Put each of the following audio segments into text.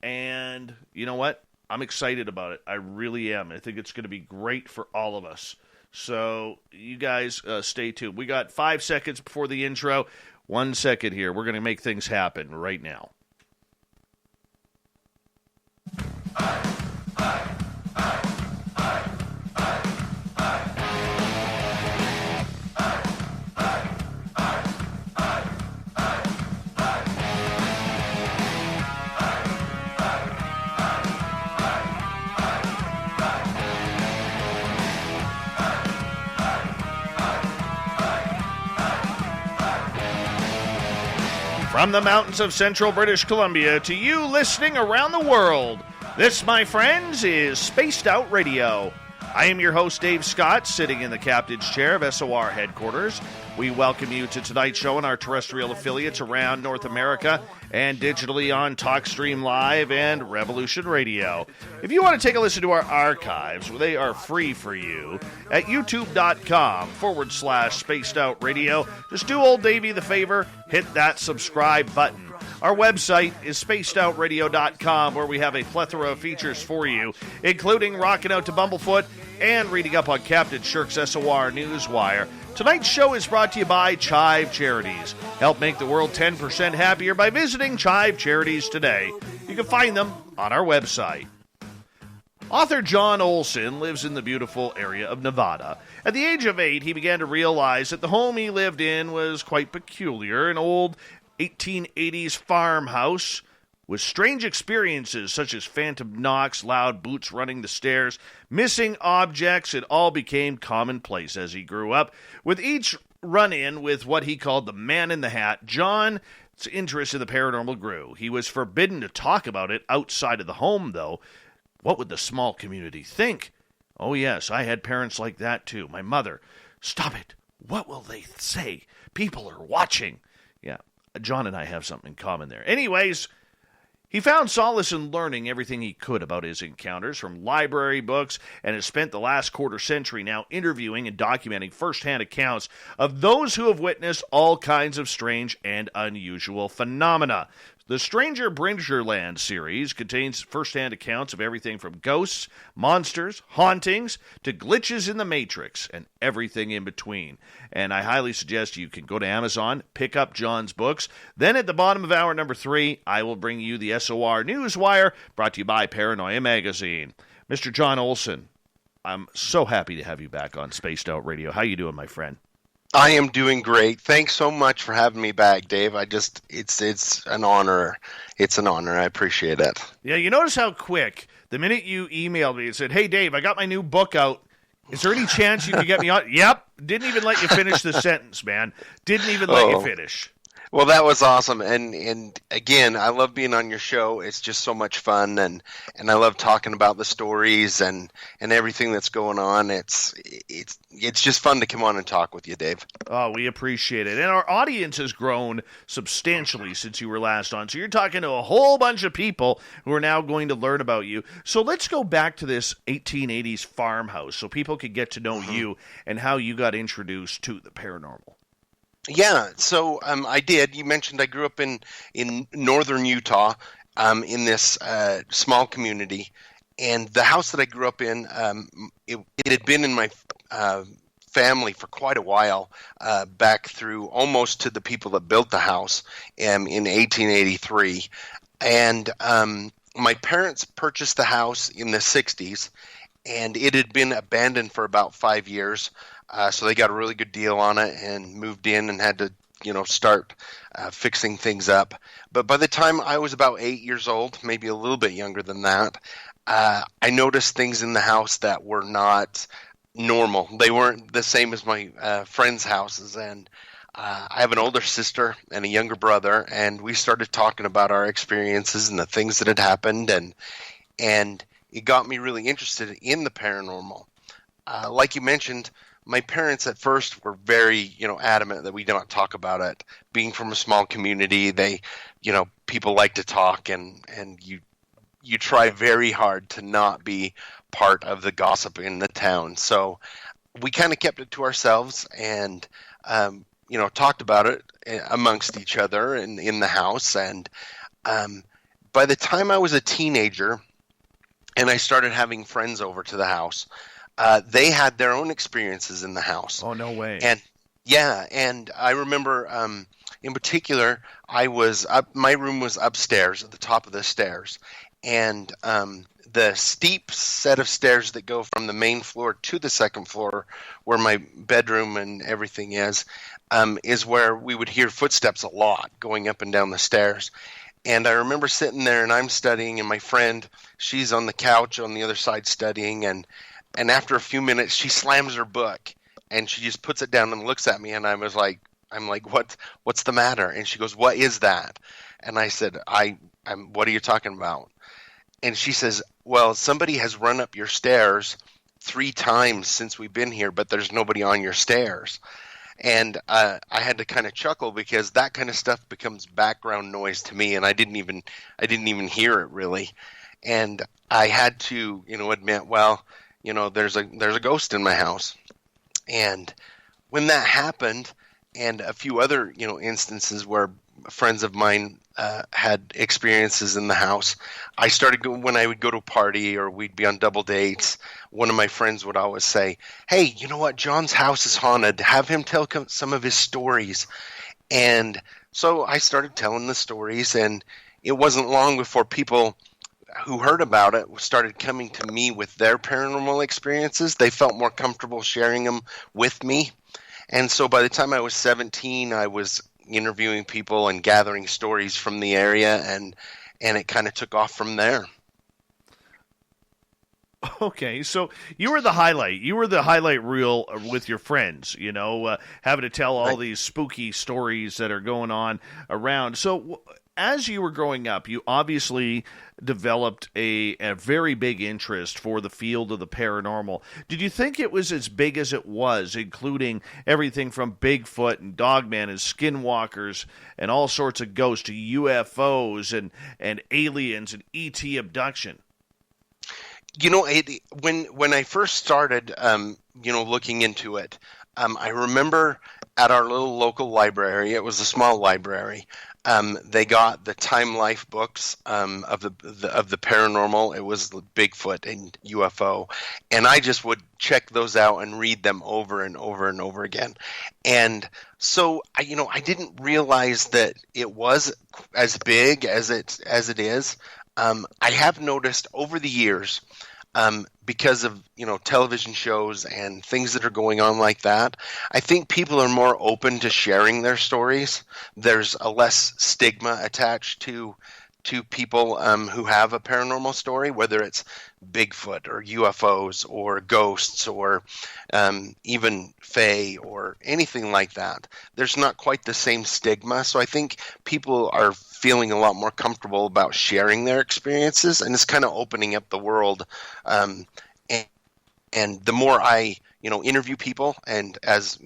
and you know what? I'm excited about it. I really am. I think it's going to be great for all of us. So you guys stay tuned. We got 5 seconds before the intro. 1 second here. We're going to make things happen right now. From the mountains of central British Columbia to you listening around the world, this, my friends, is Spaced Out Radio. I am your host, Dave Scott, sitting in the captain's chair of SOR headquarters. We welcome you to tonight's show and our terrestrial affiliates around North America and digitally on TalkStream Live and Revolution Radio. If you want to take a listen to our archives, they are free for you at youtube.com/Spaced Out Radio. Just do old Davey the favor, hit that subscribe button. Our website is spacedoutradio.com, where we have a plethora of features for you, including rocking out to Bumblefoot and reading up on Captain Shirk's SOR Newswire. Tonight's show is brought to you by Chive Charities. Help make the world 10% happier by visiting Chive Charities today. You can find them on our website. Author John Olsen lives in the beautiful area of Nevada. At the age of 8, he began to realize that the home he lived in was quite peculiar, an old 1880s farmhouse with strange experiences such as phantom knocks, loud boots running the stairs, missing objects. It all became commonplace as he grew up. With each run-in with what he called the man in the hat, John's interest in the paranormal grew. He was forbidden to talk about it outside of the home, though. What would the small community think? Oh, yes, I had parents like that, too. My mother. Stop it. What will they say? People are watching. Yeah, John and I have something in common there. Anyways, he found solace in learning everything he could about his encounters from library books and has spent the last quarter century now interviewing and documenting firsthand accounts of those who have witnessed all kinds of strange and unusual phenomena. The Stranger Bringerland series contains firsthand accounts of everything from ghosts, monsters, hauntings, to glitches in the Matrix, and everything in between. And I highly suggest you can go to Amazon, pick up John's books. Then at the bottom of hour number 3, I will bring you the SOR Newswire, brought to you by Paranoia Magazine. Mr. John Olsen, I'm so happy to have you back on Spaced Out Radio. How you doing, my friend? I am doing great. Thanks so much for having me back, Dave. It's an honor. It's an honor. I appreciate it. Yeah, you notice how quick, the minute you emailed me and said, hey, Dave, I got my new book out. Is there any chance you could get me on? Yep. Didn't even let you finish the sentence, man. Didn't even let you finish. Well, that was awesome. And again, I love being on your show. It's just so much fun, and I love talking about the stories and everything that's going on. It's just fun to come on and talk with you, Dave. Oh, we appreciate it. And our audience has grown substantially since you were last on. So you're talking to a whole bunch of people who are now going to learn about you. So let's go back to this 1880s farmhouse so people can get to know you and how you got introduced to the paranormal. Yeah, so I did. You mentioned I grew up in northern Utah, in this small community, and the house that I grew up in, it had been in my family for quite a while, back through almost to the people that built the house in 1883, and my parents purchased the house in the 60s, and it had been abandoned for about 5 years. So they got a really good deal on it and moved in and had to, start fixing things up. But by the time I was about 8 years old, maybe a little bit younger than that, I noticed things in the house that were not normal. They weren't the same as my friends' houses. And I have an older sister and a younger brother, and we started talking about our experiences and the things that had happened. And it got me really interested in the paranormal. Like you mentioned, my parents at first were very, adamant that we don't talk about it. Being from a small community, they, people like to talk, and you try very hard to not be part of the gossip in the town. So we kind of kept it to ourselves and, talked about it amongst each other in the house. And by the time I was a teenager and I started having friends over to the house, they had their own experiences in the house. Oh, no way. And yeah, and I remember in particular, I was up. My room was upstairs at the top of the stairs, and the steep set of stairs that go from the main floor to the second floor, where my bedroom and everything is where we would hear footsteps a lot going up and down the stairs. And I remember sitting there and I'm studying, and my friend, she's on the couch on the other side studying, and after a few minutes she slams her book and she just puts it down and looks at me, and I'm like, what's the matter? And she goes, what is that? And I said, what are you talking about? And she says, well, somebody has run up your stairs 3 times since we've been here, but there's nobody on your stairs. And I had to kind of chuckle, because that kind of stuff becomes background noise to me, and I didn't even hear it really. And I had to, admit, well, there's a ghost in my house. And when that happened, and a few other, instances where friends of mine had experiences in the house, I started when I would go to a party or we'd be on double dates, one of my friends would always say, hey, you know what? John's house is haunted. Have him tell some of his stories. And so I started telling the stories, and it wasn't long before people who heard about it started coming to me with their paranormal experiences. They felt more comfortable sharing them with me. And so by the time I was 17, I was interviewing people and gathering stories from the area, and it kind of took off from there. Okay, so you were the highlight. You were the highlight reel with your friends, having to tell all these spooky stories that are going on around. So as you were growing up, you obviously developed a very big interest for the field of the paranormal. Did you think it was as big as it was, including everything from Bigfoot and Dogman and Skinwalkers and all sorts of ghosts to UFOs and aliens and ET abduction? When I first started, looking into it, I remember at our little local library, it was a small library, they got the Time Life books of the paranormal. It was Bigfoot and UFO, and I just would check those out and read them over and over and over again. And so I didn't realize that it was as big as it is. I have noticed over the years, because of television shows and things that are going on like that, I think people are more open to sharing their stories. There's a less stigma attached to people who have a paranormal story, whether it's Bigfoot or UFOs or ghosts or even Fae or anything like that. There's not quite the same stigma. So I think people are feeling a lot more comfortable about sharing their experiences, and it's kind of opening up the world. And the more I, interview people, and as,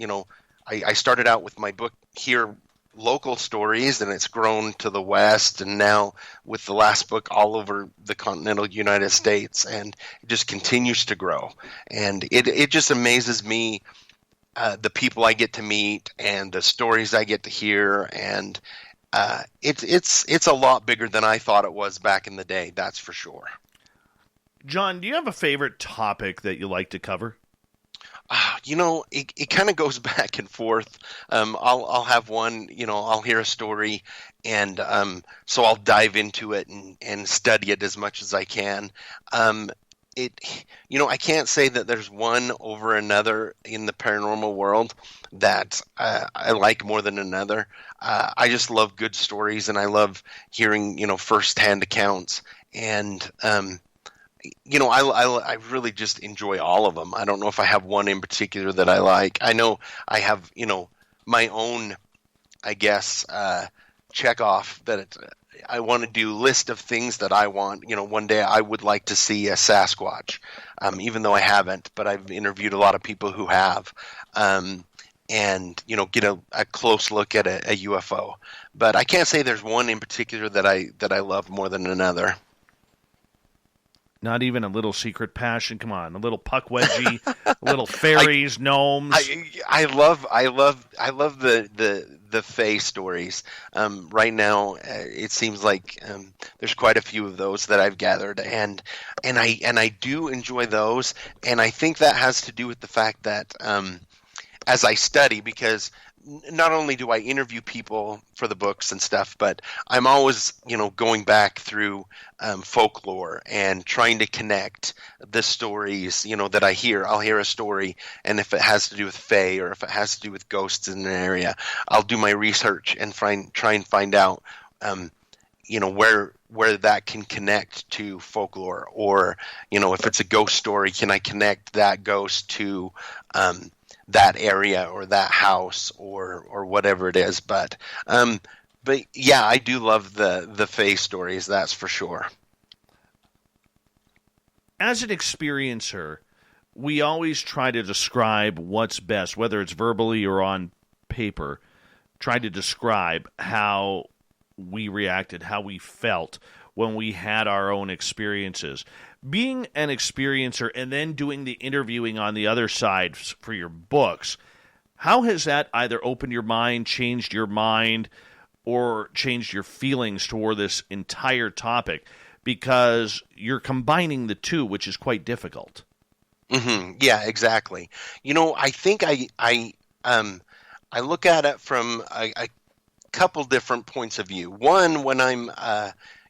I started out with my book here, local stories, and it's grown to the West, and now with the last book all over the continental United States, and it just continues to grow. And it just amazes me, the people I get to meet and the stories I get to hear, and it's a lot bigger than I thought it was back in the day, that's for sure. John, do you have a favorite topic that you like to cover? It kind of goes back and forth. I'll have one, I'll hear a story, and so I'll dive into it and study it as much as I can. I can't say that there's one over another in the paranormal world that I like more than another. I just love good stories, and I love hearing, firsthand accounts, and I really just enjoy all of them. I don't know if I have one in particular that I like. I know I have, my own, I guess, check off that I want to do list of things that I want. One day I would like to see a Sasquatch, even though I haven't, but I've interviewed a lot of people who have, and, get a close look at a UFO. But I can't say there's one in particular that I love more than another. Not even a little secret passion. Come on, a little puck wedgie, little fairies, gnomes. I love the Fae stories. Right now, it seems like there's quite a few of those that I've gathered, and I do enjoy those, and I think that has to do with the fact that as I study, because not only do I interview people for the books and stuff, but I'm always, going back through folklore and trying to connect the stories, that I hear. I'll hear a story, and if it has to do with fae or if it has to do with ghosts in an area, I'll do my research and try and find out, where that can connect to folklore, or, if it's a ghost story, can I connect that ghost to that area or that house or whatever it is. But yeah, I do love the Fae stories, that's for sure. As an experiencer, we always try to describe what's best, whether it's verbally or on paper, try to describe how we reacted, how we felt when we had our own experiences. Being an experiencer and then doing the interviewing on the other side for your books, how has that either opened your mind, changed your mind, or changed your feelings toward this entire topic? Because you're combining the two, which is quite difficult. Mm-hmm. Yeah, exactly. I think I look at it from a couple different points of view. One, when I'm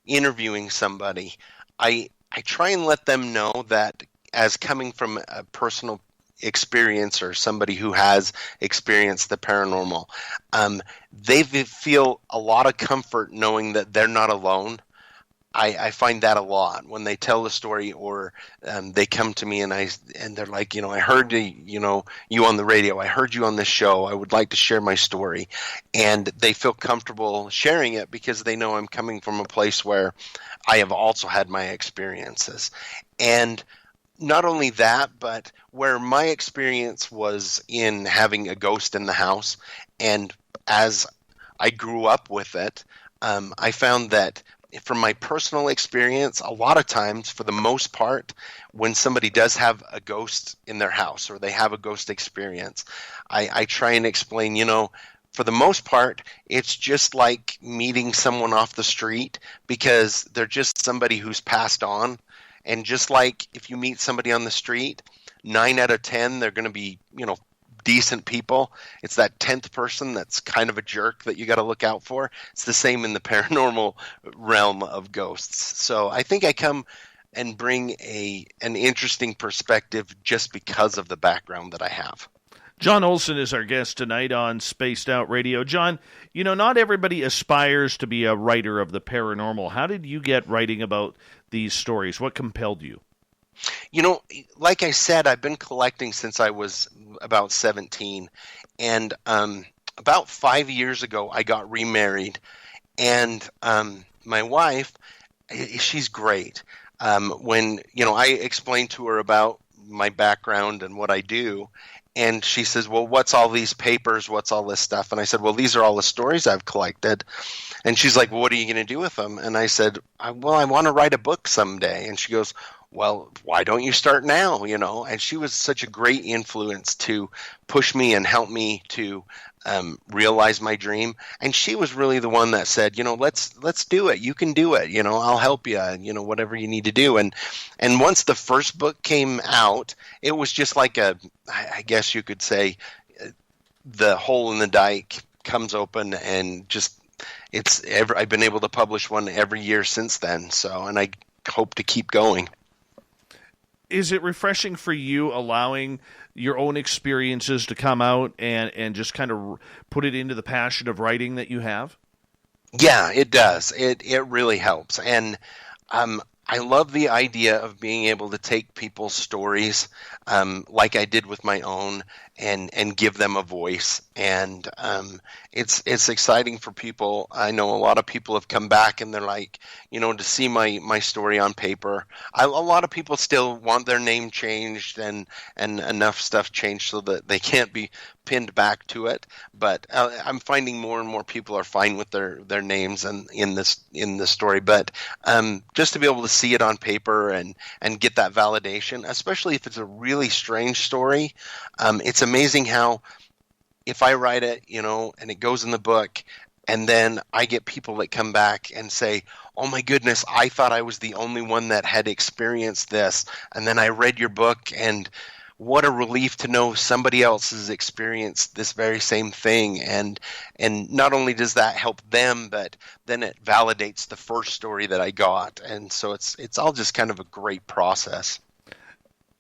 interviewing somebody, I try and let them know that, as coming from a personal experience or somebody who has experienced the paranormal, they feel a lot of comfort knowing that they're not alone. I find that a lot when they tell the story, or they come to me and they're like, I heard you on the radio. I heard you on this show. I would like to share my story, and they feel comfortable sharing it because they know I'm coming from a place where I have also had my experiences. And not only that, but where my experience was in having a ghost in the house, and as I grew up with it, I found that from my personal experience, a lot of times, for the most part, when somebody does have a ghost in their house or they have a ghost experience, I try and explain, for the most part, it's just like meeting someone off the street, because they're just somebody who's passed on. And just like if you meet somebody on the street, 9 out of 10, they're going to be, decent people. It's that 10th person that's kind of a jerk that you got to look out for. It's the same in the paranormal realm of ghosts. So I think I come and bring an interesting perspective just because of the background that I have. John Olsen is our guest tonight on Spaced Out Radio. John, not everybody aspires to be a writer of the paranormal. How did you get writing about these stories? What compelled you? Like I said, I've been collecting since I was about 17. And about 5 years ago, I got remarried. And my wife, she's great. When, I explained to her about my background and what I do, and she says, well, what's all these papers? What's all this stuff? And I said, well, these are all the stories I've collected. And she's like, well, what are you going to do with them? And I said, well, I want to write a book someday. And she goes, well, why don't you start now? And she was such a great influence to push me and help me to realize my dream. And she was really the one that said, let's do it. You can do it. I'll help you, whatever you need to do. And once the first book came out, it was just like I guess you could say, the hole in the dike comes open, and just I've been able to publish one every year since then. So, and I hope to keep going. Is it refreshing for you allowing your own experiences to come out and just kind of put it into the passion of writing that you have? Yeah, it does. It really helps. And I love the idea of being able to take people's stories, like I did with my own, and give them a voice. And it's exciting for people. I know a lot of people have come back and they're like, to see my story on paper. A lot of people still want their name changed and enough stuff changed so that they can't be pinned back to it. But I'm finding more and more people are fine with their names and in this story. But just to be able to see it on paper and get that validation, especially if it's a really strange story, it's amazing how if I write it, and it goes in the book, and then I get people that come back and say, oh my goodness, I thought I was the only one that had experienced this. And then I read your book, and what a relief to know somebody else has experienced this very same thing. And not only does that help them, but then it validates the first story that I got. And so it's all just kind of a great process.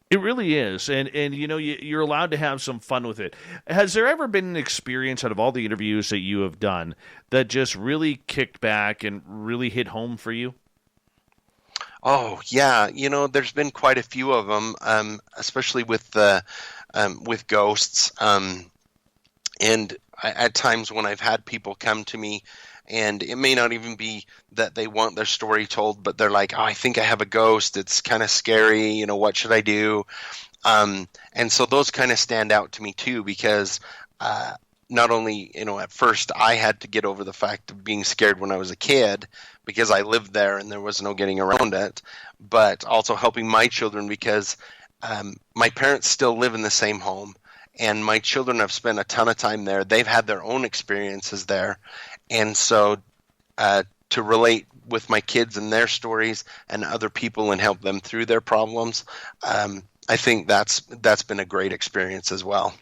It really is, and you're allowed to have some fun with it. Has there ever been an experience out of all the interviews that you have done that just really kicked back and really hit home for you? Oh yeah, there's been quite a few of them, especially with ghosts, and at times when I've had people come to me. And it may not even be that they want their story told, but they're like, oh, I think I have a ghost. It's kind of scary. What should I do? And so those kind of stand out to me too, because not only, at first I had to get over the fact of being scared when I was a kid because I lived there and there was no getting around it, but also helping my children because my parents still live in the same home. And my children have spent a ton of time there. They've had their own experiences there. And so to relate with my kids and their stories and other people and help them through their problems, I think that's been a great experience as well.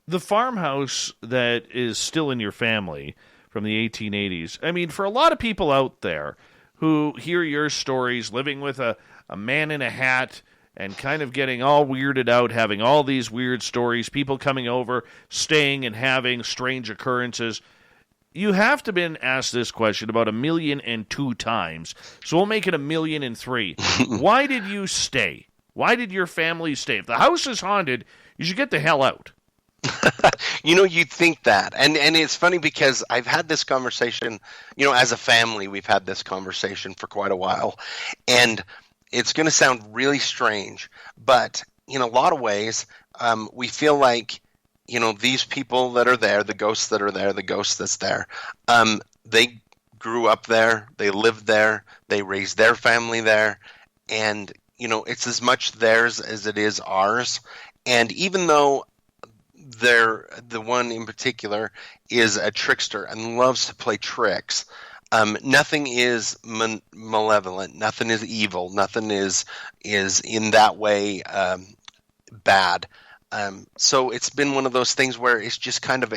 The farmhouse that is still in your family from the 1880s, I mean, for a lot of people out there who hear your stories, living with a man in a hat and kind of getting all weirded out, having all these weird stories, people coming over, staying and having strange occurrences. You have to been asked this question about 1,000,002 times, so we'll make it 1,000,003. Why did you stay? Why did your family stay? If the house is haunted, you should get the hell out. You'd think that. And it's funny because I've had this conversation, as a family, we've had this conversation for quite a while. And it's going to sound really strange, but in a lot of ways, we feel like, these people that are there, the ghosts that are there, the ghost that's there, they grew up there, they lived there, they raised their family there, and, it's as much theirs as it is ours. And even though the one in particular is a trickster and loves to play tricks, nothing is malevolent. Nothing is evil. Nothing is in that way bad. So it's been one of those things where it's just kind of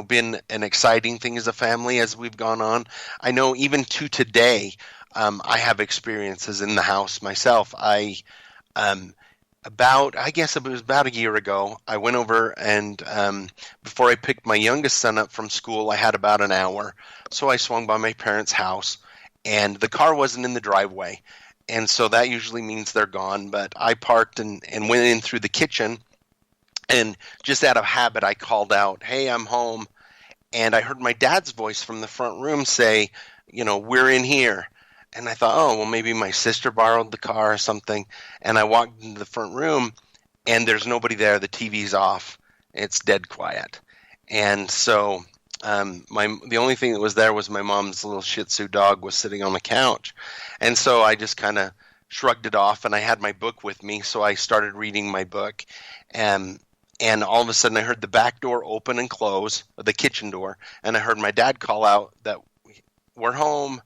been an exciting thing as a family as we've gone on. I know even to today, I have experiences in the house myself. I guess it was about a year ago, I went over and before I picked my youngest son up from school, I had about an hour. So I swung by my parents' house, and the car wasn't in the driveway. And so that usually means they're gone. But I parked and went in through the kitchen, and just out of habit, I called out, "Hey, I'm home." And I heard my dad's voice from the front room say, "We're in here." And I thought, oh, well, maybe my sister borrowed the car or something. And I walked into the front room, and there's nobody there. The TV's off. It's dead quiet. And so the only thing that was there was my mom's little Shih Tzu dog was sitting on the couch. And so I just kind of shrugged it off, and I had my book with me. So I started reading my book. And all of a sudden I heard the back door open and close, the kitchen door. And I heard my dad call out that we're home.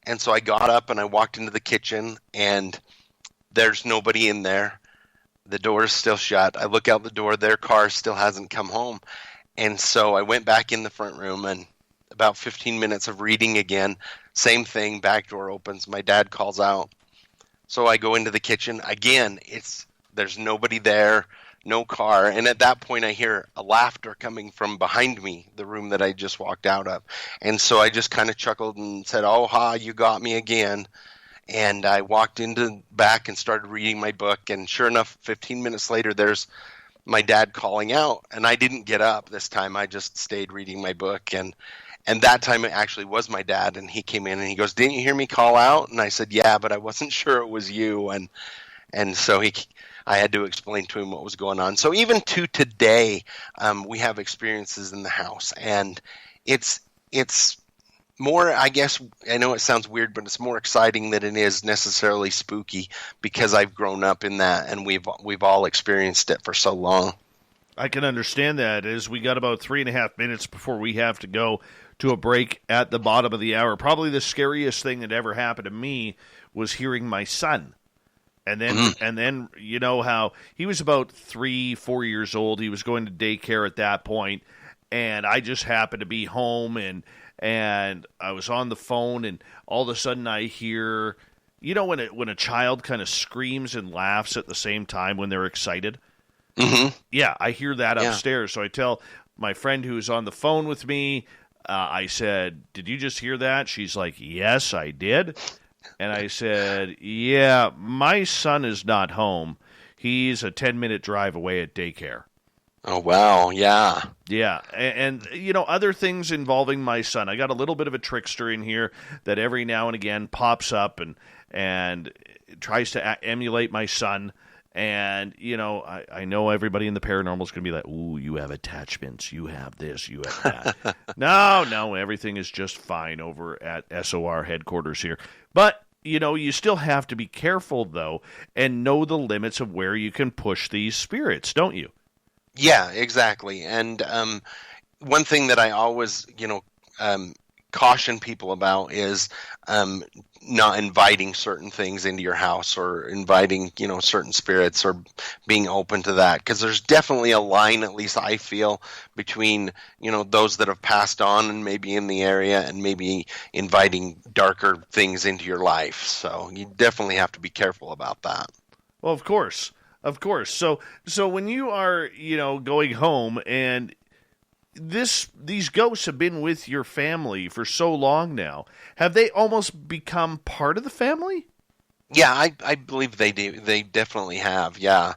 And so I got up and I walked into the kitchen, and there's nobody in there. The door is still shut. I look out the door. Their car still hasn't come home. And so I went back in the front room, and about 15 minutes of reading again. Same thing. Back door opens. My dad calls out. So I go into the kitchen. Again, there's nobody there. No car. And at that point, I hear a laughter coming from behind me, the room that I just walked out of. And so I just kind of chuckled and said, "Oh, ha, you got me again." And I walked into back and started reading my book. And sure enough, 15 minutes later, there's my dad calling out, and I didn't get up this time. I just stayed reading my book, and that time it actually was my dad, and he came in and he goes, "Didn't you hear me call out?" And I said, "Yeah, but I wasn't sure it was you." And so I had to explain to him what was going on. So even to today, we have experiences in the house, and it's more, I guess, I know it sounds weird, but it's more exciting than it is necessarily spooky, because I've grown up in that, and we've all experienced it for so long. I can understand that. As we got about 3.5 minutes before we have to go to a break at the bottom of the hour. Probably the scariest thing that ever happened to me was hearing my son. And then you know how he was about 3-4 years old. He was going to daycare at that point, and I just happened to be home, and I was on the phone, and all of a sudden I hear, you know, when a child kind of screams and laughs at the same time when they're excited. Mm-hmm. Yeah, I hear that upstairs. So I tell my friend who's on the phone with me, I said, "Did you just hear that?" She's like, "Yes, I did." And I said, "Yeah, my son is not home. He's a 10-minute drive away at daycare." Oh, wow, yeah. Yeah, and you know, other things involving my son. I got a little bit of a trickster in here that every now and again pops up and tries to emulate my son. And, you know, I know everybody in the paranormal is going to be like, "Ooh, you have attachments, you have this, you have that." No, everything is just fine over at SOR headquarters here. But, you know, you still have to be careful, though, and know the limits of where you can push these spirits, don't you? Yeah, exactly. And one thing that I always, caution people about is not inviting certain things into your house, or inviting, certain spirits, or being open to that. Because there's definitely a line, at least I feel, between, those that have passed on and maybe in the area, and maybe inviting darker things into your life. So you definitely have to be careful about that. Well, of course. Of course. So when you are, going home, and these ghosts have been with your family for so long now, have they almost become part of the family? Yeah, I believe they do. They definitely have. Yeah.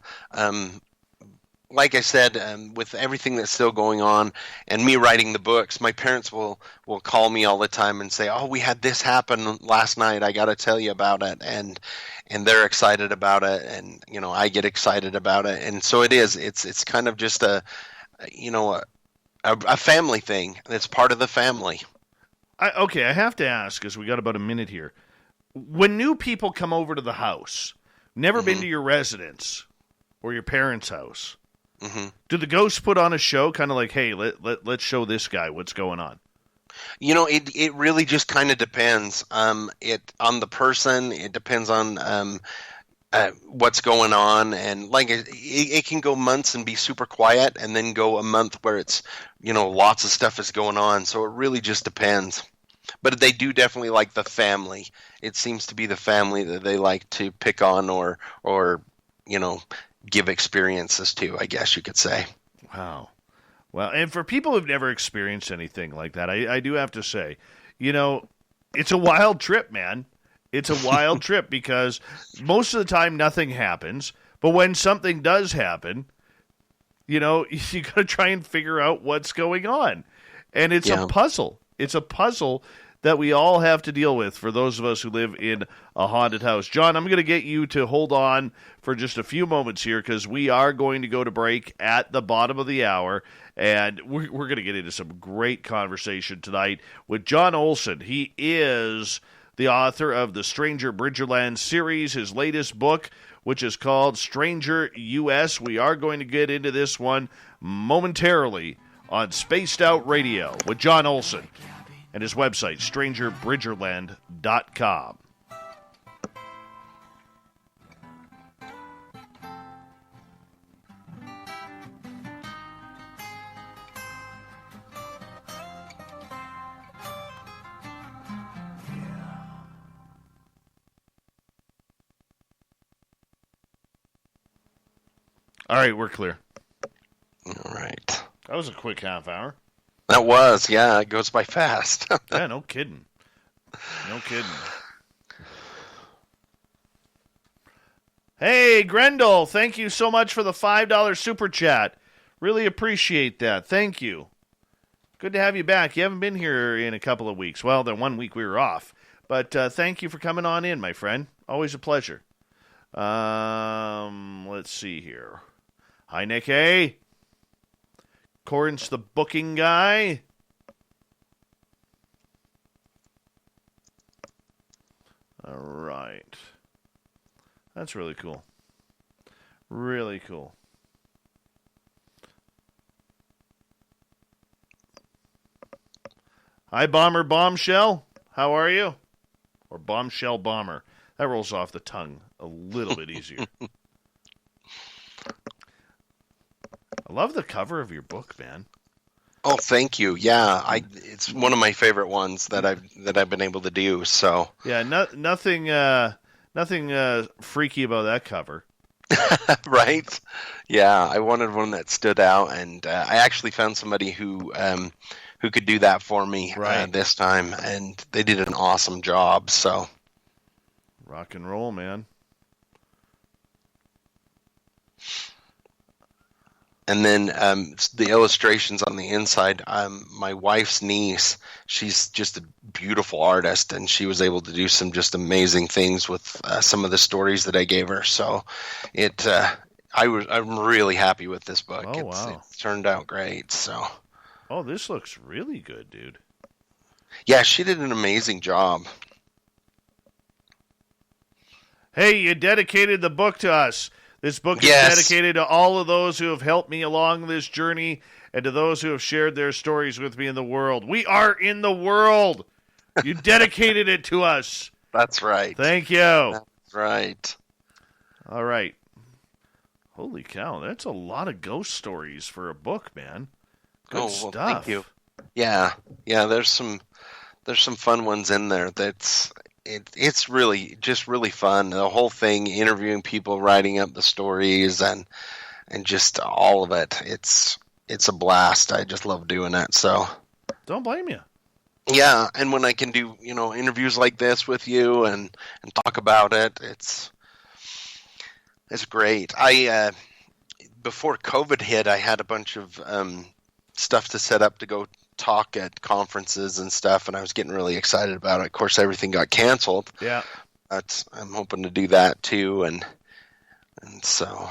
Like I said, with everything that's still going on, and me writing the books, my parents will call me all the time and say, "Oh, we had this happen last night. I got to tell you about it." And they're excited about it, and I get excited about it, and so it is. It's kind of just a family thing. It's part of the family. Okay, I have to ask, because we got about a minute here. When new people come over to the house, never been to your residence or your parents' house, do the ghosts put on a show, kind of like, "Hey, let's show this guy what's going on"? It really just kind of depends. On the person. It depends on what's going on, and like it can go months and be super quiet, and then go a month where it's lots of stuff is going on. So it really just depends. But they do definitely like the family. It seems to be the family that they like to pick on, or give experiences to, I guess you could say. Wow. Well, and for people who've never experienced anything like that, I do have to say, it's a wild trip, man. It's a wild trip, because most of the time nothing happens, but when something does happen, you got to try and figure out what's going on. And it's a puzzle. It's a puzzle that we all have to deal with, for those of us who live in a haunted house. John, I'm going to get you to hold on for just a few moments here, because we are going to go to break at the bottom of the hour, and we're going to get into some great conversation tonight with John Olsen. He is the author of the Stranger Bridgerland series, his latest book, which is called Stranger U.S. We are going to get into this one momentarily on Spaced Out Radio with John Olsen, and his website, strangerbridgerland.com. All right, we're clear. All right. That was a quick half hour. That was, yeah. It goes by fast. Yeah, no kidding. No kidding. Hey, Grendel, thank you so much for the $5 super chat. Really appreciate that. Thank you. Good to have you back. You haven't been here in a couple of weeks. Well, the 1 week we were off. But thank you for coming on in, my friend. Always a pleasure. Let's see here. Hi, Nick A. Corn's the booking guy. All right. That's really cool. Really cool. Hi, Bomber Bombshell. How are you? Or Bombshell Bomber. That rolls off the tongue a little bit easier. I love the cover of your book, man. Oh, thank you. Yeah, it's one of my favorite ones that I've been able to do. So yeah, nothing freaky about that cover. Right? Yeah, I wanted one that stood out, and I actually found somebody who could do that for me this time, and they did an awesome job. So rock and roll, man. And then the illustrations on the inside, my wife's niece, she's just a beautiful artist, and she was able to do some just amazing things with some of the stories that I gave her. So I'm really happy with this book. Oh, wow. It's turned out great. So. Oh, this looks really good, dude. Yeah, she did an amazing job. Hey, you dedicated the book to us. This book is dedicated to all of those who have helped me along this journey and to those who have shared their stories with me in the world. We are in the world. You dedicated it to us. That's right. Thank you. That's right. All right. Holy cow, that's a lot of ghost stories for a book, man. Good stuff. Thank you. Yeah. There's some fun ones in there. It's really just really fun. The whole thing, interviewing people, writing up the stories, and just all of it. It's a blast. I just love doing it. So don't blame you. Yeah, and when I can do interviews like this with you and talk about it, it's great. I before COVID hit, I had a bunch of stuff to set up to go talk at conferences and stuff, and I was getting really excited about it. Of course, everything got canceled. Yeah, but I'm hoping to do that too, and so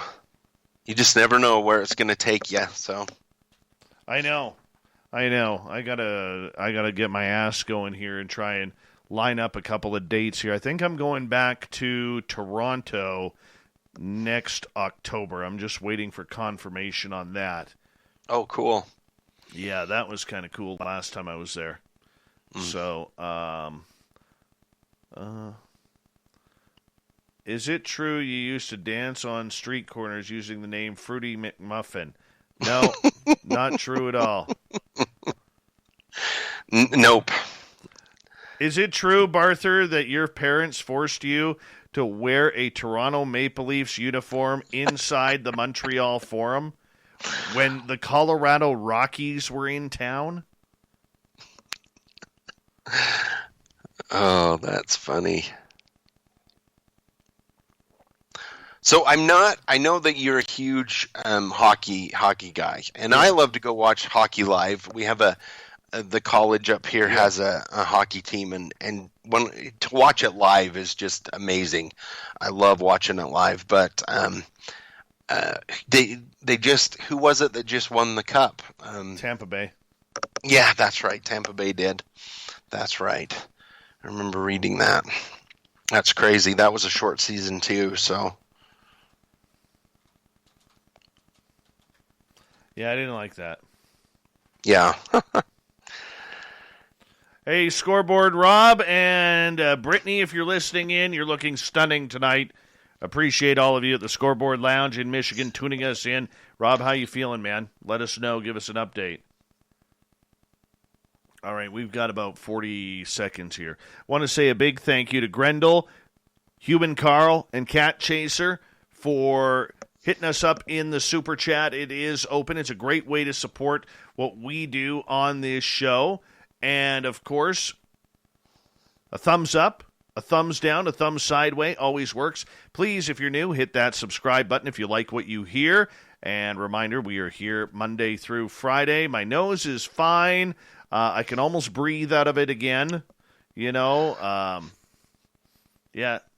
you just never know where it's going to take you. So I know. I gotta get my ass going here and try and line up a couple of dates here. I think I'm going back to Toronto next October. I'm just waiting for confirmation on that. Oh, cool. Yeah, that was kind of cool last time I was there. So, is it true you used to dance on street corners using the name Fruity McMuffin? No, not true at all. Nope. Is it true, Barther, that your parents forced you to wear a Toronto Maple Leafs uniform inside the Montreal Forum when the Colorado Rockies were in town? Oh, that's funny. So I know that you're a huge hockey guy, and I love to go watch hockey live. We have the college up here has a hockey team, and to watch it live is just amazing. I love watching it live, but they just, who was it that just won the cup? Tampa Bay. Yeah, that's right. Tampa Bay did. That's right. I remember reading that. That's crazy. That was a short season too, so. Yeah, I didn't like that. Yeah. Hey, Scoreboard Rob and Brittany, if you're listening in, you're looking stunning tonight. Appreciate all of you at the Scoreboard Lounge in Michigan tuning us in. Rob, how you feeling, man? Let us know. Give us an update. All right, we've got about 40 seconds here. Want to say a big thank you to Grendel, Human Carl, and Cat Chaser for hitting us up in the Super Chat. It is open. It's a great way to support what we do on this show. And, of course, a thumbs up A thumbs down, a thumbs sideway always works. Please, if you're new, hit that subscribe button if you like what you hear. And reminder, we are here Monday through Friday. My nose is fine. I can almost breathe out of it again. Yeah,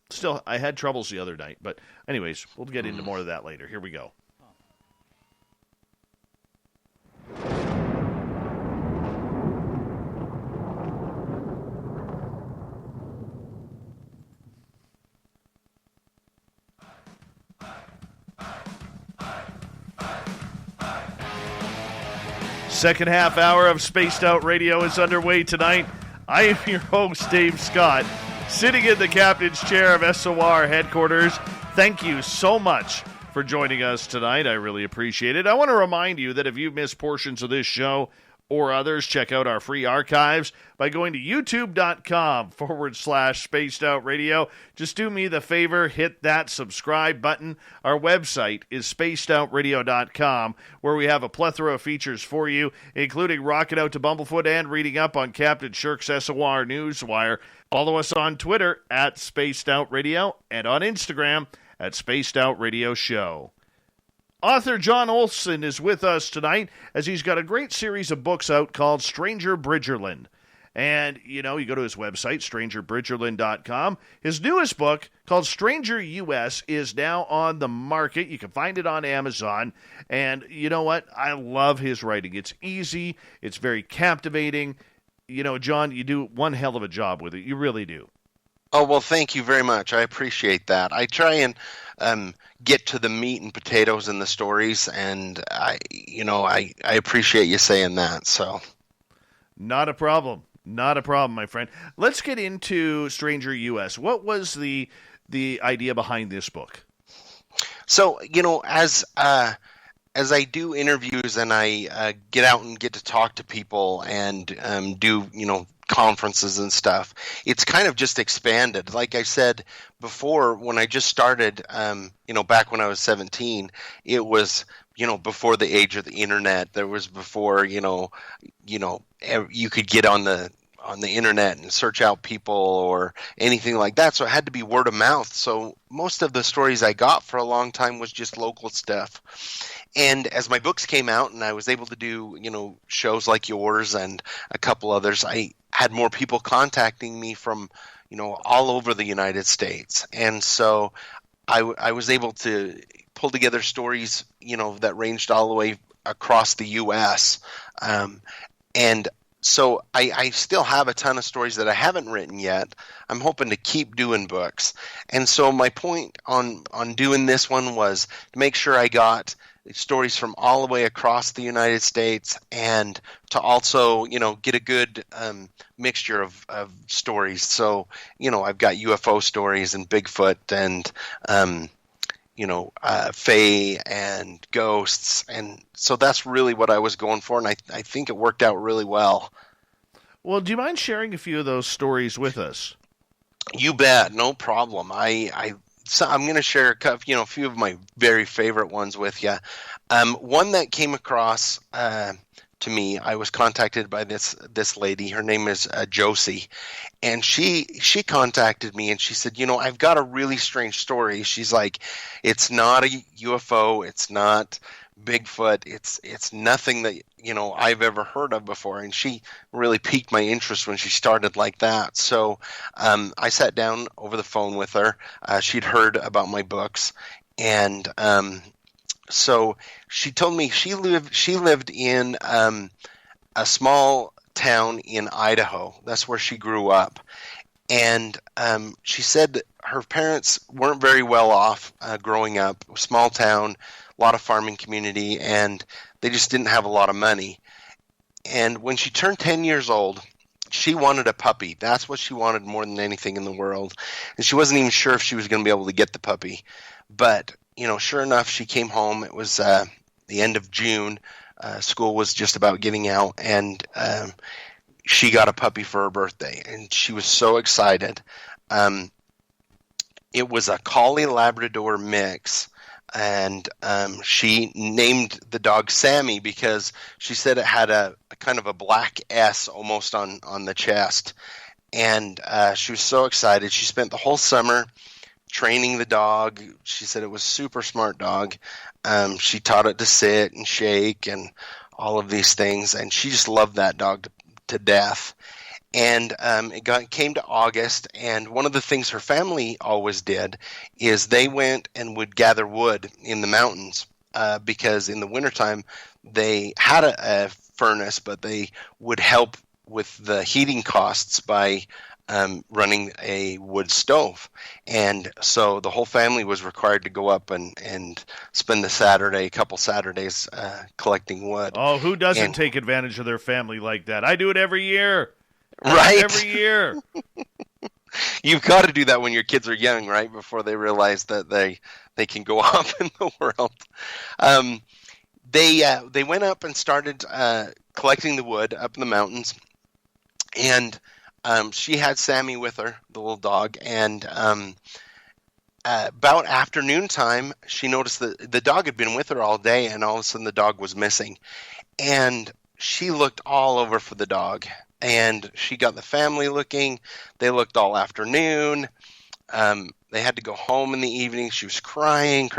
still, I had troubles the other night. But anyways, we'll get into more of that later. Here we go. Second half hour of Spaced Out Radio is underway tonight. I am your host, Dave Scott, sitting in the captain's chair of SOR headquarters. Thank you so much for joining us tonight. I really appreciate it. I want to remind you that if you've missed portions of this show or others, check out our free archives by going to youtube.com/Spaced Out Radio. Just do me the favor, hit that subscribe button. Our website is spacedoutradio.com, where we have a plethora of features for you, including rocking out to Bumblefoot and reading up on Captain Shirk's SOR Newswire. Follow us on Twitter at Spaced Out Radio and on Instagram at Spaced Out Radio Show. Author John Olsen is with us tonight as he's got a great series of books out called Stranger Bridgerland. And, you go to his website, strangerbridgerland.com. His newest book, called Stranger U.S., is now on the market. You can find it on Amazon. And you know what? I love his writing. It's easy. It's very captivating. John, you do one hell of a job with it. You really do. Oh, well, thank you very much. I appreciate that. I try and get to the meat and potatoes in the stories, and I appreciate you saying that. So, not a problem, my friend. Let's get into Stranger U.S. What was the idea behind this book? So, as I do interviews and I get out and get to talk to people and do conferences and stuff, it's kind of just expanded. Like I said before, when I just started, back when I was 17, it was, before the age of the internet. There was before, you could get on the internet and search out people or anything like that. So it had to be word of mouth. So most of the stories I got for a long time was just local stuff. And as my books came out and I was able to do, shows like yours and a couple others, I had more people contacting me from, all over the United States. And so I was able to pull together stories, that ranged all the way across the U.S. And so I still have a ton of stories that I haven't written yet. I'm hoping to keep doing books. And so my point on doing this one was to make sure I got stories from all the way across the United States and to also, get a good mixture of stories. So, I've got UFO stories and Bigfoot and, fae and ghosts. And so that's really what I was going for. And I think it worked out really well. Well, do you mind sharing a few of those stories with us? You bet. No problem. So I'm going to share a few of my very favorite ones with you. One that came across to me, I was contacted by this lady. Her name is Josie, and she contacted me and she said, I've got a really strange story. She's like, it's not a UFO, it's not Bigfoot, it's nothing that I've ever heard of before. And she really piqued my interest when she started like that. So I sat down over the phone with her. She'd heard about my books, and so she told me she lived in a small town in Idaho. That's where she grew up. And she said that her parents weren't very well off growing up. Small town, a lot of farming community, and they just didn't have a lot of money. And when she turned 10 years old, she wanted a puppy. That's what she wanted more than anything in the world. And she wasn't even sure if she was going to be able to get the puppy. But, sure enough, she came home. It was the end of June. School was just about getting out, and she got a puppy for her birthday, and she was so excited. It was a Collie Labrador mix, and she named the dog Sammy because she said it had a kind of a black S almost on the chest. And she was so excited. She spent the whole summer training the dog. She said it was a super smart dog. She taught it to sit and shake and all of these things, and she just loved that dog to death. And came to August, and one of the things her family always did is they went and would gather wood in the mountains because in the wintertime they had a furnace, but they would help with the heating costs by running a wood stove. And so the whole family was required to go up and spend a couple Saturdays collecting wood. Oh, who doesn't take advantage of their family like that? I do it every year. Right? Every year. You've got to do that when your kids are young, right? Before they realize that they can go off in the world. They went up and started collecting the wood up in the mountains. And she had Sammy with her, the little dog, and about afternoon time, she noticed that the dog had been with her all day, and all of a sudden the dog was missing. And she looked all over for the dog, and she got the family looking. They looked all afternoon. They had to go home in the evening. She was crying,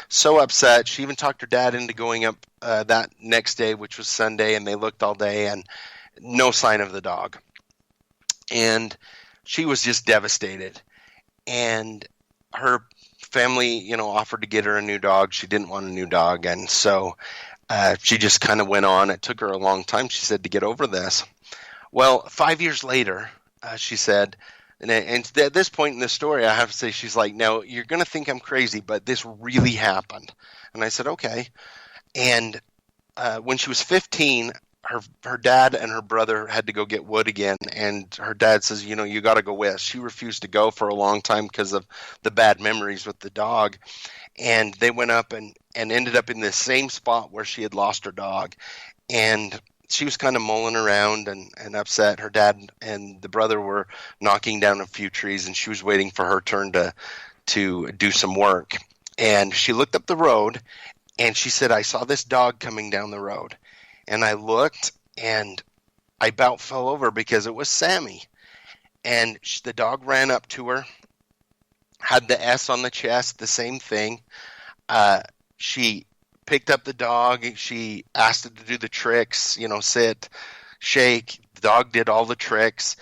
so upset. She even talked her dad into going up that next day, which was Sunday, and they looked all day, and no sign of the dog. And she was just devastated. And her family, offered to get her a new dog. She didn't want a new dog. And so she just kind of went on. It took her a long time, she said, to get over this. Well, 5 years later, she said, and at this point in the story, I have to say, she's like, now, you're going to think I'm crazy, but this really happened. And I said, okay. And when she was 15, her dad and her brother had to go get wood again, and her dad says, you got to go with. She refused to go for a long time because of the bad memories with the dog, and they went up and ended up in the same spot where she had lost her dog, and she was kind of mulling around and upset. Her dad and the brother were knocking down a few trees, and she was waiting for her turn to do some work, and she looked up the road, and she said, I saw this dog coming down the road. And I looked, and I about fell over because it was Sammy. And the dog ran up to her, had the S on the chest, the same thing. She picked up the dog. She asked it to do the tricks, sit, shake. The dog did all the tricks.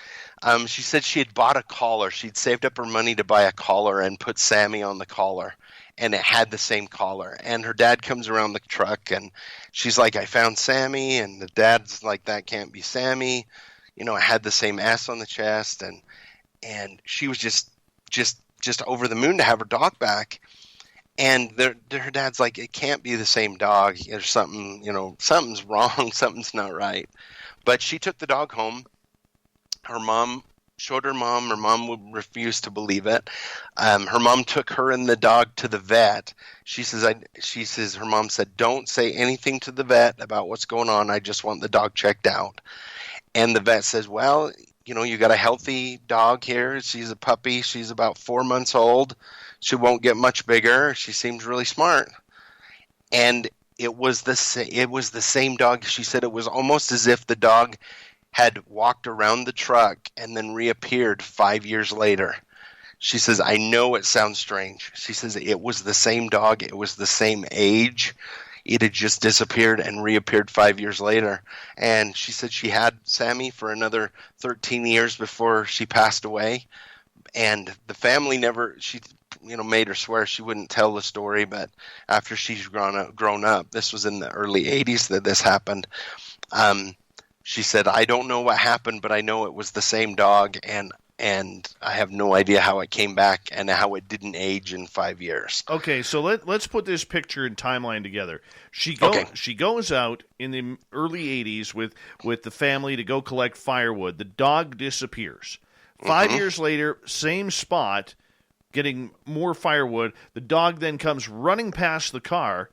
She said she had bought a collar. She'd saved up her money to buy a collar and put Sammy on the collar. And it had the same collar. And her dad comes around the truck, and she's like, I found Sammy. And the dad's like, that can't be Sammy. It had the same S on the chest. And she was just over the moon to have her dog back. And her dad's like, it can't be the same dog. There's something, something's wrong. Something's not right. But she took the dog home. Her mom showed her mom. Her mom would refuse to believe it. Her mom took her and the dog to the vet. She says her mom said, don't say anything to the vet about what's going on. I just want the dog checked out. And the vet says, well, you got a healthy dog here. She's a puppy. She's about 4 months old. She won't get much bigger. She seems really smart. And it was the same dog. She said it was almost as if the dog had walked around the truck and then reappeared 5 years later. She says, I know it sounds strange. She says it was the same dog. It was the same age. It had just disappeared and reappeared 5 years later. And she said she had Sammy for another 13 years before she passed away. And the family made her swear she wouldn't tell the story. But after she's grown up, this was in the early 80s that this happened. She said, I don't know what happened, but I know it was the same dog, and I have no idea how it came back and how it didn't age in 5 years. Okay, so let's put this picture and timeline together. She goes out in the early 80s with the family to go collect firewood. The dog disappears. 5 years later, same spot, getting more firewood. The dog then comes running past the car,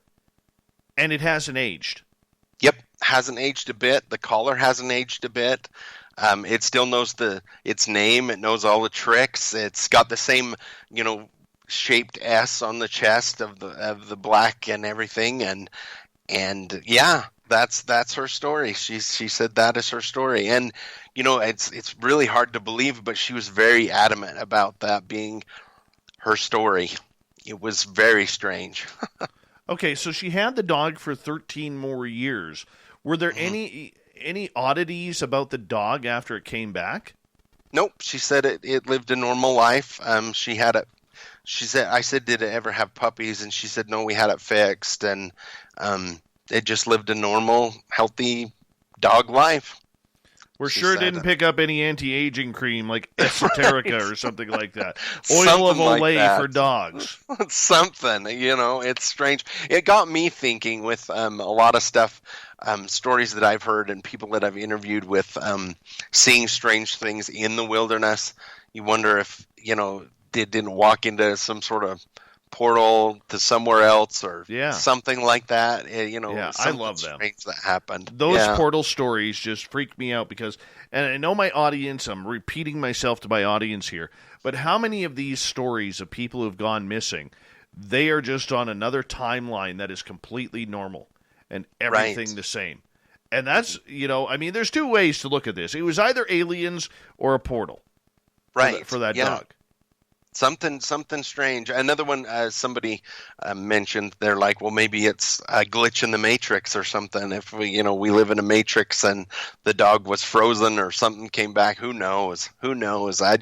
and it hasn't aged. Yep, hasn't aged a bit. The collar hasn't aged a bit. It still knows its name. It knows all the tricks. It's got the same, shaped S on the chest of the black and everything. And yeah, That's her story. She said that is her story, and it's really hard to believe, but she was very adamant about that being her story. It was very strange. Okay, so she had the dog for 13 more years. Were there Mhm. any oddities about the dog after it came back? Nope, she said it lived a normal life. She had it. She said, I said, did it ever have puppies? And she said, no, we had it fixed, and it just lived a normal, healthy dog life. We're She sure it said, didn't pick up any anti-aging cream like Esoterica or something like that. Oil something of like Olay that. for dogs. Something, it's strange. It got me thinking with a lot of stuff, stories that I've heard and people that I've interviewed with seeing strange things in the wilderness. You wonder if, they didn't walk into some sort of portal to somewhere else or Yeah. something like that. Yeah, I something love them. strange that happened. Those Yeah. portal stories just freak me out because, and I know my audience, I'm repeating myself to my audience here, but how many of these stories of people who've gone missing, they are just on another timeline that is completely normal and everything Right. the same. And that's, there's two ways to look at this. It was either aliens or a portal Right. for that Yeah. dog. Something strange. Another one, somebody mentioned. They're like, well, maybe it's a glitch in the Matrix or something. If we live in a Matrix and the dog was frozen or something came back, who knows? Who knows? I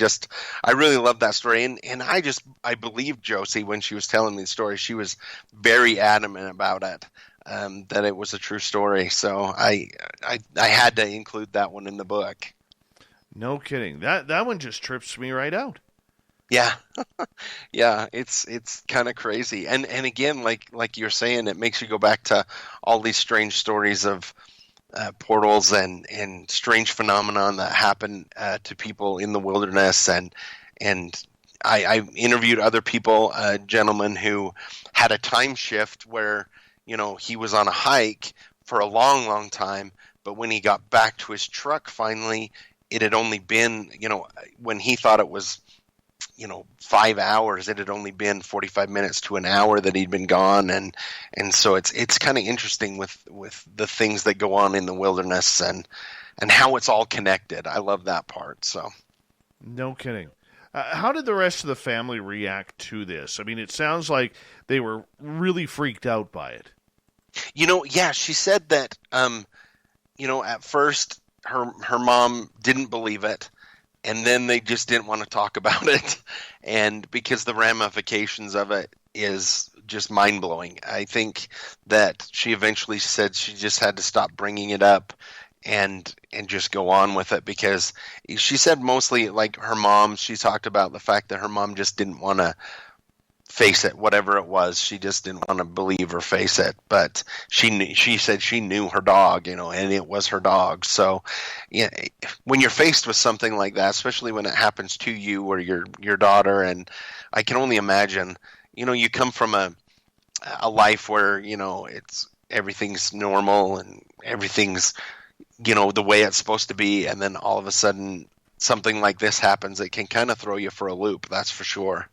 really love that story, and I believed Josie when she was telling me the story. She was very adamant about it, that it was a true story. So I had to include that one in the book. No kidding. That one just trips me right out. Yeah. Yeah, it's kind of crazy. And again, like you're saying, it makes you go back to all these strange stories of portals and strange phenomenon that happen to people in the wilderness. And I interviewed other people, a gentleman who had a time shift where, he was on a hike for a long, long time, but when he got back to his truck finally, it had only been, when he thought it was 5 hours, it had only been 45 minutes to an hour that he'd been gone. And so it's kind of interesting with the things that go on in the wilderness and how it's all connected. I love that part. So. No kidding. How did the rest of the family react to this? I mean, it sounds like they were really freaked out by it. Yeah, she said that, at first her mom didn't believe it. And then they just didn't want to talk about it. And because the ramifications of it is just mind-blowing. I think that she eventually said she just had to stop bringing it up and just go on with it, because she said mostly, like, her mom, she talked about the fact that her mom just didn't want to face it, whatever it was. She just didn't want to believe or face it. But she said she knew her dog, and it was her dog. So, yeah, when you're faced with something like that, especially when it happens to you or your daughter, and I can only imagine, you come from a life where it's everything's normal and everything's the way it's supposed to be, and then all of a sudden something like this happens. It can kind of throw you for a loop. That's for sure.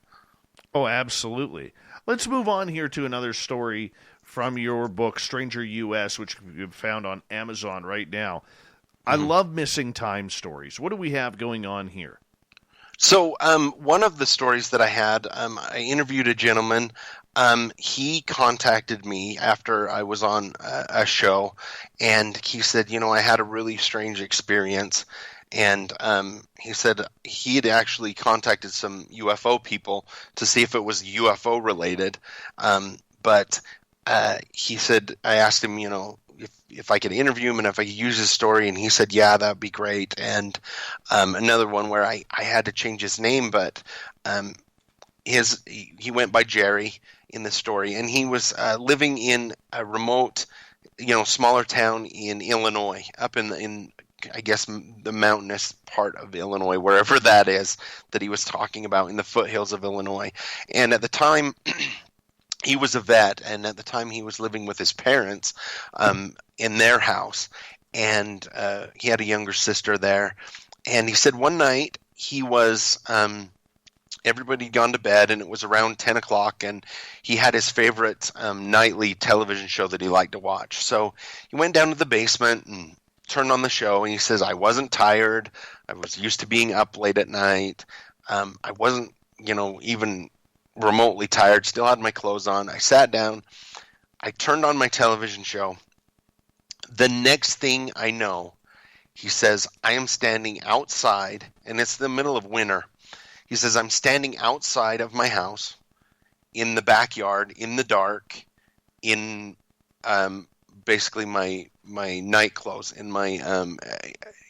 Oh, absolutely. Let's move on here to another story from your book, Stranger U.S., which you've found on Amazon right now. I love missing time stories. What do we have going on here? So one of the stories that I had, I interviewed a gentleman. He contacted me after I was on a show, and he said, I had a really strange experience. And he said he had actually contacted some UFO people to see if it was UFO related. But he said, I asked him, if I could interview him and if I could use his story, and he said, yeah, that would be great. And another one where I had to change his name, but he went by Jerry in the story, and he was living in a remote, smaller town in Illinois, up in I guess the mountainous part of Illinois, wherever that is, that he was talking about in the foothills of Illinois. And at the time, he was a vet, and at the time he was living with his parents in their house, and he had a younger sister there. And he said one night he was Everybody had gone to bed, and it was around 10 o'clock, and he had his favorite nightly television show that he liked to watch. So he went down to the basement and turned on the show, and he says, I wasn't tired. I was used to being up late at night. I wasn't, even remotely tired, still had my clothes on. I sat down. I turned on my television show. The next thing I know, he says, I am standing outside, and it's the middle of winter. He says, I'm standing outside of my house in the backyard in the dark in basically my night clothes, in my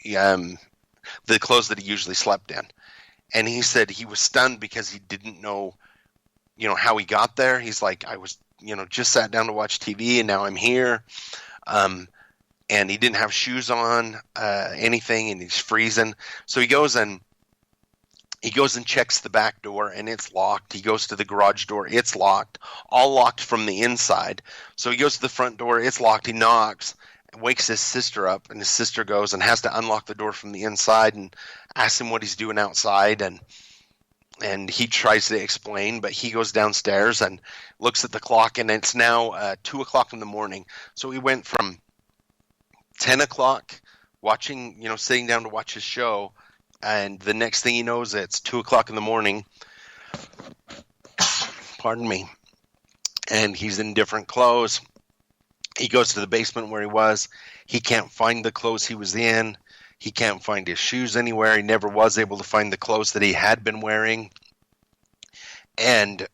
the clothes that he usually slept in. And he said he was stunned because he didn't know, how he got there. He's like, I was, just sat down to watch TV, and now I'm here. And he didn't have shoes on, anything, and he's freezing. So he goes and checks the back door, and it's locked. He goes to the garage door. It's locked, all locked from the inside. So he goes to the front door. It's locked. He knocks and wakes his sister up, and his sister goes and has to unlock the door from the inside and asks him what he's doing outside. And he tries to explain, but he goes downstairs and looks at the clock, and it's now 2 o'clock in the morning. So he went from 10 o'clock watching, sitting down to watch his show, and the next thing he knows, it's 2 o'clock in the morning. Pardon me. And he's in different clothes. He goes to the basement where he was. He can't find the clothes he was in. He can't find his shoes anywhere. He never was able to find the clothes that he had been wearing. And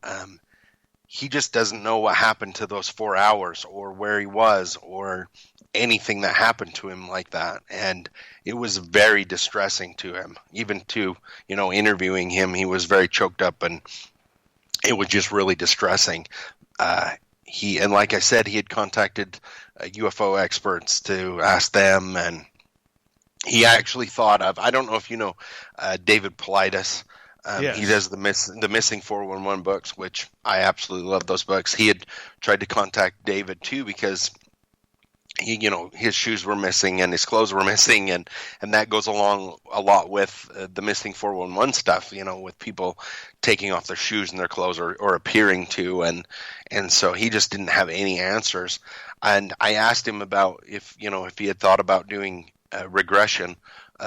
he just doesn't know what happened to those 4 hours, or where he was, or anything that happened to him like that. And it was very distressing to him. Even to, interviewing him, he was very choked up, and it was just really distressing. And like I said, he had contacted UFO experts to ask them, and he actually thought of, I don't know if you know David Paulides. Yes. He does the Missing 411 books, which I absolutely love those books. He had tried to contact David too, because he, his shoes were missing and his clothes were missing, and that goes along a lot with the Missing 411 stuff, with people taking off their shoes and their clothes, or appearing to, and so he just didn't have any answers. And I asked him about if he had thought about doing regression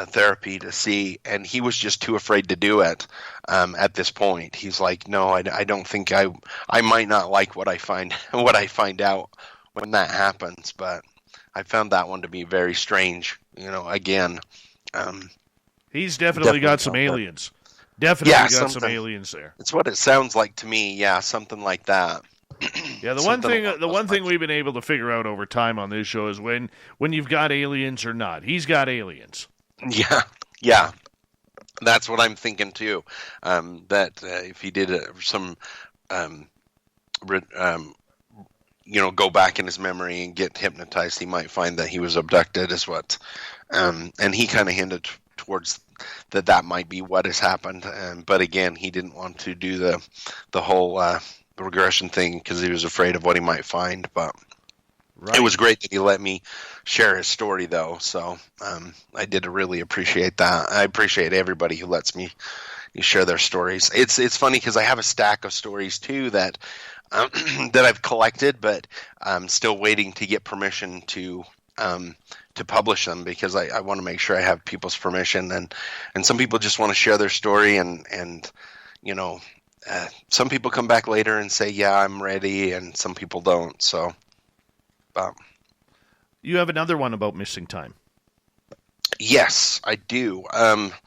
therapy to see, and he was just too afraid to do it at this point. He's like, no, I don't think I might not like what I find out when that happens. But I found that one to be very strange. Again, he's definitely got some aliens. Definitely got some aliens there. It's what it sounds like to me. Yeah, something like that. Yeah, the one thing we've been able to figure out over time on this show is when you've got aliens or not. He's got aliens. Yeah. That's what I'm thinking too. That if he did some, go back in his memory and get hypnotized, he might find that he was abducted. Is what, and he kind of hinted towards that might be what has happened. But again, he didn't want to do the whole regression thing because he was afraid of what he might find. But right. It was great that he let me share his story, though. So I did really appreciate that. I appreciate everybody who lets me share their stories. It's funny because I have a stack of stories too that that I've collected, but I'm still waiting to get permission to publish them, because I want to make sure I have people's permission, and some people just want to share their story, and some people come back later and say, yeah, I'm ready, and some people don't. So you have another one about missing time. Yes, I do.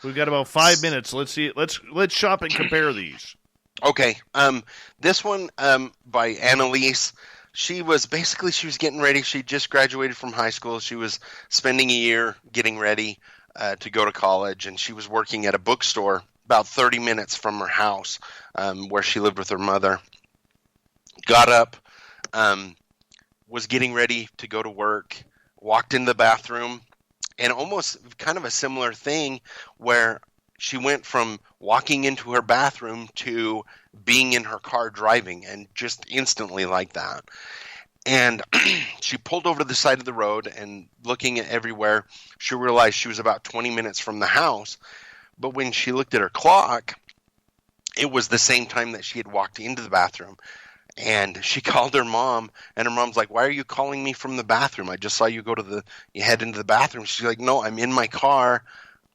We've got about 5 minutes. Let's see. Let's shop and compare these. Okay. This one by Annalise. She was getting ready. She just graduated from high school. She was spending a year getting ready to go to college, and she was working at a bookstore about 30 minutes from her house, where she lived with her mother. Got up, was getting ready to go to work, walked in the bathroom, and almost kind of a similar thing where she went from walking into her bathroom to being in her car driving, and just instantly like that. And she pulled over to the side of the road, and looking at everywhere, she realized she was about 20 minutes from the house. But when she looked at her clock, it was the same time that she had walked into the bathroom. And she called her mom, and her mom's like, "Why are you calling me from the bathroom? I just saw you you head into the bathroom." She's like, "No, I'm in my car.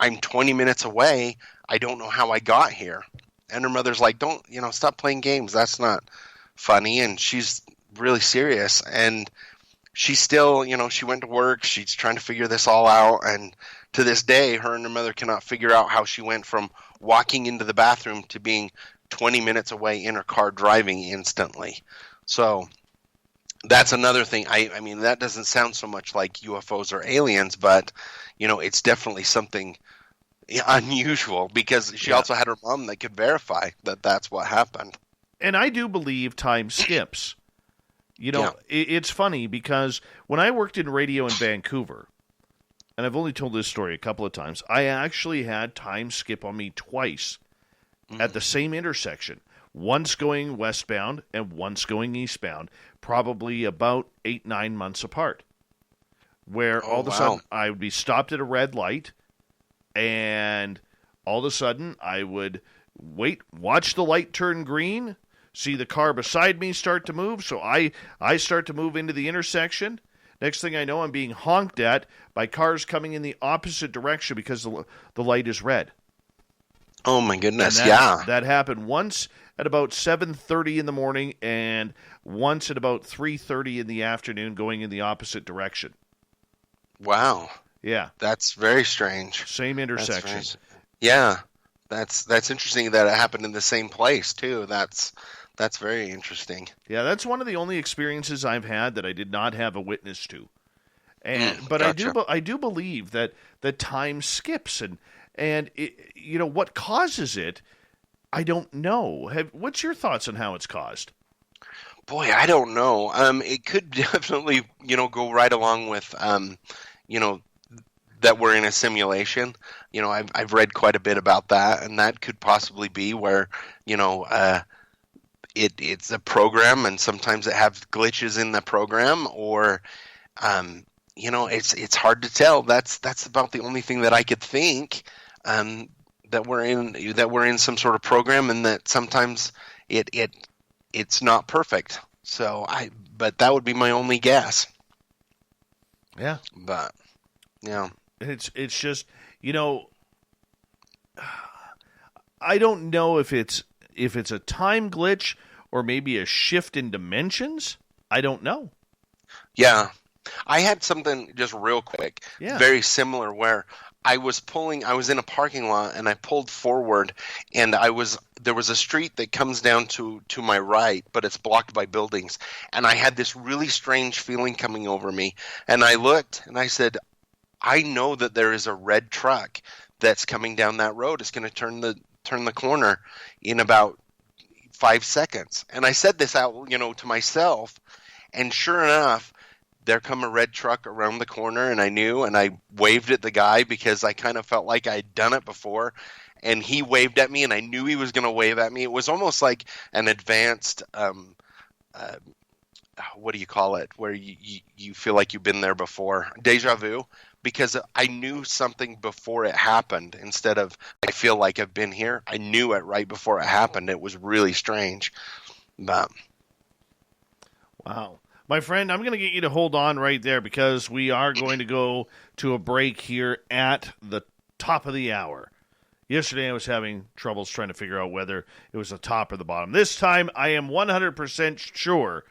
I'm 20 minutes away. I don't know how I got here." And her mother's like, "Don't, stop playing games. That's not funny." And she's really serious. And she's still, she went to work. She's trying to figure this all out. And to this day, her and her mother cannot figure out how she went from walking into the bathroom to being 20 minutes away in her car driving instantly. So that's another thing. I mean, that doesn't sound so much like UFOs or aliens, but, it's definitely something unusual, because she also had her mom that could verify that that's what happened. And I do believe time skips. It's funny because when I worked in radio in Vancouver, and I've only told this story a couple of times, I actually had time skip on me twice at the same intersection, once going westbound and once going eastbound, probably about 8-9 months apart, where all of a sudden I would be stopped at a red light, and all of a sudden I would watch the light turn green, see the car beside me start to move, so I start to move into the intersection. Next thing I know, I'm being honked at by cars coming in the opposite direction because the light is red. Oh, my goodness, That happened once at about 7:30 in the morning and once at about 3:30 in the afternoon going in the opposite direction. Wow. Yeah. That's very strange. Same intersection. That's interesting that it happened in the same place, too. That's very interesting. Yeah, that's one of the only experiences I've had that I did not have a witness to. But gotcha. I do believe that time skips and it, what causes it, I don't know. What's your thoughts on how it's caused? Boy, I don't know. It could definitely, go right along with, that we're in a simulation. I've read quite a bit about that, and that could possibly be where, it's a program, and sometimes it has glitches in the program, or, it's hard to tell. That's about the only thing that I could think. That we're in some sort of program, and that sometimes it's not perfect. But that would be my only guess. Yeah. But yeah, it's just I don't know if it's a time glitch or maybe a shift in dimensions. I don't know. Yeah, I had something just real quick, very similar, where I was in a parking lot, and I pulled forward, and there was a street that comes down to my right, but it's blocked by buildings. And I had this really strange feeling coming over me. And I looked and I said, I know that there is a red truck that's coming down that road. It's going to turn the corner in about 5 seconds. And I said this out, to myself, and sure enough, there come a red truck around the corner, and I knew, and I waved at the guy because I kind of felt like I'd done it before, and he waved at me, and I knew he was going to wave at me. It was almost like an advanced, what do you call it, where you feel like you've been there before, deja vu, because I knew something before it happened. Instead of I feel like I've been here, I knew it right before it happened. It was really strange. But wow. My friend, I'm going to get you to hold on right there because we are going to go to a break here at the top of the hour. Yesterday I was having troubles trying to figure out whether it was the top or the bottom. This time I am 100% sure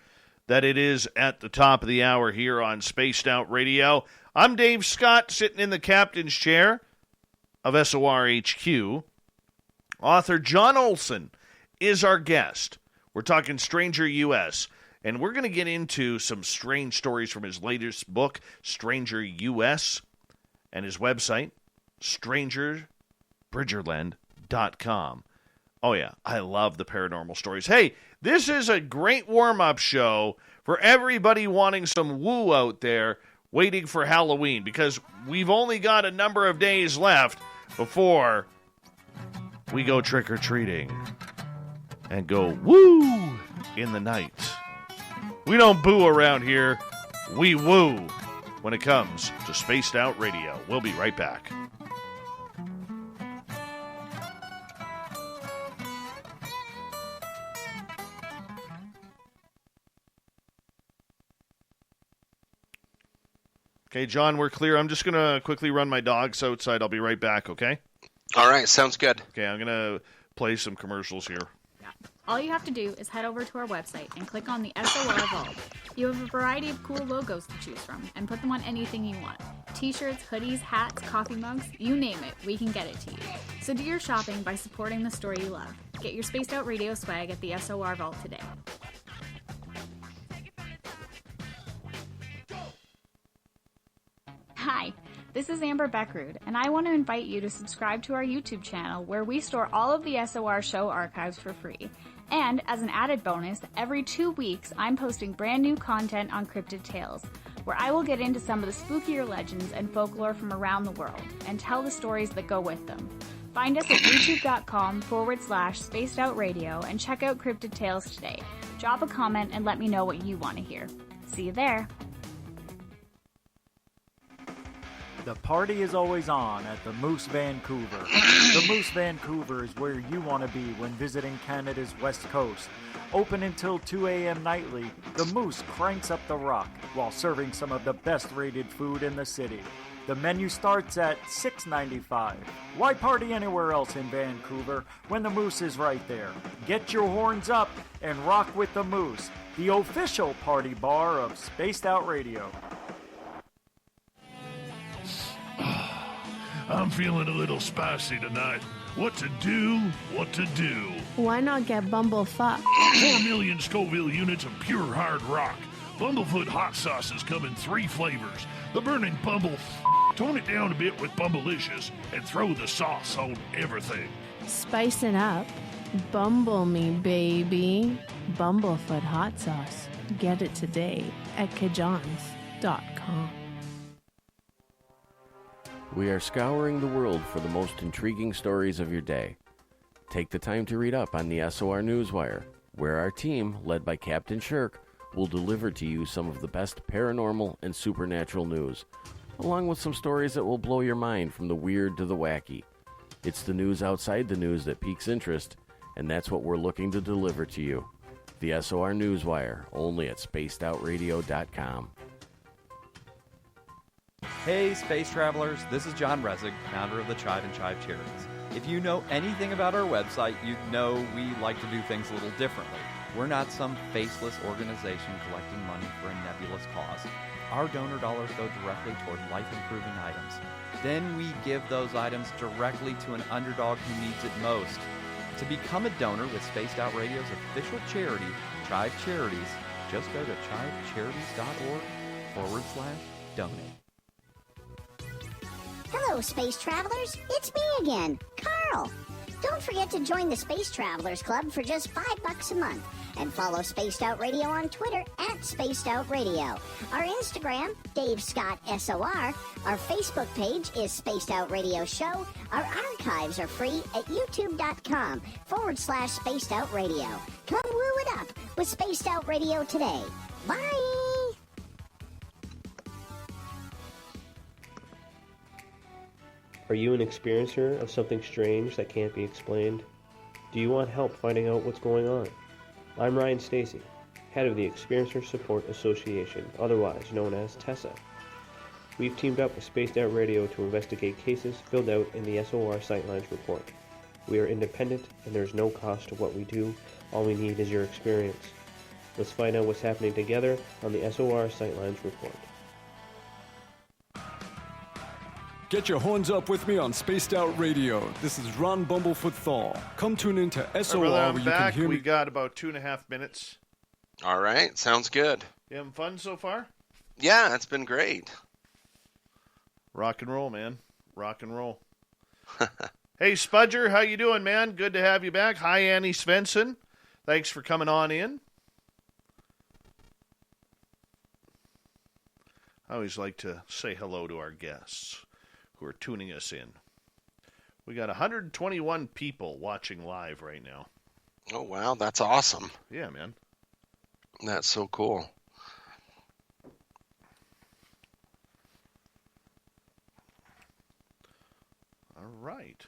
that it is at the top of the hour here on Spaced Out Radio. I'm Dave Scott, sitting in the captain's chair of SOR HQ. Author John Olsen is our guest. We're talking Stranger U.S., and we're going to get into some strange stories from his latest book, Stranger U.S., and his website, strangerbridgerland.com. Oh, yeah, I love the paranormal stories. Hey, this is a great warm-up show for everybody wanting some woo out there waiting for Halloween, because we've only got a number of days left before we go trick-or-treating and go woo in the night. We don't boo around here. We woo when it comes to Spaced Out Radio. We'll be right back. Okay, John, we're clear. I'm just going to quickly run my dogs outside. I'll be right back, okay? All right, sounds good. Okay, I'm going to play some commercials here. Yeah. All you have to do is head over to our website and click on the SOR Vault. You have a variety of cool logos to choose from and put them on anything you want. T-shirts, hoodies, hats, coffee mugs, you name it, we can get it to you. So do your shopping by supporting the store you love. Get your Spaced Out Radio swag at the SOR Vault today. Hi, this is Amber Beckrud, and I want to invite you to subscribe to our YouTube channel where we store all of the SOR show archives for free. And as an added bonus, every 2 weeks I'm posting brand new content on Cryptid Tales, where I will get into some of the spookier legends and folklore from around the world and tell the stories that go with them. Find us at youtube.com/spacedoutradio and check out Cryptid Tales today. Drop a comment and let me know what you want to hear. See you there. The party is always on at the Moose Vancouver. The Moose Vancouver is where you want to be when visiting Canada's West Coast. Open until 2 a.m. nightly, the Moose cranks up the rock while serving some of the best rated food in the city. The menu starts at $6.95. Why party anywhere else in Vancouver when the Moose is right there? Get your horns up and rock with the Moose, the official party bar of Spaced Out Radio. I'm feeling a little spicy tonight. What to do? What to do? Why not get Bumblefuck? 4 million Scoville units of pure hard rock. Bumblefoot hot sauces come in 3 flavors. The burning Bumble. Tone it down a bit with Bumblicious and throw the sauce on everything. Spice it up. Bumble me, baby. Bumblefoot hot sauce. Get it today at kajans.com. We are scouring the world for the most intriguing stories of your day. Take the time to read up on the SOR Newswire, where our team, led by Captain Shirk, will deliver to you some of the best paranormal and supernatural news, along with some stories that will blow your mind from the weird to the wacky. It's the news outside the news that piques interest, and that's what we're looking to deliver to you. The SOR Newswire, only at spacedoutradio.com. Hey, space travelers, this is John Resig, founder of the Chive and Chive Charities. If you know anything about our website, you know we like to do things a little differently. We're not some faceless organization collecting money for a nebulous cause. Our donor dollars go directly toward life-improving items. Then we give those items directly to an underdog who needs it most. To become a donor with Spaced Out Radio's official charity, Chive Charities, just go to chivecharities.org/donate. Hello, Space Travelers. It's me again, Carl. Don't forget to join the Space Travelers Club for just $5 a month. And follow Spaced Out Radio on Twitter at Spaced Out Radio. Our Instagram, Dave Scott SOR. Our Facebook page is Spaced Out Radio Show. Our archives are free at youtube.com/Spaced Out Radio. Come woo it up with Spaced Out Radio today. Bye! Are you an experiencer of something strange that can't be explained? Do you want help finding out what's going on? I'm Ryan Stacy, head of the Experiencer Support Association, otherwise known as TESSA. We've teamed up with Spaced Out Radio to investigate cases filled out in the SOR Sightlines report. We are independent and there's no cost to what we do. All we need is your experience. Let's find out what's happening together on the SOR Sightlines report. Get your horns up with me on Spaced Out Radio. This is Ron Bumblefoot Thaw. Come tune in to SOR where you back. can hear me. We got about 2.5 minutes. All right, sounds good. You having fun so far? Yeah, it's been great. Rock and roll, man. Rock and roll. Hey, Spudger, how you doing, man? Good to have you back. Hi, Annie Svensson. Thanks for coming on in. I always like to say hello to our guests who are tuning us in. We got 121 people watching live right now. Oh, wow, that's awesome. Yeah, man. That's so cool. All right.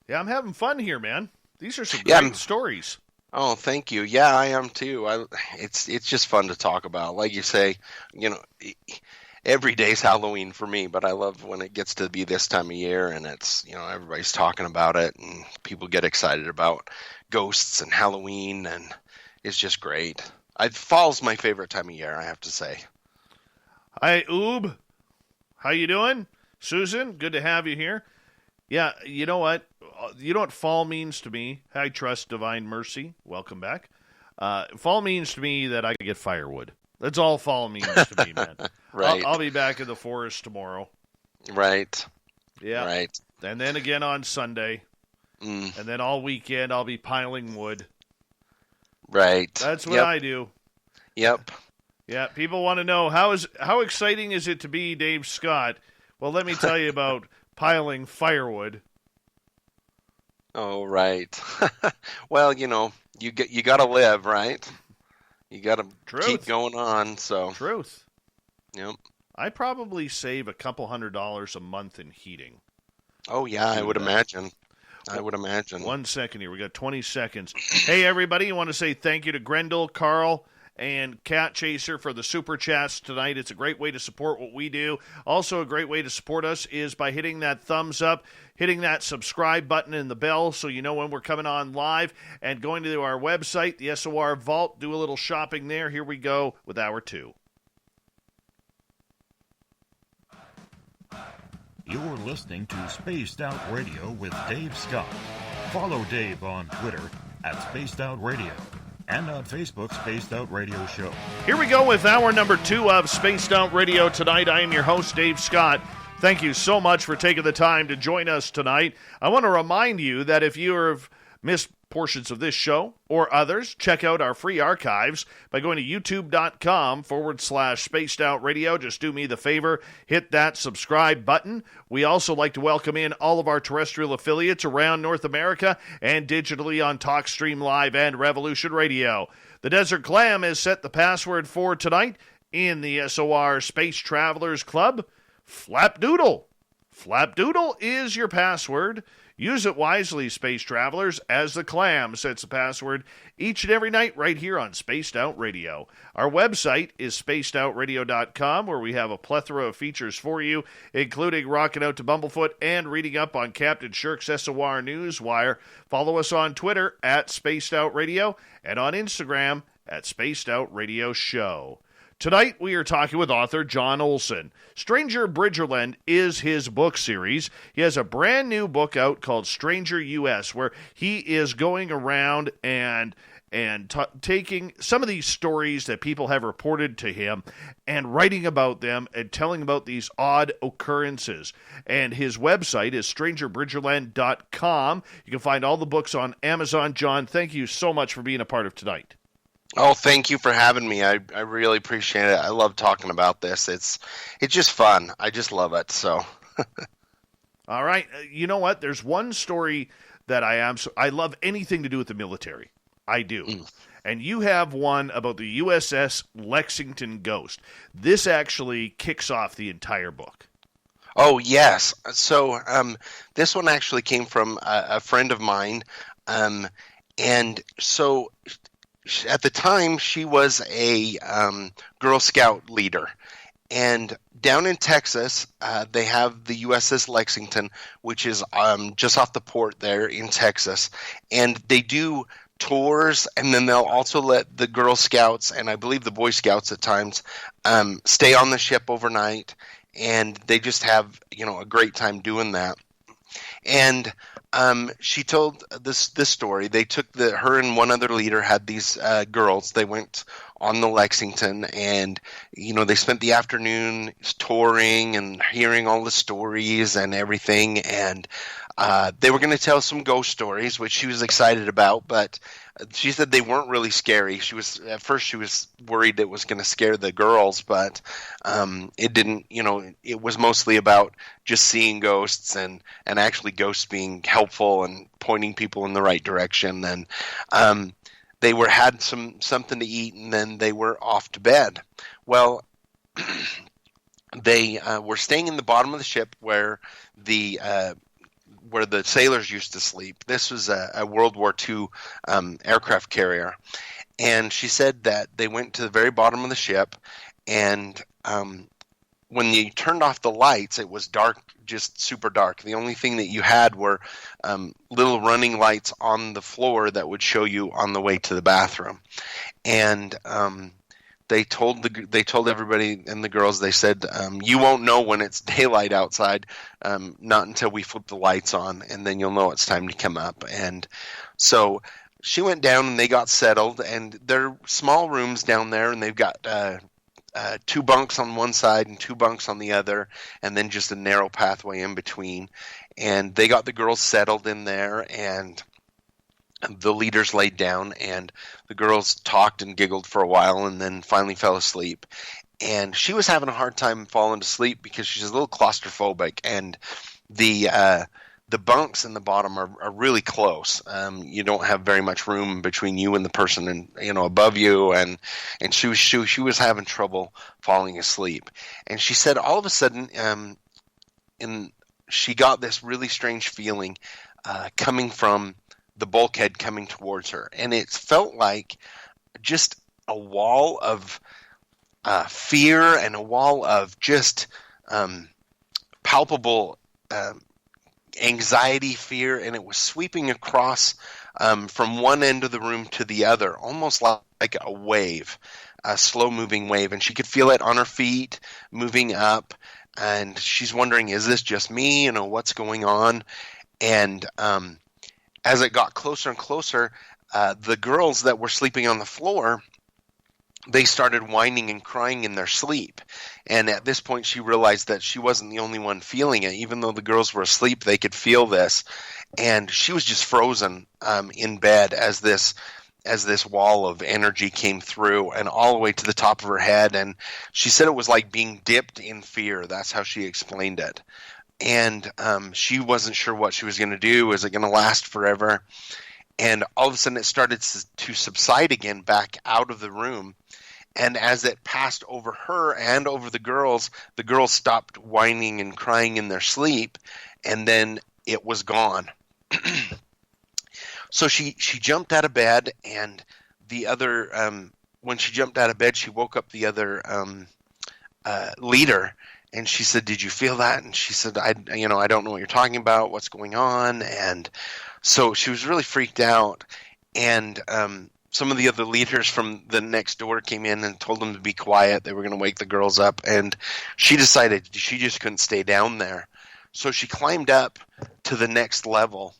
Yeah, I'm having fun here, man. These are some great stories. Oh, thank you. Yeah, I am too. It's just fun to talk about. Like you say, you know, every day's Halloween for me, but I love when it gets to be this time of year and it's, everybody's talking about it and people get excited about ghosts and Halloween, and it's just great. Fall's my favorite time of year, I have to say. Hi, Oob. How you doing? Susan, good to have you here. Yeah, you know what? You know what fall means to me? I trust divine mercy. Welcome back. Fall means to me that I can get firewood. That's all fall means to me, man. Right. I'll be back in the forest tomorrow. Right. Yeah. Right. And then again on Sunday. And then all weekend I'll be piling wood. Right. That's what I do. Yep. Yeah, people want to know how exciting is it to be Dave Scott? Well, let me tell you about piling firewood. Oh, right. Well, you got to live, right? You got to keep going on. So Truth. Yep. I probably save a couple $100 a month in heating. Oh yeah, I would imagine. I would imagine. 1 second here. We got 20 seconds. Hey, everybody. I want to say thank you to Grendel, Carl, and Cat Chaser for the super chats tonight. It's a great way to support what we do. Also, a great way to support us is by hitting that thumbs up, hitting that subscribe button and the bell so you know when we're coming on live, and going to our website, the SOR Vault. Do a little shopping there. Here we go with hour 2. You're listening to Spaced Out Radio with Dave Scott. Follow Dave on Twitter at Spaced Out Radio and on Facebook, Spaced Out Radio Show. Here we go with hour number 2 of Spaced Out Radio tonight. I am your host, Dave Scott. Thank you so much for taking the time to join us tonight. I want to remind you that if you have missed portions of this show or others, check out our free archives by going to youtube.com/Spaced Out Radio. Just do me the favor, hit that subscribe button. We also like to welcome in all of our terrestrial affiliates around North America and digitally on TalkStream Live and Revolution Radio. The Desert Clam has set the password for tonight in the SOR Space Travelers Club. Flapdoodle. Flapdoodle is your password. Use it wisely, Space Travelers, as the Clam sets the password each and every night right here on Spaced Out Radio. Our website is spacedoutradio.com, where we have a plethora of features for you, including rocking out to Bumblefoot and reading up on Captain Shirk's SOR Newswire. Follow us on Twitter at Spaced Out Radio and on Instagram at Spaced Out Radio Show. Tonight, we are talking with author John Olsen. Stranger Bridgerland is his book series. He has a brand new book out called Stranger U.S., where he is going around and taking some of these stories that people have reported to him and writing about them and telling about these odd occurrences. And his website is strangerbridgerland.com. You can find all the books on Amazon. John, thank you so much for being a part of tonight. Oh, thank you for having me. I really appreciate it. I love talking about this. It's just fun. I just love it. So, all right. You know what? There's one story that I love anything to do with the military. I do. And you have one about the USS Lexington Ghost. This actually kicks off the entire book. Oh, yes. So, this one actually came from a friend of mine. And so at the time, she was a Girl Scout leader. And down in Texas, they have the USS Lexington, which is just off the port there in Texas. And they do tours, and then they'll also let the Girl Scouts, and I believe the Boy Scouts at times, stay on the ship overnight. And they just have, a great time doing that. And she told this story. They took her and one other leader had these girls. They went on the Lexington, and they spent the afternoon touring and hearing all the stories and everything. And they were going to tell some ghost stories, which she was excited about. But she said they weren't really scary. At first she was worried it was going to scare the girls, but it didn't. It was mostly about just seeing ghosts and actually ghosts being helpful and pointing people in the right direction. And they had something to eat, and then they were off to bed. Well, they were staying in the bottom of the ship where the sailors used to sleep. This was a World War II aircraft carrier. And she said that they went to the very bottom of the ship, and when you turned off the lights, it was dark, just super dark. The only thing that you had were little running lights on the floor that would show you on the way to the bathroom. And they told everybody and the girls, they said, you won't know when it's daylight outside, not until we flip the lights on, and then you'll know it's time to come up. And so she went down and they got settled, and they're small rooms down there, and they've got 2 bunks on one side and 2 bunks on the other, and then just a narrow pathway in between. And they got the girls settled in there, and the leaders laid down, and the girls talked and giggled for a while and then finally fell asleep. And she was having a hard time falling to sleep because she's a little claustrophobic, and the bunks in the bottom are really close. You don't have very much room between you and the person and above you, and she was having trouble falling asleep. And she said all of a sudden, she got this really strange feeling coming from the bulkhead coming towards her, and it felt like just a wall of fear and a wall of just palpable anxiety, fear, and it was sweeping across from one end of the room to the other, almost like a wave, a slow-moving wave, and she could feel it on her feet, moving up, and she's wondering, is this just me? What's going on? And as it got closer and closer, the girls that were sleeping on the floor, they started whining and crying in their sleep. And at this point, she realized that she wasn't the only one feeling it. Even though the girls were asleep, they could feel this. And she was just frozen in bed as this wall of energy came through and all the way to the top of her head. And she said it was like being dipped in fear. That's how she explained it. And she wasn't sure what she was going to do. Was it going to last forever? And all of a sudden it started to subside again back out of the room. And as it passed over her and over the girls stopped whining and crying in their sleep, and then it was gone. So she jumped out of bed, and the other when she jumped out of bed, she woke up the other leader. And she said, "Did you feel that?" And she said, I don't know what you're talking about. What's going on?" And so she was really freaked out. And some of the other leaders from the next door came in and told them to be quiet. They were going to wake the girls up. And she decided she just couldn't stay down there. So she climbed up to the next level.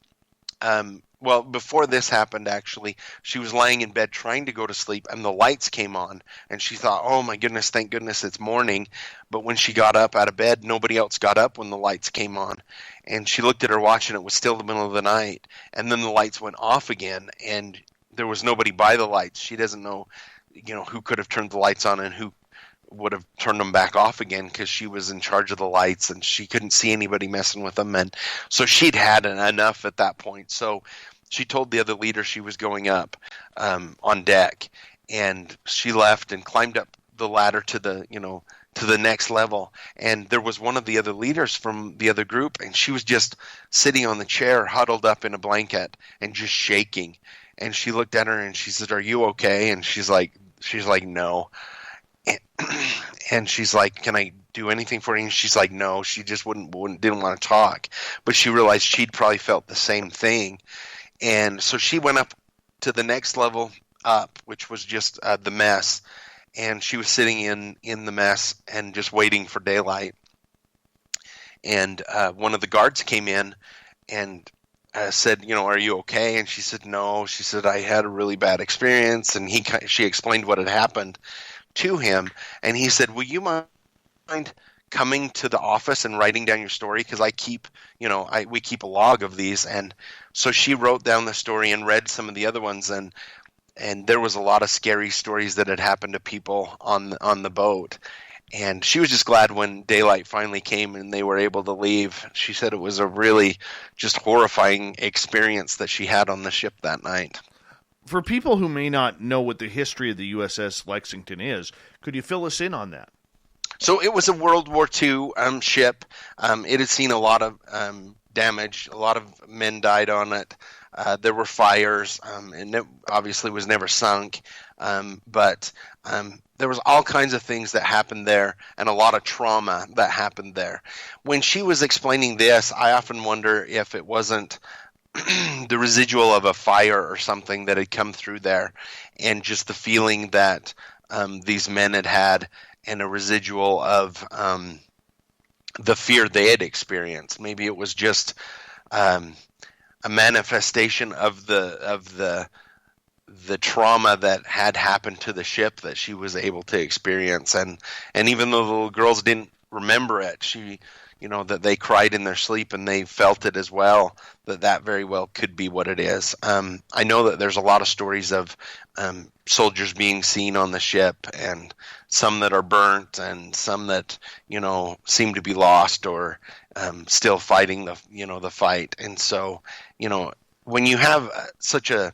Well, before this happened, actually, she was lying in bed trying to go to sleep, and the lights came on, and she thought, oh, my goodness, thank goodness it's morning. But when she got up out of bed, nobody else got up when the lights came on. And she looked at her watch, and it was still the middle of the night. And then the lights went off again, and there was nobody by the lights. She doesn't know, who could have turned the lights on and who would have turned them back off again, because she was in charge of the lights, and she couldn't see anybody messing with them. And so she'd had enough at that point. So she told the other leader she was going up on deck, and she left and climbed up the ladder to the next level. And there was one of the other leaders from the other group, and she was just sitting on the chair, huddled up in a blanket and just shaking. And she looked at her and she said, "Are you okay?" And she's like, "No." And she's like, "Can I do anything for you?" And she's like, "No." She just didn't want to talk, but she realized she'd probably felt the same thing. And so she went up to the next level up, which was just the mess. And she was sitting in the mess and just waiting for daylight. And one of the guards came in and said, "Are you okay?" And she said, "No." She said, "I had a really bad experience." And she explained what had happened to him. And he said, "Will you mind coming to the office and writing down your story? Because we keep a log of these." And so she wrote down the story and read some of the other ones, and there was a lot of scary stories that had happened to people on the boat. And she was just glad when daylight finally came and they were able to leave. She said it was a really just horrifying experience that she had on the ship that night. For people who may not know what the history of the USS Lexington is, could you fill us in on that? So it was a World War II ship. It had seen a lot of damage. A lot of men died on it. there were fires, and it obviously was never sunk. But there was all kinds of things that happened there, and a lot of trauma that happened there. When she was explaining this, I often wonder if it wasn't the residual of a fire or something that had come through there, and just the feeling that these men had, and a residual of the fear they had experienced. Maybe it was just a manifestation of the trauma that had happened to the ship that she was able to experience. And even though the little girls didn't remember it, that they cried in their sleep and they felt it as well, that very well could be what it is. I know that there's a lot of stories of soldiers being seen on the ship, and some that are burnt, and some that, seem to be lost or still fighting the fight. And so, when you have such a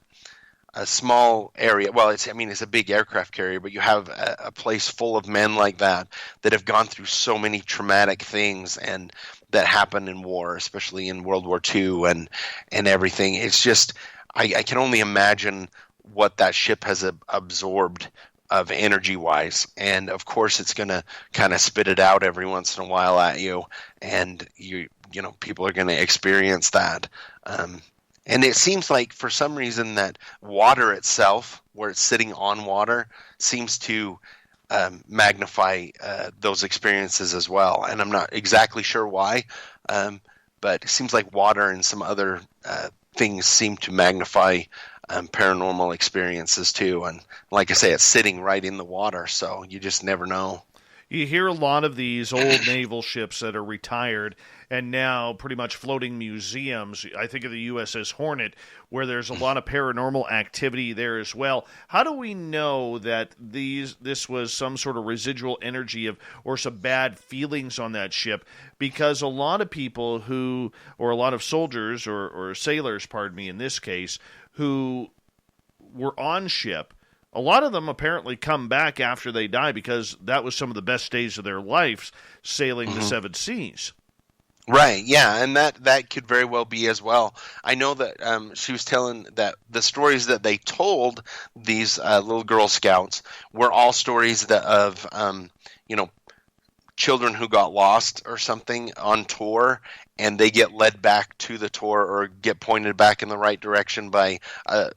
small area, well, it's a big aircraft carrier, but you have a place full of men like that have gone through so many traumatic things and that happened in war, especially in World War II and everything. It's just, I can only imagine what that ship has absorbed of energy-wise, and of course it's going to kind of spit it out every once in a while at you, and people are going to experience that. And it seems like for some reason that water itself, where it's sitting on water, seems to magnify those experiences as well. And I'm not exactly sure why, but it seems like water and some other things seem to magnify paranormal experiences too. And like I say, it's sitting right in the water, so you just never know. You hear a lot of these old naval ships that are retired and now pretty much floating museums. I think of the USS Hornet, where there's a lot of paranormal activity there as well. How do we know that this was some sort of residual energy or some bad feelings on that ship? Because a lot of people or a lot of soldiers or sailors, pardon me, in this case, who were on ship, a lot of them apparently come back after they die because that was some of the best days of their lives, sailing the seven seas. Right, yeah, and that could very well be as well. I know that she was telling that the stories that they told these little Girl Scouts were all stories of children who got lost or something on tour, and they get led back to the tour or get pointed back in the right direction by a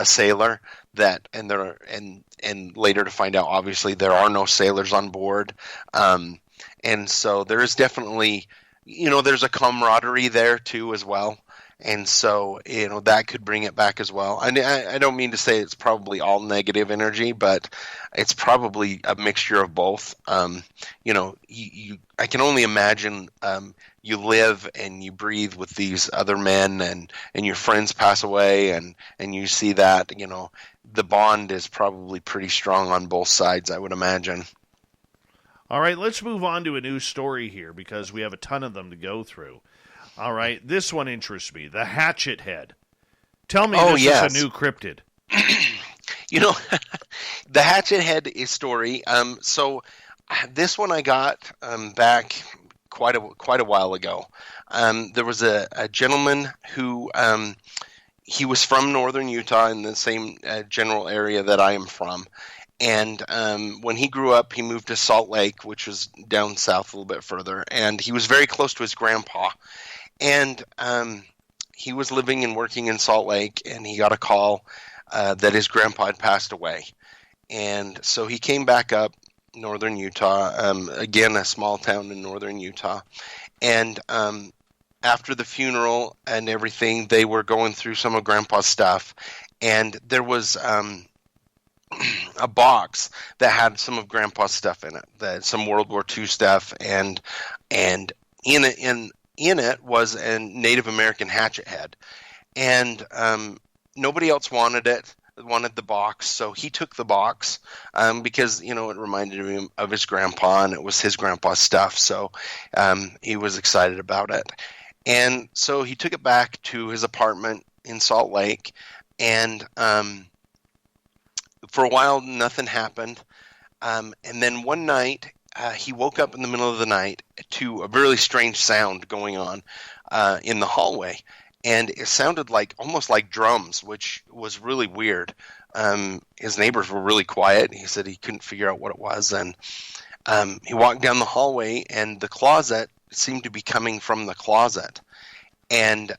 sailor, and later to find out obviously there are no sailors on board, and so there is definitely there's a camaraderie there too as well. And so, that could bring it back as well. I don't mean to say it's probably all negative energy, but it's probably a mixture of both. I can only imagine you live and you breathe with these other men, and your friends pass away, and you see that, the bond is probably pretty strong on both sides, I would imagine. All right, let's move on to a new story here because we have a ton of them to go through. All right, this one interests me. The Hatchet Head. Tell me this is a new cryptid. The Hatchet Head is story. So this one I got back quite a while ago. There was a gentleman who he was from northern Utah in the same general area that I am from. And when he grew up, he moved to Salt Lake, which was down south a little bit further. And he was very close to his grandpa. And he was living and working in Salt Lake, and he got a call that his grandpa had passed away. And so he came back up northern Utah, again, a small town in northern Utah. And after the funeral and everything, they were going through some of Grandpa's stuff. And there was a box that had some of Grandpa's stuff in it, some World War II stuff. And in it was a Native American hatchet head, and nobody else wanted the box, so he took the box because it reminded him of his grandpa, and it was his grandpa's stuff, so he was excited about it. And so he took it back to his apartment in Salt Lake, and for a while nothing happened, and then one night he woke up in the middle of the night to a really strange sound going on in the hallway. and it sounded like almost like drums, which was really weird. His neighbors were really quiet. He said he couldn't figure out what it was, and he walked down the hallway, and the closet seemed to be coming from the closet. And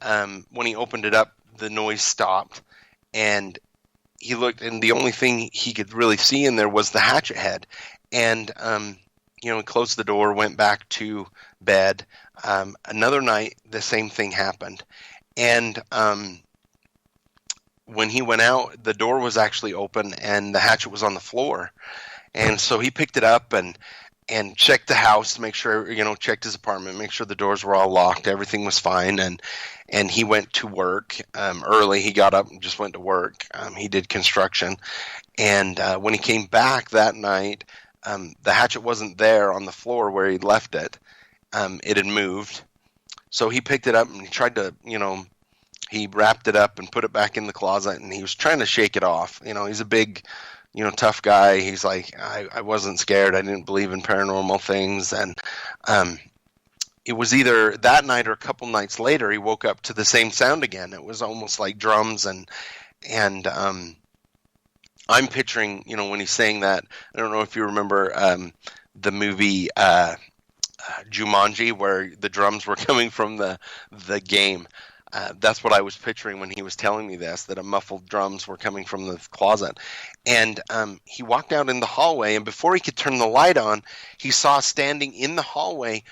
when he opened it up, the noise stopped, and he looked, and the only thing he could really see in there was the hatchet head. And he closed the door, went back to bed. Another night, the same thing happened. And when he went out, the door was actually open, and the hatchet was on the floor. And so he picked it up and checked the house to make sure, checked his apartment, make sure the doors were all locked, everything was fine. And he went to work early. He got up and just went to work. He did construction. And when he came back that night, the hatchet wasn't there on the floor where he'd left it. It had moved. So he picked it up and he tried to, he wrapped it up and put it back in the closet, and he was trying to shake it off. He's a big, tough guy. He's like, I wasn't scared. I didn't believe in paranormal things. And it was either that night or a couple nights later, he woke up to the same sound again. It was almost like drums. And I'm picturing, when he's saying that, I don't know if you remember the movie Jumanji, where the drums were coming from the game. That's what I was picturing when he was telling me this, that a muffled drums were coming from the closet. And he walked out in the hallway, and before he could turn the light on, he saw standing in the hallway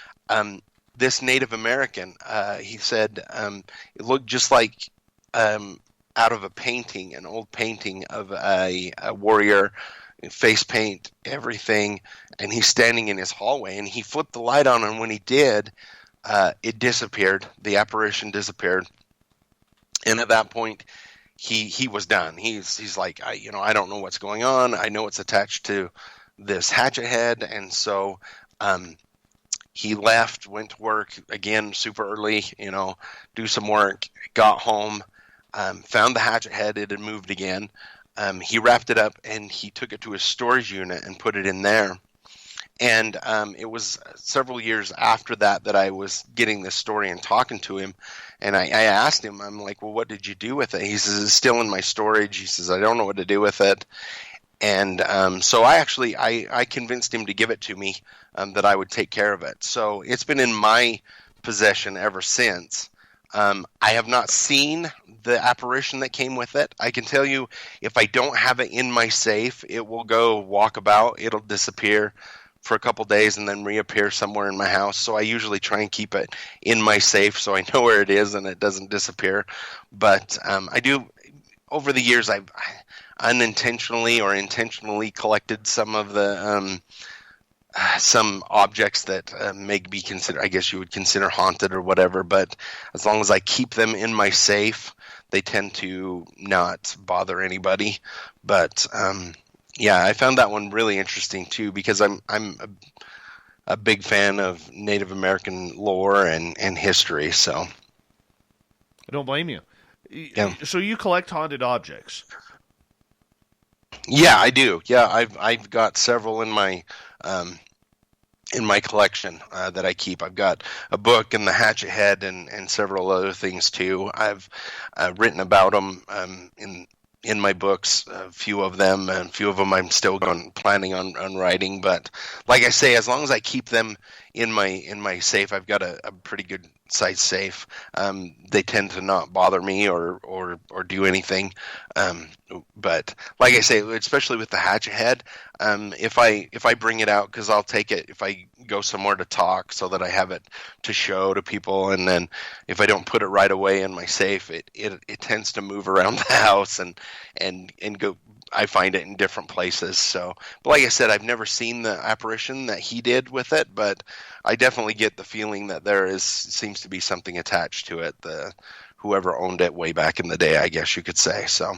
this Native American. He said it looked just like out of a painting, an old painting of a warrior, face paint, everything, and he's standing in his hallway. And he flipped the light on, and when he did, it disappeared. The apparition disappeared, and at that point, he was done. He's like, I don't know what's going on. I know it's attached to this hatchet head, and so he left, went to work again super early. Do some work, got home, found the hatchet head. It had moved again. He wrapped it up and he took it to his storage unit and put it in there. And it was several years after that I was getting this story and talking to him. And I asked him, I'm like, well, what did you do with it? He says, it's still in my storage. He says, I don't know what to do with it. And so I convinced him to give it to me, that I would take care of it. So it's been in my possession ever since. I have not seen the apparition that came with it. I can tell you, if I don't have it in my safe, it will go walk about. It'll disappear for a couple days and then reappear somewhere in my house. So I usually try and keep it in my safe so I know where it is and it doesn't disappear. But I do, over the years, I've unintentionally or intentionally collected some of the some objects that may be considered, I guess you would consider haunted or whatever. But as long as I keep them in my safe, they tend to not bother anybody. But yeah, I found that one really interesting too, because I'm a big fan of Native American lore and history. So I don't blame you. Yeah. So you collect haunted objects? Yeah, I do. Yeah, I've got several in my collection that I keep. I've got a book and the hatchet head and several other things too. I've written about them in my books, a few of them, and a few of them I'm still planning on writing. But like I say, as long as I keep them in my safe, I've got a pretty good size safe. They tend to not bother me or do anything. But like I say, especially with the hatchet head, if I bring it out, because I'll take it if I go somewhere to talk, so that I have it to show to people, and then if I don't put it right away in my safe, it tends to move around the house and go. I find it in different places. So, but like I said, I've never seen the apparition that he did with it, but I definitely get the feeling that seems to be something attached to it. Whoever owned it way back in the day, I guess you could say. So,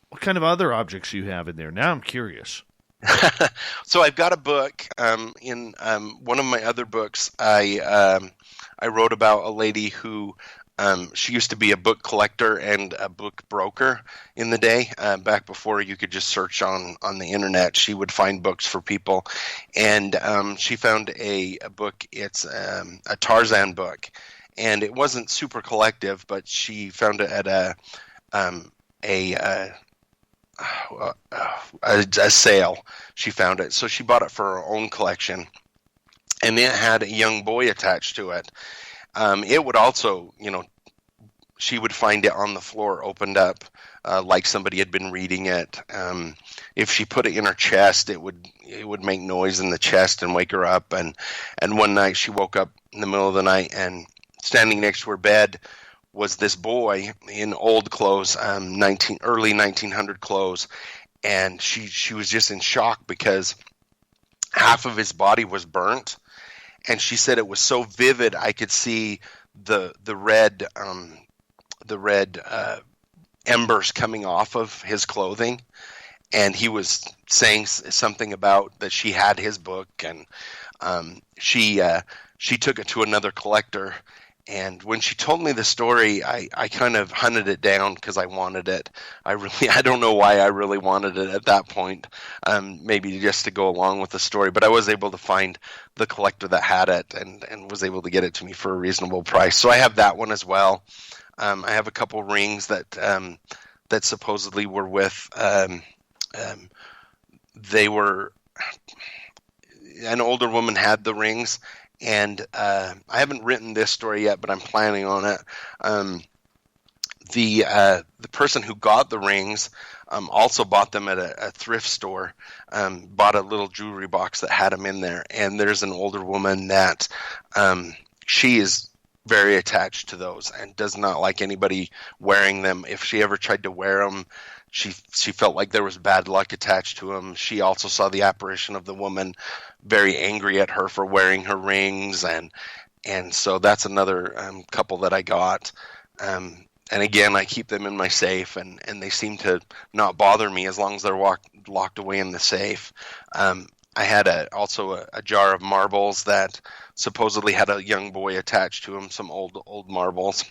what kind of other objects do you have in there? Now I'm curious. So I've got a book. In one of my other books, I wrote about a lady who. She used to be a book collector and a book broker in the day, back before you could just search on the internet. She would find books for people, and she found a book. It's a Tarzan book, and it wasn't super collective, but she found it at a sale. She found it, so she bought it for her own collection, and it had a young boy attached to it. It would also, she would find it on the floor, opened up, like somebody had been reading it. If she put it in her chest, it would make noise in the chest and wake her up. And one night she woke up in the middle of the night, and standing next to her bed was this boy in old clothes, early 1900 clothes, and she was just in shock because half of his body was burnt, and she said it was so vivid I could see the red embers coming off of his clothing, and he was saying something about that she had his book, and she took it to another collector. And when she told me the story, I kind of hunted it down because I wanted it. I don't know why I really wanted it at that point. Maybe just to go along with the story, but I was able to find the collector that had it and was able to get it to me for a reasonable price. So I have that one as well. I have a couple rings that supposedly were with. They were an older woman had the rings. And I haven't written this story yet, but I'm planning on it. The person who got the rings also bought them at a thrift store, bought a little jewelry box that had them in there. And there's an older woman that she is very attached to those and does not like anybody wearing them. If she ever tried to wear them, she felt like there was bad luck attached to them. She also saw the apparition of the woman very angry at her for wearing her rings, and so that's another couple that I got. And again, I keep them in my safe, and they seem to not bother me as long as they're locked away in the safe. I had also a jar of marbles that supposedly had a young boy attached to them, some old marbles,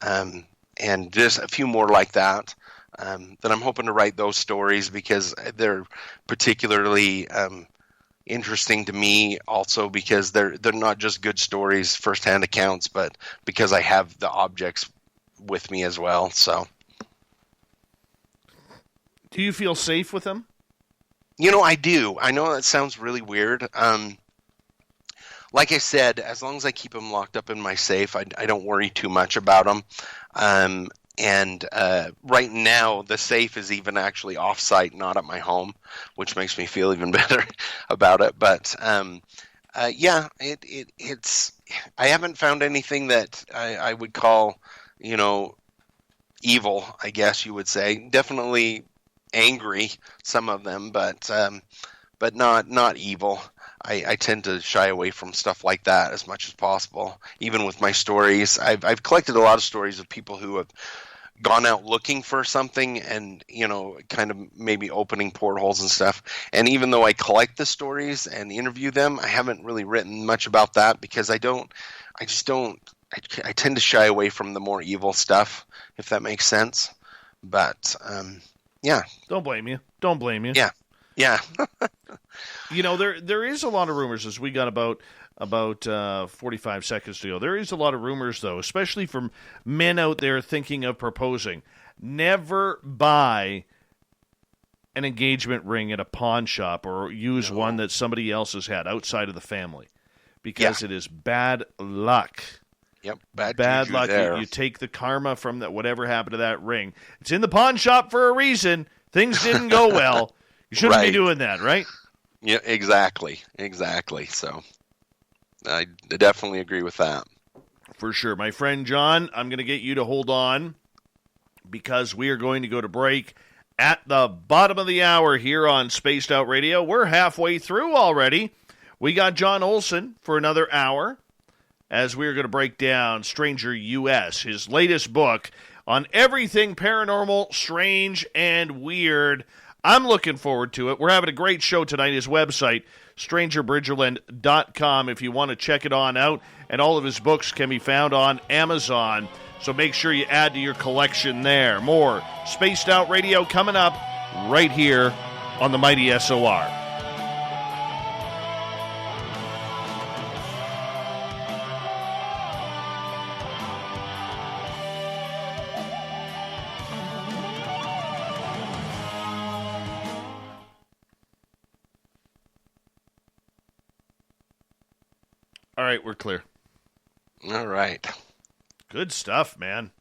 and just a few more like that. That I'm hoping to write those stories because they're particularly interesting to me, also because they're not just good stories, firsthand accounts, but because I have the objects with me as well. So, do you feel safe with them? I do. I know that sounds really weird. Like I said, as long as I keep them locked up in my safe, I don't worry too much about them. And right now, the safe is even actually off-site, not at my home, which makes me feel even better about it. But it's. I haven't found anything that I would call, evil, I guess you would say. Definitely angry, some of them, but not evil. I tend to shy away from stuff like that as much as possible. Even with my stories, I've collected a lot of stories of people who have gone out looking for something and, kind of maybe opening portholes and stuff. And even though I collect the stories and interview them, I haven't really written much about that because I tend to shy away from the more evil stuff, if that makes sense. But, yeah. Don't blame you. Yeah. Yeah. There is a lot of rumors, as we got about 45 seconds to go. There is a lot of rumors, though, especially from men out there thinking of proposing. Never buy an engagement ring at a pawn shop or use one that somebody else has had outside of the family because it is bad luck. Yep, bad luck. You take the karma from that, whatever happened to that ring. It's in the pawn shop for a reason. Things didn't go well. You shouldn't be doing that, right? Yeah, exactly. So I definitely agree with that. For sure. My friend John, I'm going to get you to hold on because we are going to go to break at the bottom of the hour here on Spaced Out Radio. We're halfway through already. We got John Olsen for another hour as we're going to break down Stranger U.S., his latest book on everything paranormal, strange, and weird. I'm looking forward to it. We're having a great show tonight. His website, strangerbridgerland.com, if you want to check it on out. And all of his books can be found on Amazon. So make sure you add to your collection there. More Spaced Out Radio coming up right here on the Mighty SOR. All right, we're clear. All right. Good stuff, man.